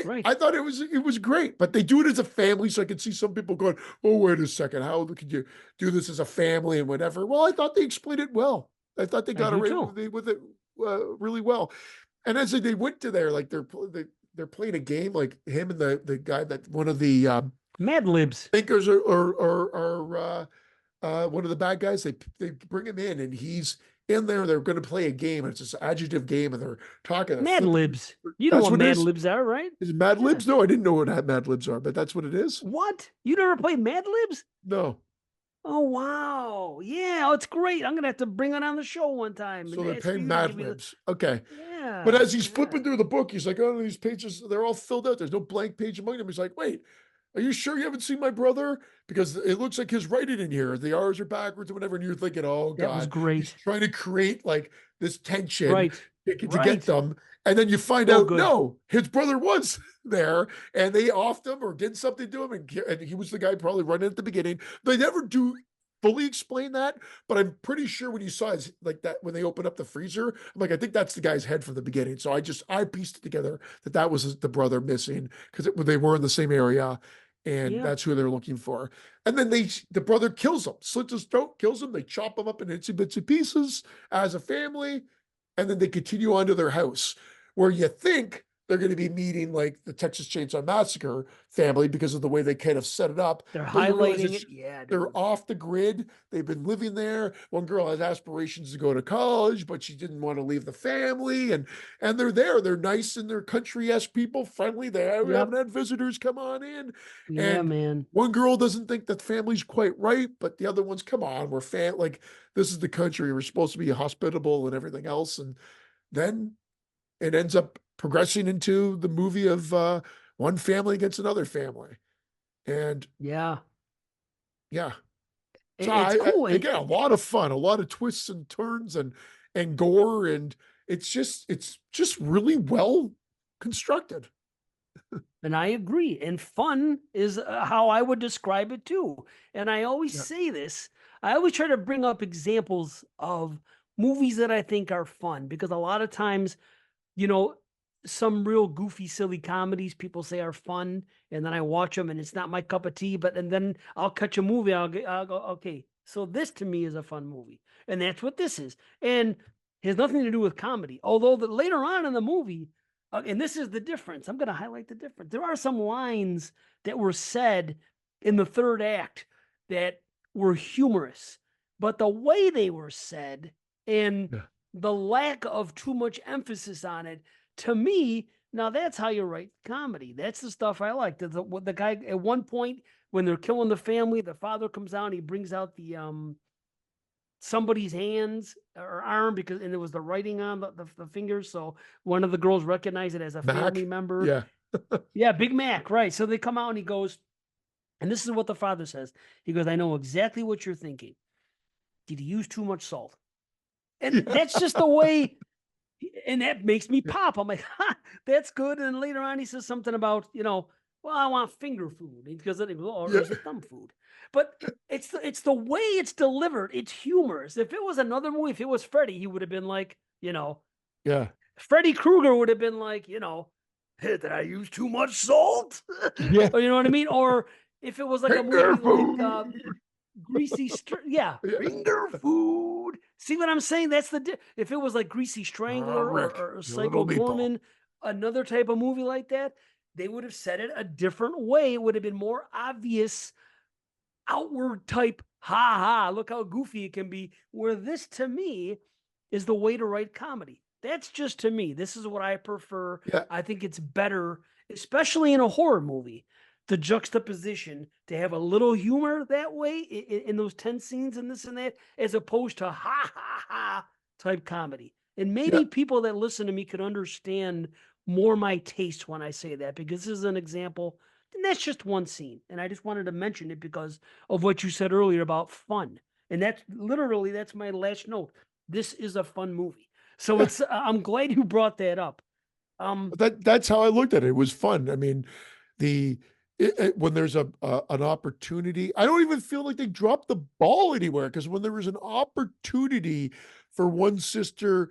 right. I thought it was great, but they do it as a family, so I could see some people going, "Oh, wait a second, how could you do this as a family and whatever?" Well, I thought they explained it well. I thought they I got do away too. with it really well. And as they went to there, like they're playing a game, like him and the guy that one of the Mad Libs. thinkers are one of the bad guys. They bring him in, and he's in there. They're going to play a game, and it's this adjective game, and they're talking, they're Mad flipping. Libs. You know That's what what it Mad is. Libs are, right? Is it Mad Yeah. Libs? No, I didn't know what Mad Libs are, but that's what it is. What? You never played Mad Libs? No. Oh wow. Yeah, oh, it's great. I'm gonna have to bring it on the show one time So and they're ask for paying you to Mad give me the Libs. Okay. But yeah. as he's Yeah. flipping through the book, he's like, oh, these pages, they're all filled out. There's no blank page among them. He's like, wait, are you sure you haven't seen my brother? Because it looks like his writing in here. The R's are backwards or whatever. And you're thinking, oh That was God, he's great. trying to create like this tension Right. to get Right. them. And then you find So out, good. no, his brother was there and they offed him or did something to him. And he was the guy probably running at the beginning. They never do fully explain that, but I'm pretty sure when you saw his like that when they opened up the freezer, I'm like, I think that's the guy's head from the beginning. So I pieced it together that was the brother missing because they were in the same area, and Yeah. that's who they're looking for. And then the brother kills him, slits his throat, kills him. They chop him up in itsy bitsy pieces as a family, and then they continue on to their house where you think they're going to be meeting like the Texas Chainsaw Massacre family because of the way they kind of set it up. They're But you realize highlighting it. Yeah, they're dude. off the grid. They've been living there. One girl has aspirations to go to college, but she didn't want to leave the family. And they're there. They're nice and they're country-esque people, friendly. They Yep. haven't had visitors come on in. Yeah, And man. one girl doesn't think that family's quite right, but the other one's, come on, like this is the country. We're supposed to be hospitable and everything else. And then it ends up progressing into the movie of one family against another family. And Yeah. yeah. So It's cool. And again, a lot of fun, a lot of twists and turns and gore, and it's just really well constructed. And I agree. And fun is how I would describe it too. And I always Yeah. say this. I always try to bring up examples of movies that I think are fun because a lot of times, you know, some real goofy, silly comedies people say are fun, and then I watch them and it's not my cup of tea. But and then I'll catch a movie. I'll go, okay, so this to me is a fun movie, and that's what this is. And it has nothing to do with comedy. Although later on in the movie, and this is the difference. I'm going to highlight the difference. There are some lines that were said in the third act that were humorous, but the way they were said And Yeah. the lack of too much emphasis on it, to me, now that's how you write comedy. That's the stuff I like. The guy at one point when they're killing the family, the father comes out and he brings out the somebody's hands or arm because and there was the writing on the fingers. So one of the girls recognized it as a family Mac. member. Yeah. Yeah, Big Mac, right. So they come out and he goes, and this is what the father says. He goes, I know exactly what you're thinking. Did he use too much salt? And Yeah. that's just the way, and that makes me pop. I'm like, ha, that's good. And later on, he says something about, well, I want finger food because then he goes, or Yeah. is it thumb food? But it's the way it's delivered. It's humorous. If it was another movie, if it was Freddy, he would have been like, Yeah. Freddy Krueger would have been like, hey, did I use too much salt? Yeah. Or you know what I mean? Or if it was like a Finger movie like food. yeah, Yeah. finger food. See what I'm saying? That's if it was like Greasy Oh, Strangler Rick, or you little Psycho meatball. Gorman, another type of movie like that, they would have said it a different way. It would have been more obvious, outward type, ha ha, look how goofy it can be. Where this to me is the way to write comedy. That's just to me. This is what I prefer. Yeah. I think it's better, especially in a horror movie, the juxtaposition to have a little humor that way in those 10 scenes and this and that, as opposed to ha ha ha type comedy. And Yeah. maybe people that listen to me could understand more my taste when I say that, because this is an example. And that's just one scene. And I just wanted to mention it because of what you said earlier about fun. And that's my last note. This is a fun movie. So Yeah. I'm glad you brought that up. Um, That's how I looked at it. It was fun. I mean, the when there's an opportunity, I don't even feel like they dropped the ball anywhere, because when there was an opportunity for one sister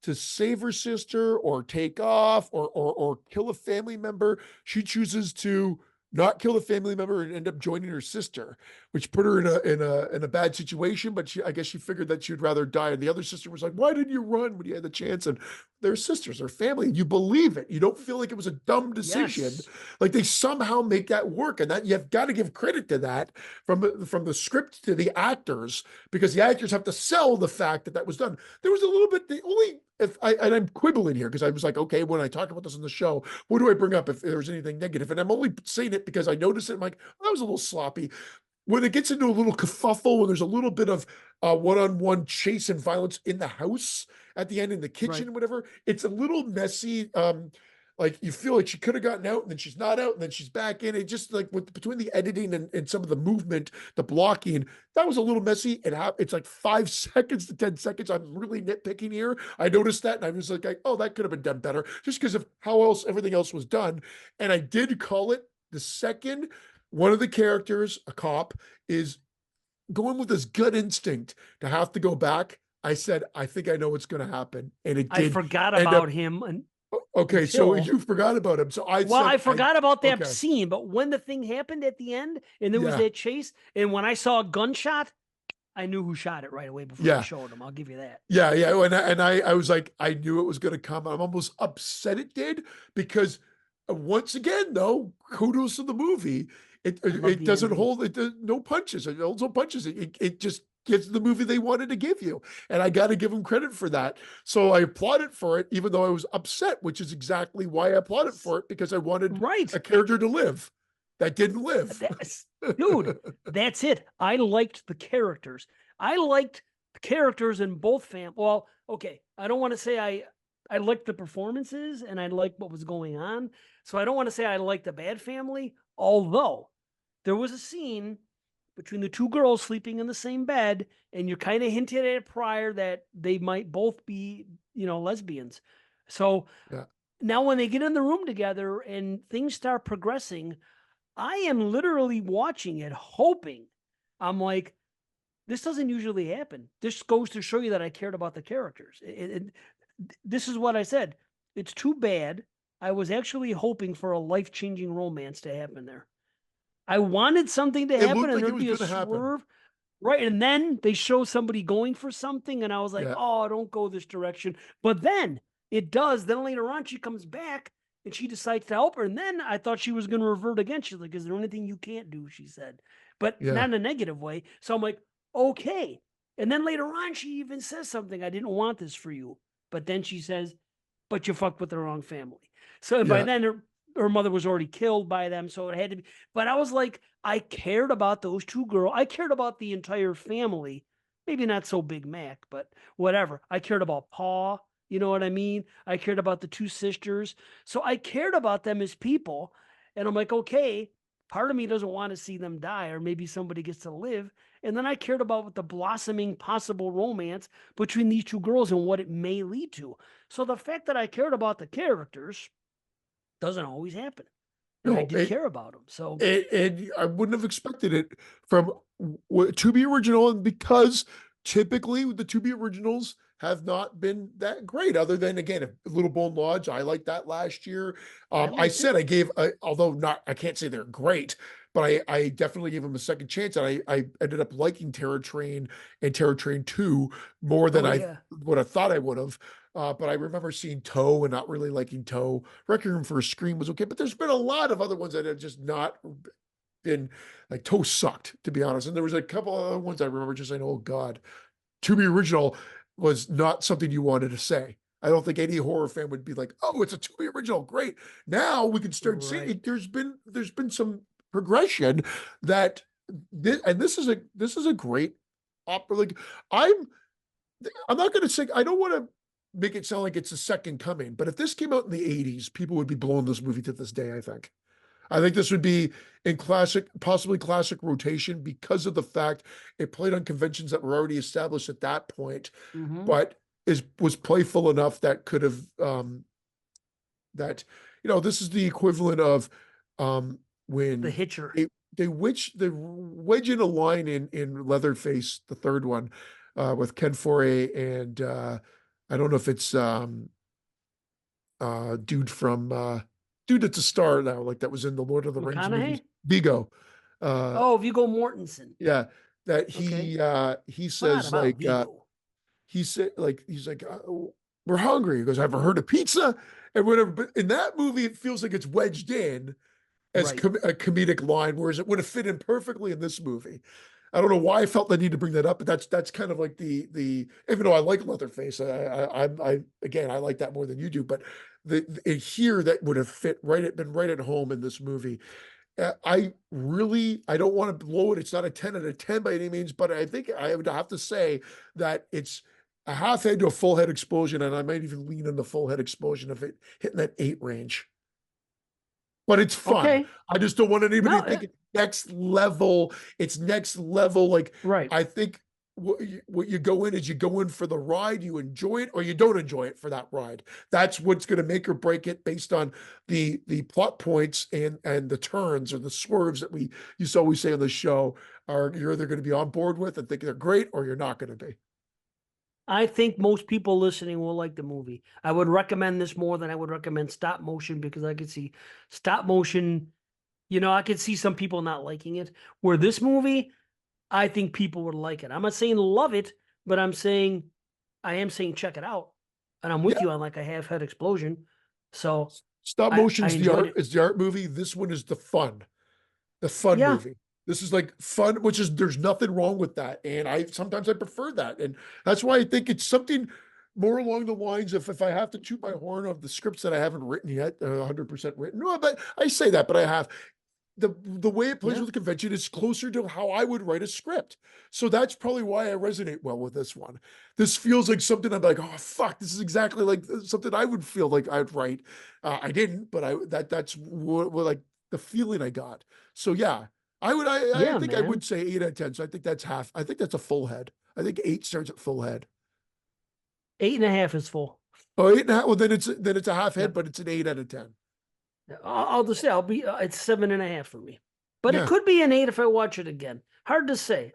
to save her sister or take off or kill a family member, she chooses to not kill the family member and end up joining her sister, which put her in a bad situation. But I guess she figured that she'd rather die. And the other sister was like, "Why didn't you run when you had the chance?" And they're sisters, they're family. You believe it. You don't feel like it was a dumb decision. yes. Like they somehow make that work, and that you've got to give credit to that, from the script to the actors, because the actors have to sell the fact that that was done. There was a little bit, the only, if I, and I'm quibbling here because I was like, okay, when I talk about this on the show, what do I bring up if there was anything negative? And I'm only saying it because I noticed it. I'm like, oh, that was a little sloppy. When it gets into a little kerfuffle, when there's a little bit of one-on-one chase and violence in the house at the end, in the Right. kitchen, whatever, it's a little messy. Like you feel like she could have gotten out and then she's not out and then she's back in. It just, like, between the editing and some of the movement, the blocking, that was a little messy. It's like 5 seconds to 10 seconds. I'm really nitpicking here. I noticed that and I was like, oh, that could have been done better, just because of how else everything else was done. And I did call it the second one of the characters, a cop, is going with this gut instinct to have to go back. I said, I think I know what's going to happen. And it I did forgot end up. about him Okay, so until, you forgot about him. So I well, said, I forgot about that okay, scene, but when the thing happened at the end and there was yeah, that chase, and when I saw a gunshot, I knew who shot it right away before they yeah, showed him. I'll give you that. yeah. And I was like, I knew it was going to come. I'm almost upset it did, because once again, though, kudos to the movie. It I love it the doesn't ending. hold. It does no punches. It holds no punches. It just gives the movie they wanted to give you, and I got to give them credit for that. So I applauded for it, even though I was upset, which is exactly why I applauded for it, because I wanted Right. a character to live that didn't live. That's, dude, that's it. I liked the characters. I liked the characters in both well, okay. I don't want to say I liked the performances and I liked what was going on. So I don't want to say I liked the bad family, although there was a scene between the two girls sleeping in the same bed, and you're kind of hinted at it prior that they might both be, lesbians. So Yeah. now when they get in the room together and things start progressing, I am literally watching it, hoping. I'm like, this doesn't usually happen. This goes to show you that I cared about the characters. This is what I said. It's too bad. I was actually hoping for a life-changing romance to happen there. I wanted something to It happen looked and like it there'd was be a going to happen. swerve. Right. And then they show somebody going for something, and I was like, Yeah. oh, don't go this direction. But then it does. Then later on, she comes back and she decides to help her. And then I thought she was going to revert again. She's like, is there anything you can't do? She said, but Yeah. not in a negative way. So I'm like, okay, And then later on, she even says something, I didn't want this for you. But then she says, but you fucked with the wrong family. So by Yeah. then her mother was already killed by them. So it had to be, but I was like, I cared about those two girls. I cared about the entire family. Maybe not so Big Mac, but whatever. I cared about Paw. You know what I mean? I cared about the two sisters. So I cared about them as people. And I'm like, okay, part of me doesn't want to see them die, or maybe somebody gets to live. And then I cared about what the blossoming possible romance between these two girls and what it may lead to. So the fact that I cared about the characters doesn't always happen. And I No, did care about them. So and I wouldn't have expected it from to be original, and because typically the to be originals have not been that great. Other than again, a Little Bone Lodge, I liked that last year. I I liked it. said I gave, although not, I can't say they're great, but I definitely gave them a second chance, and I ended up liking Terror Train and Terror Train 2 more than Oh I yeah. would have thought I would have. But I remember seeing Toe and not really liking Toe. Requiem for a Scream was okay, but there's been a lot of other ones that have just not been like Toe sucked, to be honest. And there was a couple of other ones I remember just saying, oh God, to be original was not something you wanted to say. I don't think any horror fan would be like, oh, it's a to be original. Great. Now we can start seeing it. Right. There's been some progression that and this is a great opera. Like I'm I'm not going to say, I don't want to make it sound like it's a second coming, but if this came out in the 80s, people would be blowing this movie to this day, I think. I think this would be in classic, possibly classic rotation because of the fact it played on conventions that were already established at that point, Mm-hmm. but was playful enough that could have that this is the equivalent of The when Hitcher. they wedge in a line in Leatherface, the third one, with Ken Foray and I don't know if it's dude that's a star now, like that was in the Lord of the Rings movies, McConaughey? Vigo. Uh Oh, Viggo Mortensen. yeah, that Okay. he Forgot says about like Vigo. he's like we're hungry. He goes, "Ever heard of pizza?" And whatever. But in that movie, it feels like it's wedged in as Right. a comedic line, whereas it would have fit in perfectly in this movie. I don't know why I felt the need to bring that up, but that's kind of like the even though I like Leatherface, I again I like that more than you do, but here that would have fit right, been right at home in this movie. I don't want to blow it. It's not a 10 out of 10 by any means, but I think I would have to say that it's a half head to a full head explosion, and I might even lean on the full head explosion if it hitting that 8 range. But it's fun. Okay. I just don't want anybody No, to think it's next level. It's next level. Like right. I think what you go in is you go in for the ride, you enjoy it, or you don't enjoy it for that ride. That's what's going to make or break it based on the plot points and the turns or the swerves that we used to always say on the show. Are you're either going to be on board with and think they're great, or you're not going to be. I think most people listening will like the movie. I would recommend this more than I would recommend stop motion because I could see stop motion, I could see some people not liking it. Where this movie, I think people would like it. I'm not saying love it, but I am saying check it out. And I'm with Yeah, you on like a half head explosion. So stop I motion's the enjoyed art it. is the art movie. This one is the fun Yeah. movie. This is like fun, which is there's nothing wrong with that. And I sometimes I prefer that. And that's why I think it's something more along the lines of if I have to toot my horn of the scripts that I haven't written yet, 100% written. No, but I say that, but I have the way it plays Yeah. with the convention is closer to how I would write a script. So that's probably why I resonate well with this one. This feels like something I'm like, oh fuck, this is exactly like something I would feel like I'd write. I didn't, but that's what like the feeling I got. So yeah, I Yeah, think I would man. say 8 out of 10. So I think that's half. I think that's a full head. I think 8 starts at full head. 8.5 is full. Oh, 8.5. Well, then it's a half head, Yep. but it's an 8 out of 10. I'll just say it's 7.5 for me, but it Yeah, could be an 8 if I watch it again. Hard to say.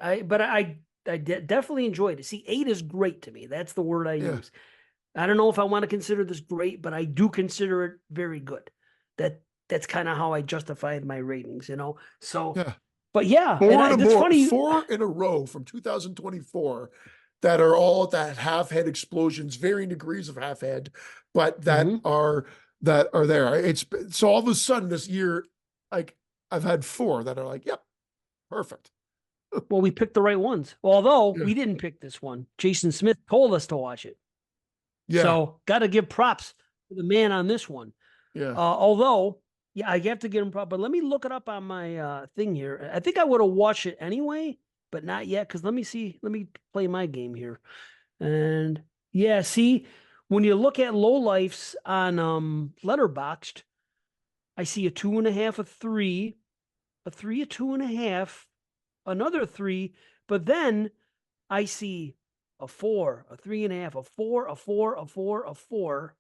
Definitely enjoyed it. See, 8 is great to me. That's the word I yeah, use. I don't know if I want to consider this great, but I do consider it very good. That's kind of how I justified my ratings. So, yeah. but yeah, and Four in a that's more, funny. 4 in a row from 2024 that are all at that half head explosions, varying degrees of half head, but Mhm. that are there. It's so all of a sudden this year, like I've had 4 that are like, yep, perfect. Well, we picked the right ones. Although Yeah. we didn't pick this one. Jason Smith told us to watch it. Yeah. So got to give props to the man on this one. Yeah. Although, yeah, I have to give him props. But let me look it up on my thing here. I think I would have watched it anyway, but not yet. Because let me see. Let me play my game here. And yeah, see, when you look at low lifes on Letterboxd, I see a 2.5, a 3, a 3, a 2.5, another 3, but then I see a 4, a 3.5, a 4, a 4, a 4, a 4,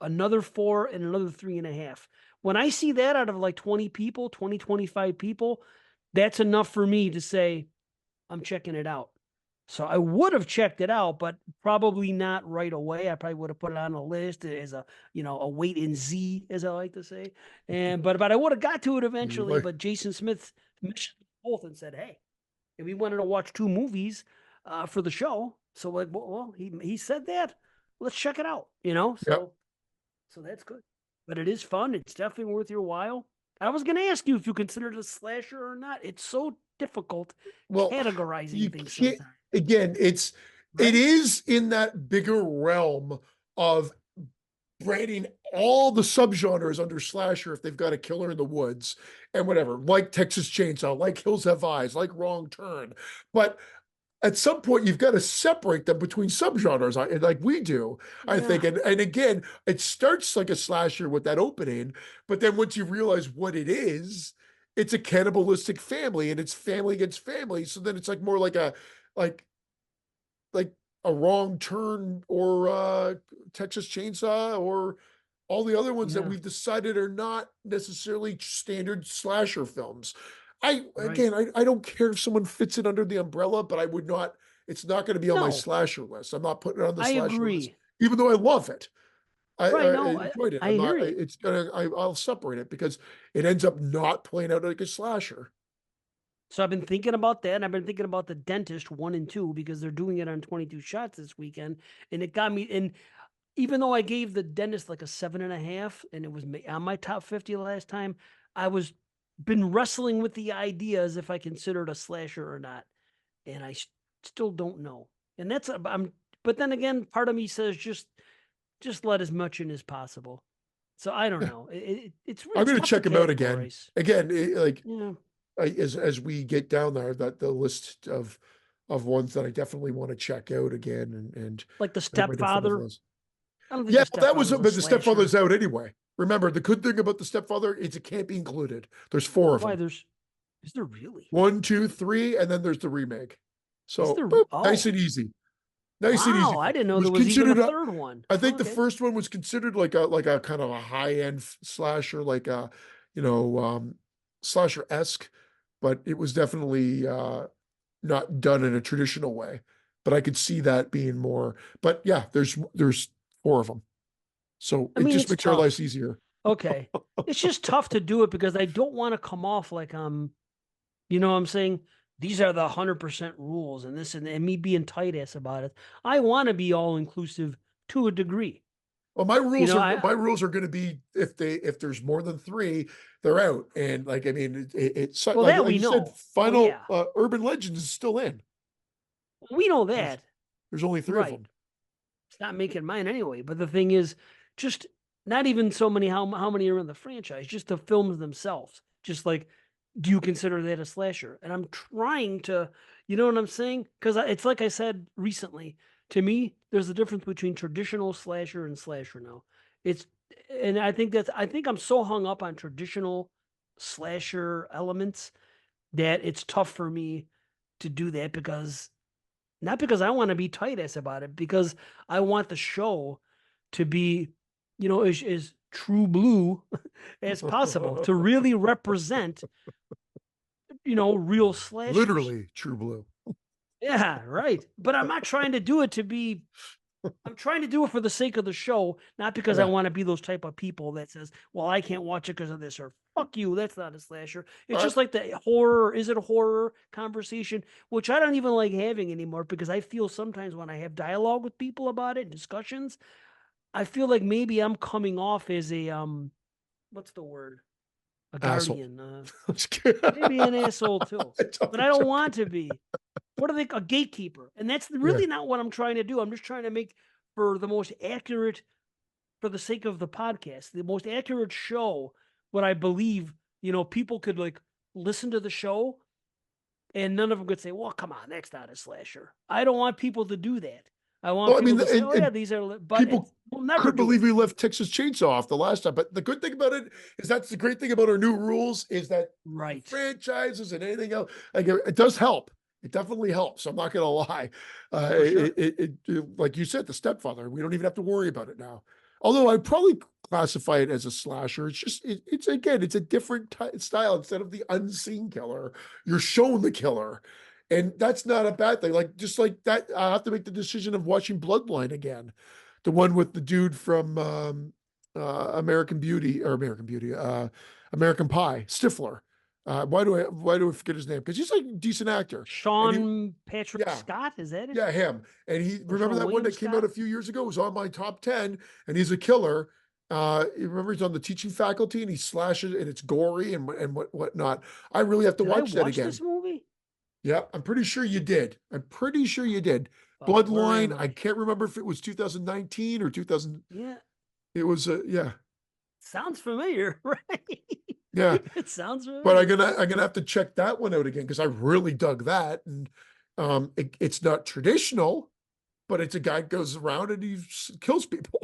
another 4, and another 3.5. When I see that out of like 20 people, 20, 25 people, that's enough for me to say, I'm checking it out. So I would have checked it out, but probably not right away. I probably would have put it on a list as a, a wait and see, as I like to say. But I would have got to it eventually. Like, But Jason Smith mentioned both and said, "Hey, if we wanted to watch two movies for the show, so like, well, he said that. Let's check it out. yeah. So that's good. But it is fun. It's definitely worth your while. I was going to ask you if you consider it a slasher or not. It's so difficult Well, you categorizing things can't, sometimes, again, it right? is in that bigger realm of branding all the subgenres under slasher if they've got a killer in the woods and whatever, like Texas Chainsaw, like Hills Have Eyes, like Wrong Turn. But at some point, you've got to separate them between subgenres, like we do, I think. Yeah, And again, it starts like a slasher with that opening, but then once you realize what it is, it's a cannibalistic family and it's family against family. So then it's like more like like a Wrong Turn or Texas Chainsaw or all the other ones that yeah, we've decided are not necessarily standard slasher films. I right. again, I don't care if someone fits it under the umbrella, but I would not. It's not going to be on my No, slasher list. I'm not putting it on the I slasher list, agree. even though I love it. I Right. No, enjoyed it. I I'm hear not. you. It's gonna. I'll separate it because it ends up not playing out like a slasher. So I've been thinking about that, and I've been thinking about The Dentist 1 and 2 because they're doing it on 22 Shots this weekend, and it got me. And even though I gave The Dentist like a 7.5, and it was on my top 50 last time, I was been wrestling with the idea as if I considered a slasher or not, and still don't know. And that's I'm. But then again, part of me says just let as much in as possible. So I don't Yeah, know. I'm It's going to tough to check him out again. categorize. Again, like Yeah, as we get down there, that the list of ones that I definitely want to check out again and like The that went in front of Stepfather. us. I don't think Yeah, The well, that was Stepfather's a but the slasher. stepfather's out anyway. Remember, the good thing about the stepfather is it can't be included. There's four of Why them. there's is there really? One, two, three, and then there's the remake. Is So there boop, nice oh and easy. Nice and easy. wow, I It didn't know was there was even a considered a third one. I think Oh, the okay. first one was considered like a kind of a high-end slasher, like a, you know, slasher-esque, but it was definitely not done in a traditional way. But I could see that being more. But yeah, there's four of them. So I it mean, just it's makes our lives tough. easier. Okay. It's just tough to do it because I don't want to come off like what I'm saying, these are the 100% rules and this and me being tight ass about it. I want to be all inclusive to a degree. Well, my You rules know, are I my rules are going to be if there's more than three, they're out. And like I mean, it's well like that like we you said, know. Oh Final yeah. Urban Legends is still in. We know There's that. there's only three of Right. them. It's not making mine anyway. But the thing is, just not even so many how many are in the franchise, just the films themselves. Just like, do you consider that a slasher? And I'm trying to, you know what I'm saying? Because it's like I said recently. To me, there's a difference between traditional slasher and slasher now. It's and I think I'm so hung up on traditional slasher elements that it's tough for me to do that because not because I want to be tight ass about it, because I want the show to be, as true blue as possible, to really represent, real slashers. Literally True Blue. Yeah, right. But I'm not trying to do it to be I'm trying to do it for the sake of the show, not because I Yeah. want to be those type of people that says, "Well, I can't watch it because of this," or "Fuck you, that's not a slasher." It's All right. just like the horror, is it a horror conversation, which I don't even like having anymore because I feel sometimes when I have dialogue with people about it, discussions, I feel like maybe I'm coming off as a what's the word? a Asshole. guardian, I'm just kidding. maybe an asshole too, I'm but I don't joking. want to be. What are they? A gatekeeper, and that's Yeah. really not what I'm trying to do. I'm just trying to make for the most accurate, for the sake of the podcast, the most accurate show. What I believe, people could like listen to the show, and none of them could say, "Well, come on, that's not a slasher." I don't want people to do that. I want Well, I people mean, to say, "Oh yeah, and these are," but people we'll never couldn't do it. believe we left Texas Chainsaw off the last time. But the good thing about it is that's the great thing about our new rules is that the Right. franchises and anything else, like it does help. It definitely helps. I'm not going to lie. For sure. Like you said, the stepfather, we don't even have to worry about it now. Although I'd probably classify it as a slasher. It's just, it's again, it's a different style. Instead of the unseen killer, you're shown the killer. And that's not a bad thing. Like, just like that, I have to make the decision of watching Bloodline again, the one with the dude from American Beauty or American Beauty, American Pie, Stifler. Why do I forget his name? Because he's like a decent actor. And he, Sean Patrick yeah, Scott, is that it? yeah, him. And he, Or remember Sean that one William that came out Scott? a few years ago? It was on my top 10, and he's a killer. You remember he's on the teaching faculty and he slashes and it's gory and whatnot. I really have to Did I watch that watch again. this movie? Yeah, I'm pretty sure you did. I'm pretty sure you did. Fuck, where am Bloodline, I I? can't remember if it was 2019 or 2000. Yeah, It was yeah. sounds familiar, right? Yeah. It sounds But familiar. I'm gonna have to check that one out again because I really dug that. And it's not traditional, but it's a guy goes around and he kills people.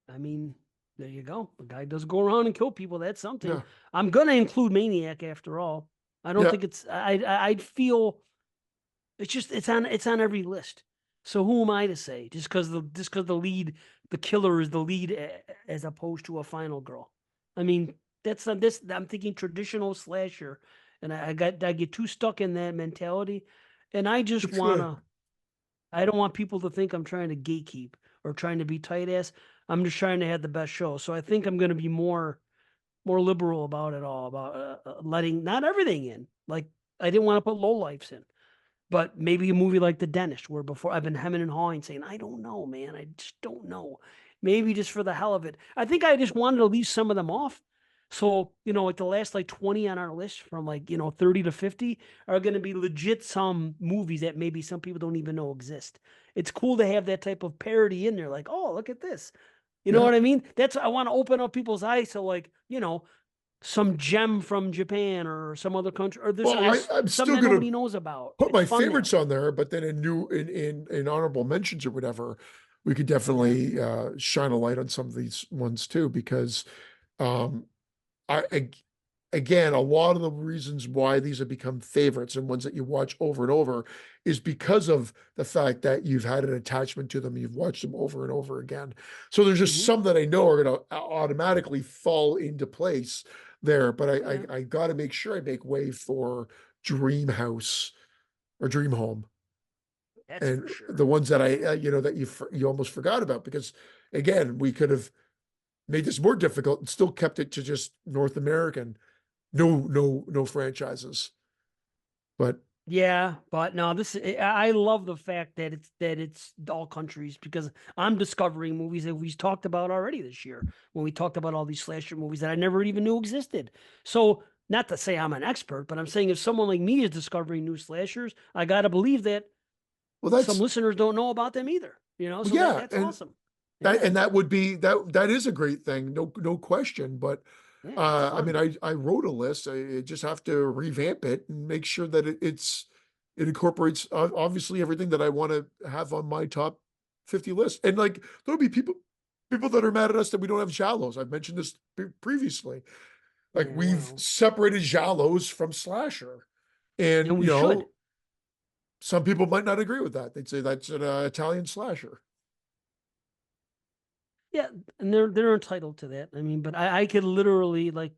I mean, there you go. The guy does go around and kill people. That's something. Yeah. I'm gonna include Maniac after all. I don't Yeah. think it's. I'd feel it's just it's on every list. So who am I to say? Just because the lead, the killer is the lead as opposed to a final girl. I mean, that's not this. I'm thinking traditional slasher, and I get too stuck in that mentality, and I just It's good. wanna. I don't want people to think I'm trying to gatekeep or trying to be tight ass. I'm just trying to have the best show. So I think I'm going to be more liberal about it all, about letting not everything in. Like I didn't want to put Lowlifes in, but maybe a movie like The Dentist, where before I've been hemming and hawing, saying I don't know, man, I just don't know. Maybe just for the hell of it. I think I just wanted to leave some of them off. So, like the last like 20 on our list from like, 30 to 50 are going to be legit some movies that maybe some people don't even know exist. It's cool to have that type of parody in there. Like, oh, look at this. You know Yeah. what I mean? I want to open up people's eyes to like, some gem from Japan or some other country or this Well, or this, I'm something still that gonna nobody knows about. put It's my fun that favorites way. on there, but then in honorable mentions or whatever, we could Yeah. definitely shine a light on some of these ones too, because um I again, a lot of the reasons why these have become favorites and ones that you watch over and over is because of the fact that you've had an attachment to them, you've watched them over and over again. So there's just Hmm. some that I know are going to automatically fall into place there, but Yeah. I got to make sure I make way for Dream House or Dream Home That's and for sure. the ones that that you almost forgot about because again, we could have made this more difficult and still kept it to just North American. No franchises. But Yeah, but no, I love the fact that it's all countries because I'm discovering movies that we've talked about already this year when we talked about all these slasher movies that I never even knew existed. So not to say I'm an expert, but I'm saying if someone like me is discovering new slashers, I gotta believe that well, some that's listeners don't know about them either. well, So yeah, that's awesome. that Yeah, and that would be that is a great thing, no question. But yeah, it's I mean, fun. I wrote a list. I just have to revamp it and make sure that it incorporates obviously everything that I want to have on my top 50 list. And like there'll be people that are mad at us that we don't have shallows. I've mentioned this previously. Like Yeah, we've well, separated giallos from slasher. And and we should. some people might not agree with that. They'd say that's an Italian slasher. Yeah, and they're entitled to that. I mean, but I could literally like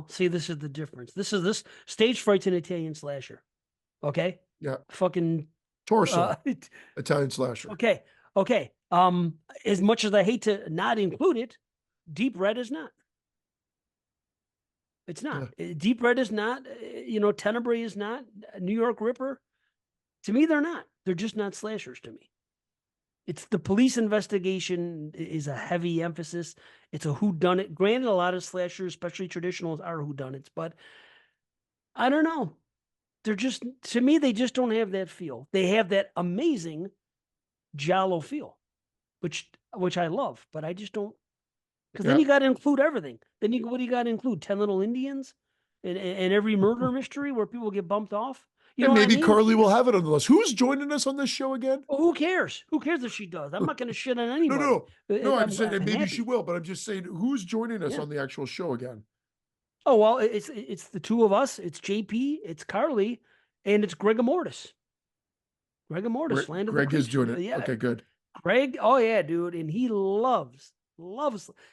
see this is the difference. This stage fright's an Italian slasher. Okay, Yeah. fucking Torso, Italian slasher. okay, okay. As much as I hate to not include it, Deep Red is not. It's not. Yeah. Deep Red is not. Tenebrae is not. New York Ripper. To me, they're not. They're just not slashers to me. It's the police investigation is a heavy emphasis. It's a whodunit. Granted, a lot of slashers, especially traditionals, are whodunits, but I don't know. They're just, to me, they just don't have that feel. They have that amazing giallo feel, which I love, but I just don't. Because then Yeah. you got to include everything. Then what do you got to include? 10 Little Indians and every murder mystery where people get bumped off. You know And what I maybe mean? Carly will have it on the list. Who's joining us on this show again? Well, who cares? Who cares if she does? I'm not going to shit on No, anybody. no, no. I'm saying that I'm maybe she happy. will, but I'm just saying who's joining us Yeah. on the actual show again. Oh well, it's the two of us. It's JP, it's Carly, and it's Greg Mortis. Greg Mortis, Land of the Greg is Creeps. doing it. Yeah, Okay, good. Greg. Oh yeah, dude, and he loves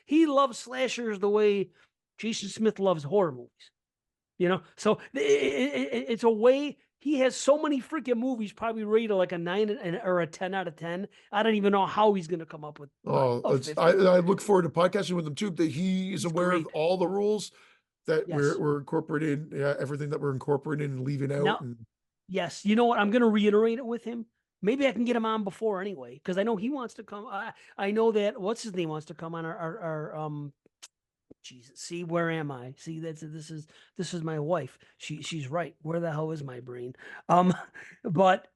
slashers the way Jason Smith loves horror movies. You know, so it's a way he has so many freaking movies, probably rated like a 9 or a 10 out of 10. I don't even know how he's going to come up with Oh, a I 50. look forward to podcasting with him too. That he is He's aware of great. all the rules that Yes. we're incorporating, everything that we're incorporating and leaving out. Now, And yes, you know what? I'm going to reiterate it with him. Maybe I can get him on before anyway, because I know he wants to come. I know that what's his name wants to come on our Jesus. See, where am I? See, this is my wife. She's right. Where the hell is my brain? Um, but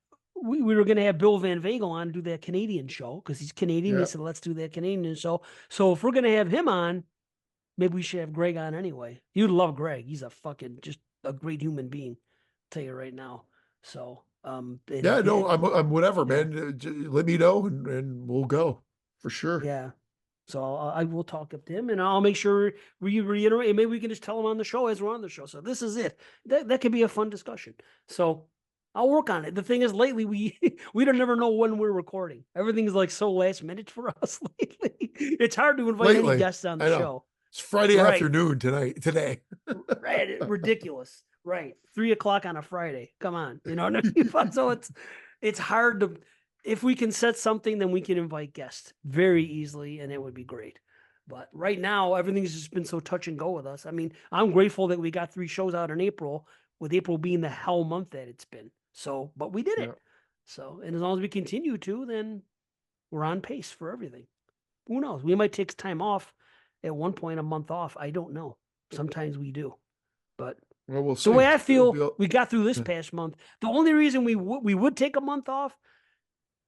we were gonna have Bill Van Vagel on do that Canadian show because he's Canadian. They yeah, said let's do that Canadian show. So if we're gonna have him on, maybe we should have Greg on anyway. You'd love Greg. He's a fucking just a great human being. I'll tell you right now. So and yeah, no, I'm whatever, yeah, man. Let me know and we'll go for sure. yeah. So I will talk up to him, and I'll make sure we reiterate. And maybe we can just tell him on the show as we're on the show. So this is it. That could be a fun discussion. So I'll work on it. The thing is, lately we don't never know when we're recording. Everything's like so last minute for us lately. It's hard to invite any Lately, guests on the I know show. it's Friday Right, afternoon today. right, ridiculous. Right, 3 o'clock on a Friday. Come on, you know what I mean? So it's hard to. If we can set something, then we can invite guests very easily, and it would be great. But right now, everything's just been so touch and go with us. I mean, I'm grateful that we got 3 shows out in April, with April being the hell month that it's been. So, but we did Yeah. it. So, and as long as we continue to, then we're on pace for everything. Who knows? We might take time off at one point, a month off. I don't know. Sometimes we do. But Well, we'll the way see. I It'll feel, be we got through this yeah. past month. The only reason we would take a month off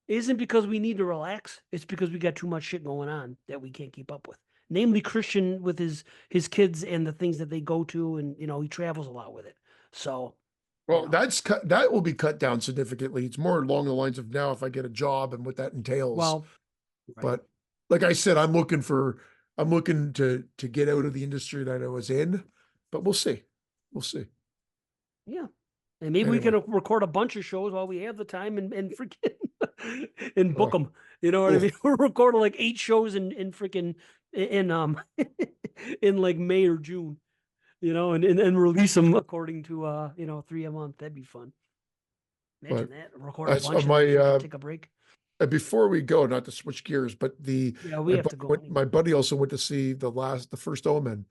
isn't because we need to relax. It's because we got too much shit going on that we can't keep up with. Namely, Christian with his kids and the things that they go to, and he travels a lot with it. So, Well, that will be cut down significantly. It's more along the lines of now if I get a job and what that entails. well, right, But like I said, I'm looking to get out of the industry that I was in, but we'll see. We'll see. yeah. And maybe we Anyway. can record a bunch of shows while we have the time and freaking and book Oh, them. You know what I oh, mean? We're recording like 8 shows in freaking in in like May or June. And release them according to 3 a month. That'd be fun. but Imagine that. Record a that's bunch and then freaking my take a break. before we go, not to switch gears, but Yeah, we have to go anyway. my buddy also went to see the first Omen,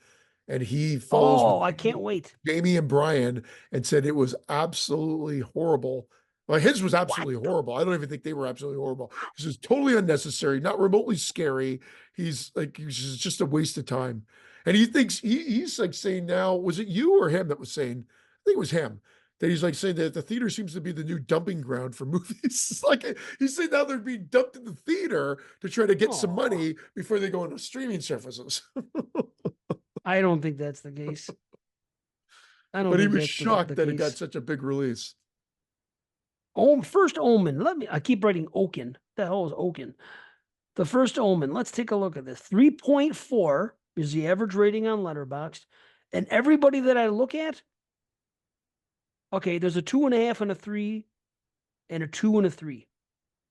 and he follows with Oh, I can't wait. Jamie and Brian and said it was absolutely horrible. Well, his was What? absolutely horrible. I don't even think they were absolutely horrible. This is totally unnecessary, not remotely scary. He's just a waste of time. And he thinks he's like saying now, was it you or him that was saying? I think it was him that he's like saying that the theater seems to be the new dumping ground for movies. It's like he's saying now they're being dumped in the theater to try to get some Oh, money before they go into streaming services. I don't think that's the case. I don't But he think was that's the shocked that it got case. such a big release. First Omen. I keep writing Oaken. The hell is Oaken? The first Omen. Let's take a look at this. 3.4 is the average rating on Letterboxd. And everybody that I look at, okay, there's a 2.5 and a 3 and a 2 and a 3.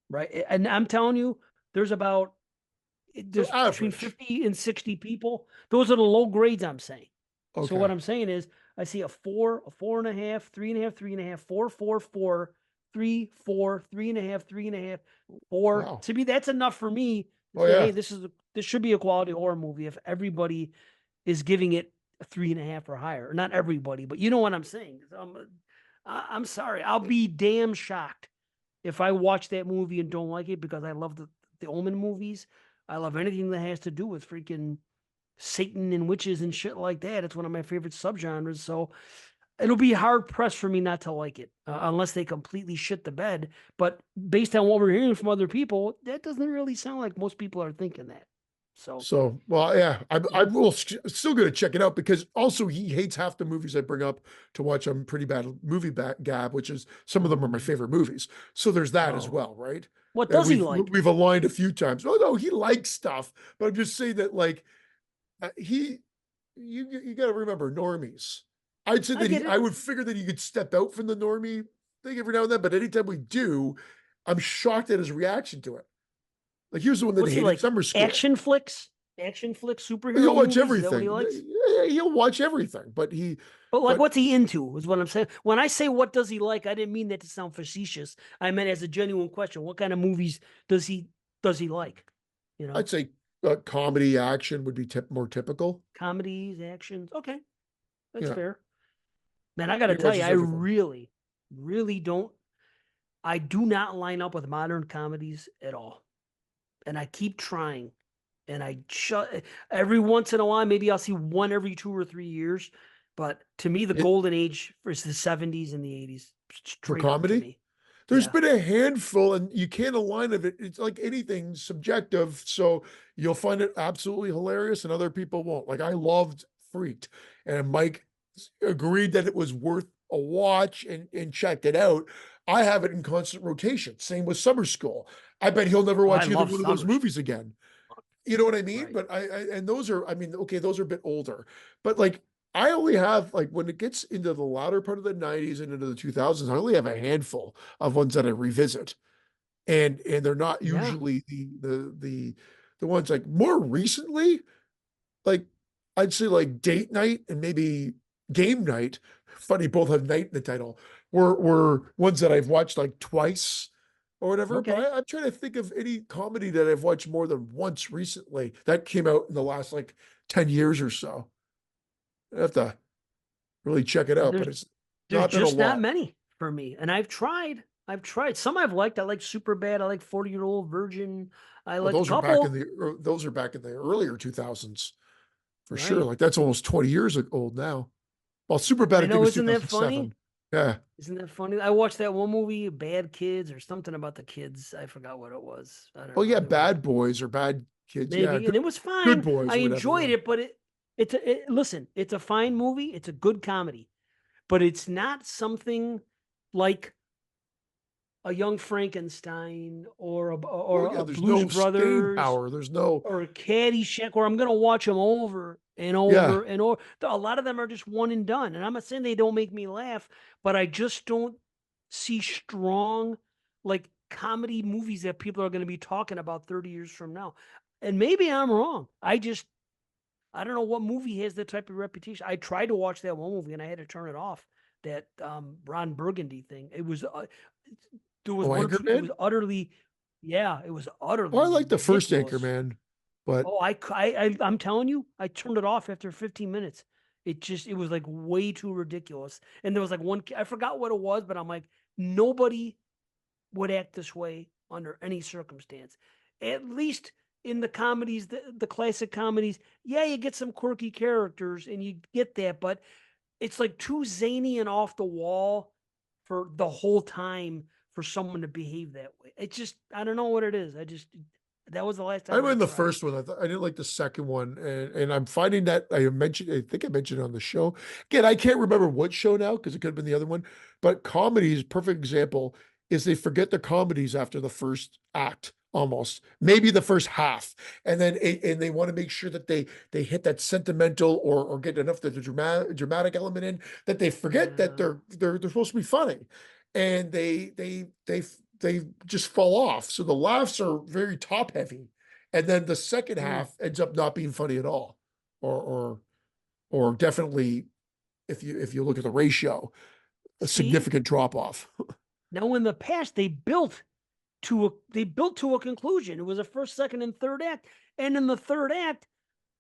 Right. And I'm telling you, there's between Average. 50 and 60 people. Those are the low grades I'm saying. So Okay. what I'm saying is I see a 4, a 4.5, 3.5, 3.5, 4, 4, 4, 3, 4, 3.5, 3.5, 4. Wow. To me, that's enough for me to Oh say, yeah. hey, this should be a quality horror movie if everybody is giving it a 3.5 or higher. Not everybody, but you know what I'm saying. I'm sorry. I'll be damn shocked If I watch that movie and don't like it because I love the Omen movies, I love anything that has to do with freaking Satan and witches and shit like that. It's one of my favorite subgenres. So it'll be hard pressed for me not to like it unless they completely shit the bed. But based on what we're hearing from other people, that doesn't really sound like most people are thinking that. So So, well, yeah, I yeah. will still going to check it out because also he hates half the movies I bring up to watch on Pretty Bad Movie Gab, which is some of them are my Um, favorite movies. So there's that as oh, well, right? what And does he like? we've aligned a few times. Oh no, he likes stuff, but I'm just saying that like he, you got to remember normies. I'd say I that get I it. would figure that he could step out from the normie thing every now and then, but anytime we do, I'm shocked at his reaction to it. Like here's the one that What's he he hated like? summer school. Action flicks, He'll superhero watch movies. Is that what he everything. likes? Yeah, he'll watch everything, But like, but what's he into? Is what I'm saying. When I say what does he like, I didn't mean that to sound facetious. I meant as a genuine question. What kind of movies does he like? You know, I'd say comedy action would be more typical. comedies, actions. Okay, that's Yeah, fair. Man, I got to he tell you, watches I everything. really, really don't. I do not line up with modern comedies at all, and I keep trying. And I shut every once in a while, maybe I'll see one every 2 or 3 years. But to me, the It, golden age is the 70s and the 80s, for straight up to comedy, me. there's Yeah. been a handful, and you can't align of it. It's like anything subjective. So you'll find it absolutely hilarious, and other people won't. Like I loved Freaked, and Mike agreed that it was worth a watch and checked it out. I have it in constant rotation. Same with Summer School. I bet he'll never Oh, I watch either love one of those Summer movies School. again. You know what I mean? Right. But I and those are, I mean, okay, those are a bit older, but like I only have like when it gets into the latter part of the 90s and into the 2000s, I only have a handful of ones that I revisit. And they're not Yeah. usually the ones like more recently, like I'd say like date night and maybe game night. Funny, both have night in the title. Were ones that I've watched like twice or whatever. But Okay. I'm trying to think of any comedy that I've watched more than once recently that came out in the last like 10 years or so. I have to really check it out, but There's it's there's not been a just not lot. many for me. And I've tried. I've tried. Some I've liked. I like Super Bad. I like 40-Year-Old Virgin. I Well, like a couple. those are back in the earlier 2000s for sure. Right. Like that's almost 20 years old now. Well, super bad. I I think it know, was isn't that funny? 2007. Yeah. Isn't that funny? I watched that one movie, Bad Kids, or something about the kids. I forgot what it was. I don't Well, know. yeah, They were bad boys or bad kids. Yeah, maybe, and it was good fine. boys I or whatever. enjoyed Yeah. it, but listen, it's a fine movie. It's a good comedy, but it's not something like a Young Frankenstein or Well, yeah, a there's Blues no staying Brothers power. There's no, or a Caddyshack, where I'm gonna watch them over and yeah. over and over. A lot of them are just one and done, and I'm not saying they don't make me laugh, but I just don't see strong like comedy movies that people are going to be talking about 30 years from now. And maybe I'm wrong. I don't know what movie has that type of reputation. I tried to watch that one movie and I had to turn it off. That Ron Burgundy thing. It was there was Oh, one or two. It Anchorman? was utterly, yeah, it was Oh, I utterly like the first ridiculous. Anchorman, but Oh, I'm telling you, I turned it off after 15 minutes. It was like way too ridiculous. And there was like one, I forgot what it was, but I'm like, nobody would act this way under any circumstance. At least in the comedies, the classic comedies, yeah, you get some quirky characters and you get that, but it's like too zany and off the wall for the whole time for someone to behave that way. It just, I don't know what it is. That was the last time I'm I in the tried. first one. I didn't like the second one, and I'm finding that I think I mentioned it on the show. Again, I can't remember what show now because it could have been the other one. But comedies, perfect example, is they forget the comedies after the first act, almost maybe the first half, and then and they want to make sure that they hit that sentimental or get enough of the dramatic element in that they forget that Yeah. they're supposed to be funny, and they just fall off. So the laughs are very top heavy. And then the second Hmm. half ends up not being funny at all. Or or definitely if you look at the ratio, a See, significant drop off. now in the past they built to a conclusion. It was a first, second, and third act. And in the third act,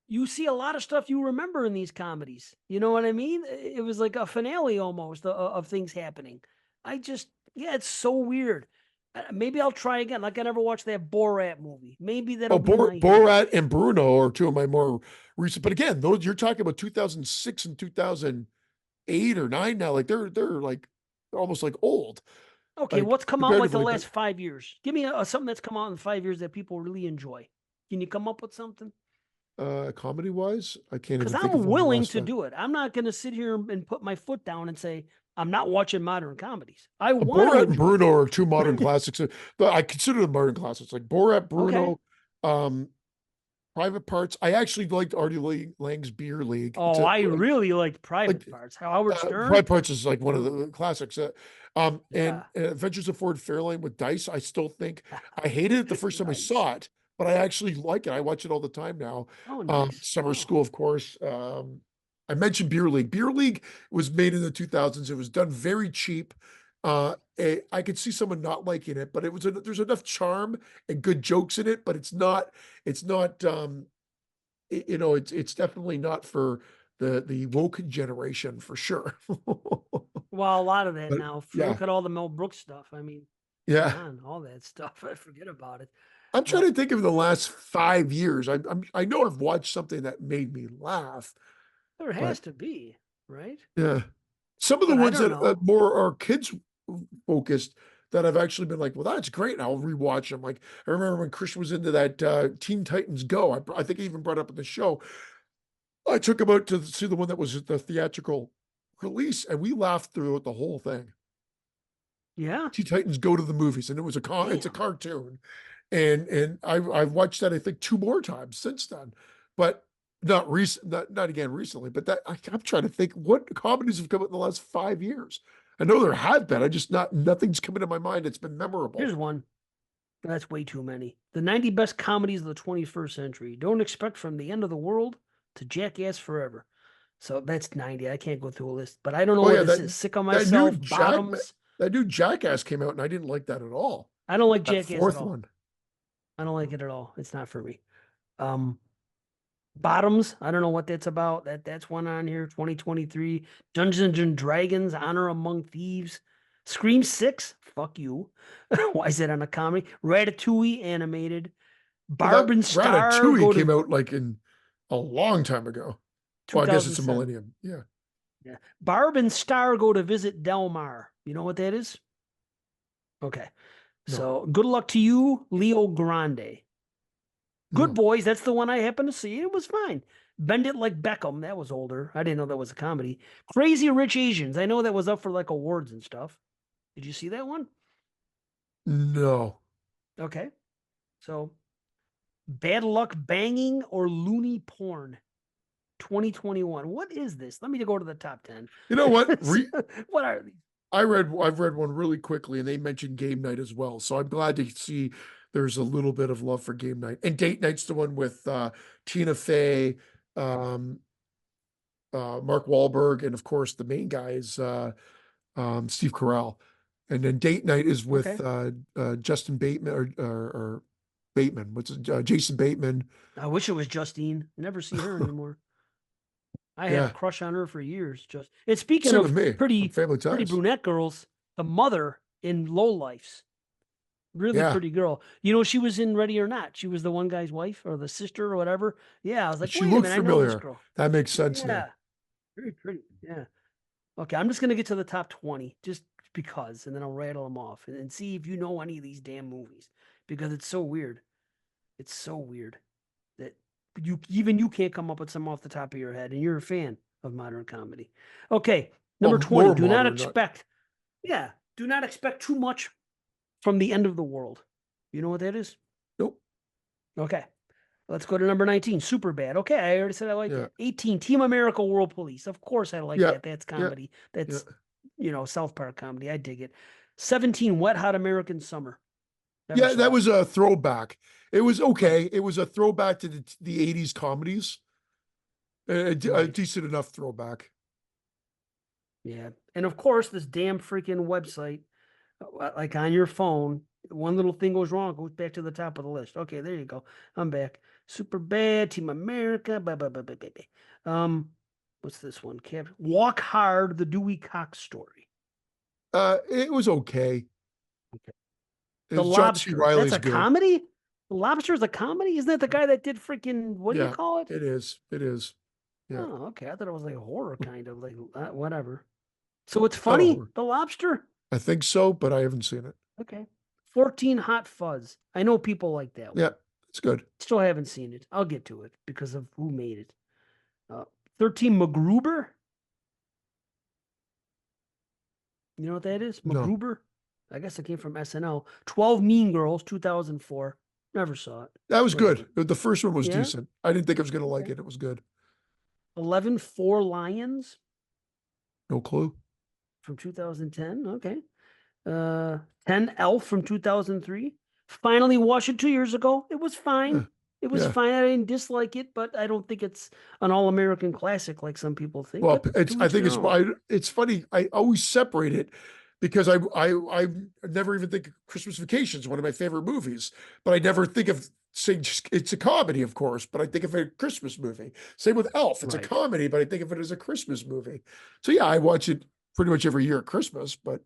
you see a lot of stuff you remember in these comedies. You know what I mean? It was like a finale almost of things happening. I just, yeah, it's so weird. Maybe I'll try again. Like I never watched that Borat movie. Maybe that'll Oh, be my year. Borat and Bruno are two of my more recent. But again, those you're talking about 2006 and 2008 or nine now. Like they're like almost like old. Okay, Like what's come out like the comparatively, but last 5 years? Give me something that's come out in 5 years that people really enjoy. Can you come up with something? comedy wise, I can't Because even think of I'm one in the willing last to time. do it. I'm not going to sit here and put my foot down and say I'm not watching modern comedies. I want to Borat and enjoy Bruno them. are two modern classics. But I consider them modern classics. Like Borat, Okay. Bruno, um, Private Parts. I actually liked Artie Lang's Beer League. It's Oh, I really liked like Private Parts. Howard Stern. Private Parts is like one of the classics. And Yeah. Adventures of Ford Fairlane with Dice. I still think I hated it the first time I Nice. saw it, but I actually like it. I watch it all the time now. Oh, nice. Summer Oh, School, of course. I mentioned Beer League. Beer League was made in the 2000s. It was done very cheap. I could see someone not liking it, but there's enough charm and good jokes in it, but it's not it's definitely not for the woke generation for sure. well, a lot of that But now. yeah, Look at all the Mel Brooks stuff. I mean, come yeah. on, all that stuff. I forget about it. I'm trying But to think of the last 5 years. I know I've watched something that made me laugh, there but has to be, right? yeah, some of the But I ones don't that know. more are kids focused that I've actually been like, well, that's great. And I'll rewatch them. Like I remember when Chris was into that Teen Titans Go. I think I even brought up in the show. I took him out to see the one that was the theatrical release, and we laughed through the whole thing. Yeah. Teen Titans Go to the movies, and it's a Damn. cartoon, and I've watched that I think two more times since then, but not recent, not again recently. But I'm trying to think what comedies have come out in the last 5 years. I know there have been. I just not nothing's coming to my mind. It's been memorable. Here's one. That's way too many. The 90 best comedies of the 21st century. Don't expect from the end of the world to Jackass Forever. So that's 90. I can't go through a list, but I don't know Oh what yeah, this is. Sick of that new Myself, Jack Bottoms. that new Jackass came out, and I didn't like that at all. I don't like That Jackass at fourth all. one. I don't like it at all. It's not for me. Um, Bottoms. I don't know what that's about. That's one on here. 2023. Dungeons and Dragons. Honor Among Thieves. Scream 6. Fuck you. Why is that on a comedy? Ratatouille animated. Well, Barb that and Star Ratatouille go came to out like in a long time ago. Well, I guess it's a 2007. millennium. Yeah. Yeah. Barb and Star go to visit Del Mar. You know what that is? Okay. No, So good luck to you, Leo Grande. Good no. Boys, that's the one I happened to see. It was fine. Bend It Like Beckham, that was older. I didn't know that was a comedy. Crazy Rich Asians, I know that was up for like awards and stuff. Did you see that one? No. Okay. So Bad Luck Banging or Loony Porn 2021. What is this? Let me go to the top 10. You know what? What are these? I've read one really quickly and they mentioned game night as well. So I'm glad to see there's a little bit of love for game night. And date night's the one with Tina Fey, um, Mark Wahlberg, and of course the main guy is Steve Carell. And then date night is with Okay. Justin Bateman or Bateman. What's it? Jason Bateman. I wish it was Justine. I never see her anymore. I had a Yeah. crush on her for years. Just and speaking Same with of me from Family pretty Ties. brunette girls, the mother in Lowlifes, really Yeah. pretty girl. You know, she was in Ready or Not. She was the one guy's wife or the sister or whatever. Yeah, I was like, She wait a looked minute, I know this familiar. girl. That makes sense now. Yeah, very pretty. Yeah. Okay, I'm just gonna get to the top 20 just because, and then I'll rattle them off and see if you know any of these damn movies because it's so weird. It's so weird that you can't come up with some off the top of your head, and you're a fan of modern comedy. Okay, Well, number 20. more modern, not Do not expect too much from the end of the world. You know what that is? nope. Okay. Let's go to number 19. Super bad. Okay, I already said I like Yeah. that. 18. Team America World Police. Of course I like Yeah. that. That's Yeah. comedy. Yeah. That's South Park comedy. I dig it. 17. Wet Hot American Summer. Never Yeah, that saw it. was a throwback. It was Right. okay. It was a throwback to the 80s comedies. A Right. decent enough throwback. Yeah. And of course, this damn freaking website, like on your phone, one little thing goes wrong, it goes back to the top of the list. Okay, there you go. I'm back. Super bad, Team America, blah, blah, blah, blah, blah, blah. What's this one? Walk Hard, the Dewey Cox story. It was okay. Okay. The John C. Lobster. That's Riley's a good. comedy? The Lobster is a comedy? Isn't that the guy that did freaking, what do you Yeah, call it? it is. It is. Yeah. Oh, okay. I thought it was like a horror kind of, like whatever. So it's It's not a funny, horror. The Lobster? I think so, but I haven't seen it. Okay. 14 Hot Fuzz. I know people like that one. Yeah, it's good. Still haven't seen it. I'll get to it because of who made it. 13 MacGruber. You know what that is? No, MacGruber? I guess it came from SNL. 12 Mean Girls, 2004. Never saw it. that was Whatever. good. The first one was Yeah? decent. I didn't think I was going to like Okay. it. It was good. 11 Four Lions No clue. from 2010. Okay. 10 Elf from 2003. Finally watched it 2 years ago. It was fine. Yeah. It was Yeah. fine. I didn't dislike it, but I don't think it's an all-American classic like some people think. Well, But it's. to I each think their own. it's funny. I always separate it because I never even think of Christmas Vacation is one of my favorite movies, but I never think of saying just, it's a comedy, of course, but I think of it as a Christmas movie. Same with Elf. It's a Right. comedy, but I think of it as a Christmas movie. So yeah, I watch it pretty much every year at Christmas, but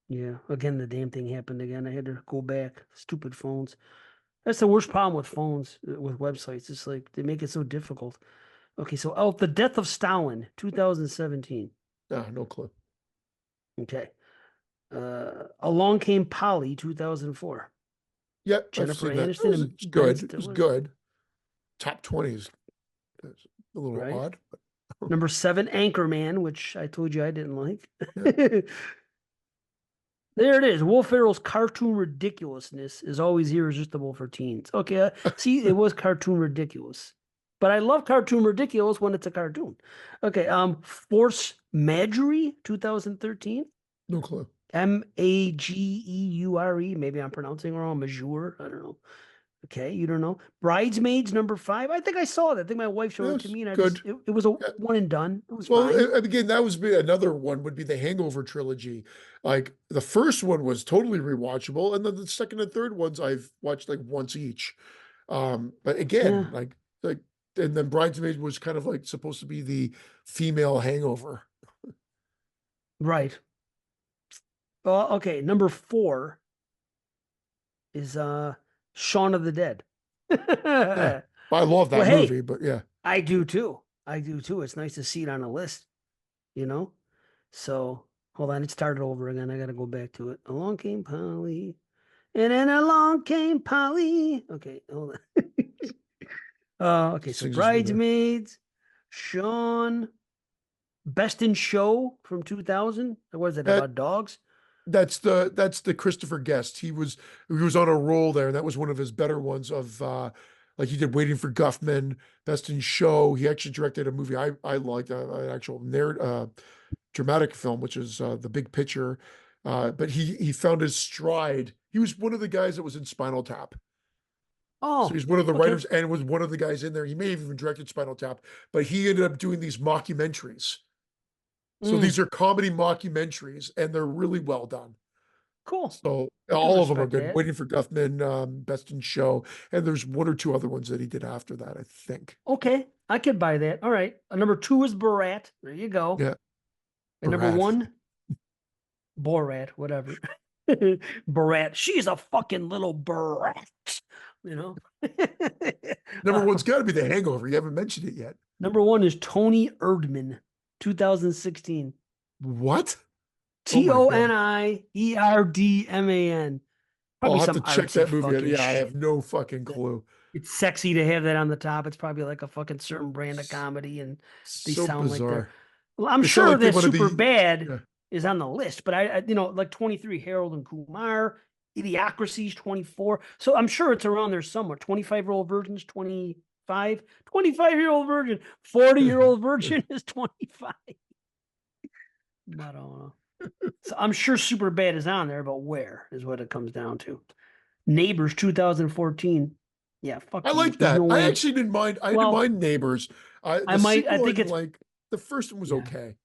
Yeah. Again, the damn thing happened again. I had to go back. Stupid phones. That's the worst problem with phones, with websites. It's like they make it so difficult. Okay, so Elf, The Death of Stalin, 2017. no clue. Okay. Along Came Polly, 2004. Yep, I've Jennifer seen that. Aniston It's and Ben good. It was Stiller. good. Top 20 is a little Right. odd. But Number 7, Anchorman, which I told you I didn't like. Yeah. There it is. Will Ferrell's cartoon ridiculousness is always irresistible for teens. Okay, see, it was cartoon ridiculous, but I love cartoon ridiculous when it's a cartoon. Okay, Force Majeure, 2013. No clue. Mageure. Maybe I'm pronouncing it wrong. Majeure. I don't know. Okay, you don't know. Bridesmaids, number 5. I think I saw that. I think my wife showed it to Yes, me, and good. it was a Yeah. one and done. It was Well, fine. again, that was another one would be the Hangover trilogy. Like the first one was totally rewatchable, and then the second and third ones I've watched like once each. But again, Yeah, like, and then Bridesmaids was kind of like supposed to be the female Hangover. right. Well, okay. Number 4 is Shaun of the Dead. Yeah, I love that Well, hey, movie, but yeah, I do too. I do too. It's nice to see it on a list, you know? So hold on, it started over again. I gotta go back to it. Along came Polly. And then along came Polly. Okay, hold on. Okay, so sings his name there. Bridesmaids, Sean, Best in Show from 2000. What is it That about dogs? that's the Christopher Guest. He was on a roll there, and that was one of his better ones of like he did Waiting for Guffman, Best in Show. He actually directed a movie I liked, an actual dramatic film, which is The Big Picture. But he found his stride. He was one of the guys that was in Spinal Tap. So Oh, he's one of the okay. writers and was one of the guys in there. He may have even directed Spinal Tap, but he ended up doing these mockumentaries. So Mm, these are comedy mockumentaries, and they're really well done. cool. So I can all of them are respect good. that. Waiting for Guffman, Best in Show, and there's one or two other ones that he did after that, I think. Okay, I could buy that. All right. Number 2 is Borat. There you go. Yeah, And number Brat. 1, Borat, whatever. Borat. She's a fucking little brat. You know? Number one's got to be The Hangover. You haven't mentioned it yet. Number 1 is Tony Erdman, 2016. What? Oh my God. Tonierdman. I'll Probably have some to check artsy that movie out. fucking Yeah, I have shit. no fucking clue. It's sexy to have that on the top. It's probably like a fucking certain brand of comedy, and they So sound like they're. bizarre. Well, I'm They sound sure like they that wanted Super the Bad yeah. is on the list, but I like 23, Harold and Kumar, Idiocracy's 24. So I'm sure it's around there somewhere. 25-year-old virgins, 25, 25-year-old virgin, 40-year-old virgin is 25. But I don't know. So I'm sure Super Bad is on there, but where is what it comes down to. Neighbors 2014. Yeah, fuck I you. like There's that. no I way. actually didn't mind. I didn't Well, mind Neighbors. I The might. I sequel I think didn't it's like. The first one was yeah. okay.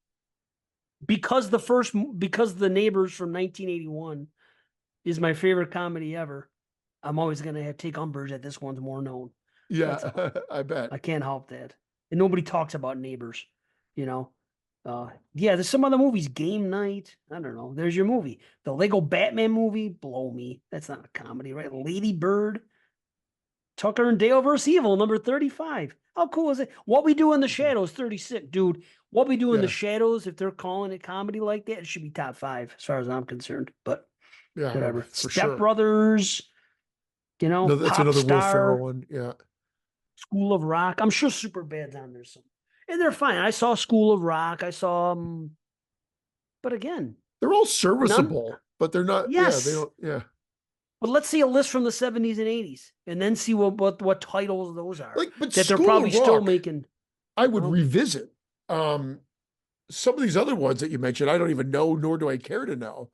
Because the Neighbors from 1981 is my favorite comedy ever. I'm always gonna take umbrage that this one's more known. That's all. Yeah, I bet. I can't help that. And nobody talks about Neighbors, you know. Yeah, there's some other movies. Game Night. I don't know. There's your movie. The Lego Batman movie. Blow me. That's not a comedy, right? Lady Bird. Tucker and Dale versus Evil, number 35. How cool is it? What We Do in the Shadows, 36. Dude, What We Do in the Yeah. Shadows, if they're calling it comedy like that, it should be top 5 as far as I'm concerned. But Yeah, whatever. for Step sure. Brothers, No, that's Pop another Will Ferrell Star, one. Yeah. School of Rock. I'm sure Superbad's on there some. And they're fine. I saw School of Rock. I saw but again, They're all none. serviceable, but they're not, yeah, they Yes. don't, yeah. But let's see a list from the 70s and 80s and then see what titles those are Like, but that they're School probably of still Rock, making. I would Well, revisit. Um, some of these other ones that you mentioned, I don't even know, nor do I care to know.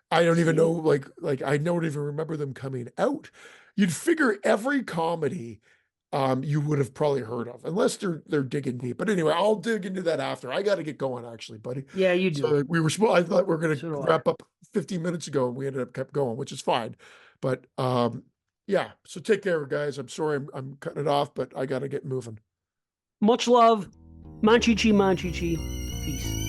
I don't even know, see? like I don't even remember them coming out. You'd figure every comedy you would have probably heard of, unless they're digging deep. But anyway, I'll dig into that after. I got to get going, actually, buddy. Yeah, you do. So I thought we were gonna So do I. wrap up 15 minutes ago, and we ended up kept going, which is fine. But yeah. So take care, guys. I'm sorry I'm cutting it off, but I got to get moving. Much love. Manchichi, Manchichi. Peace.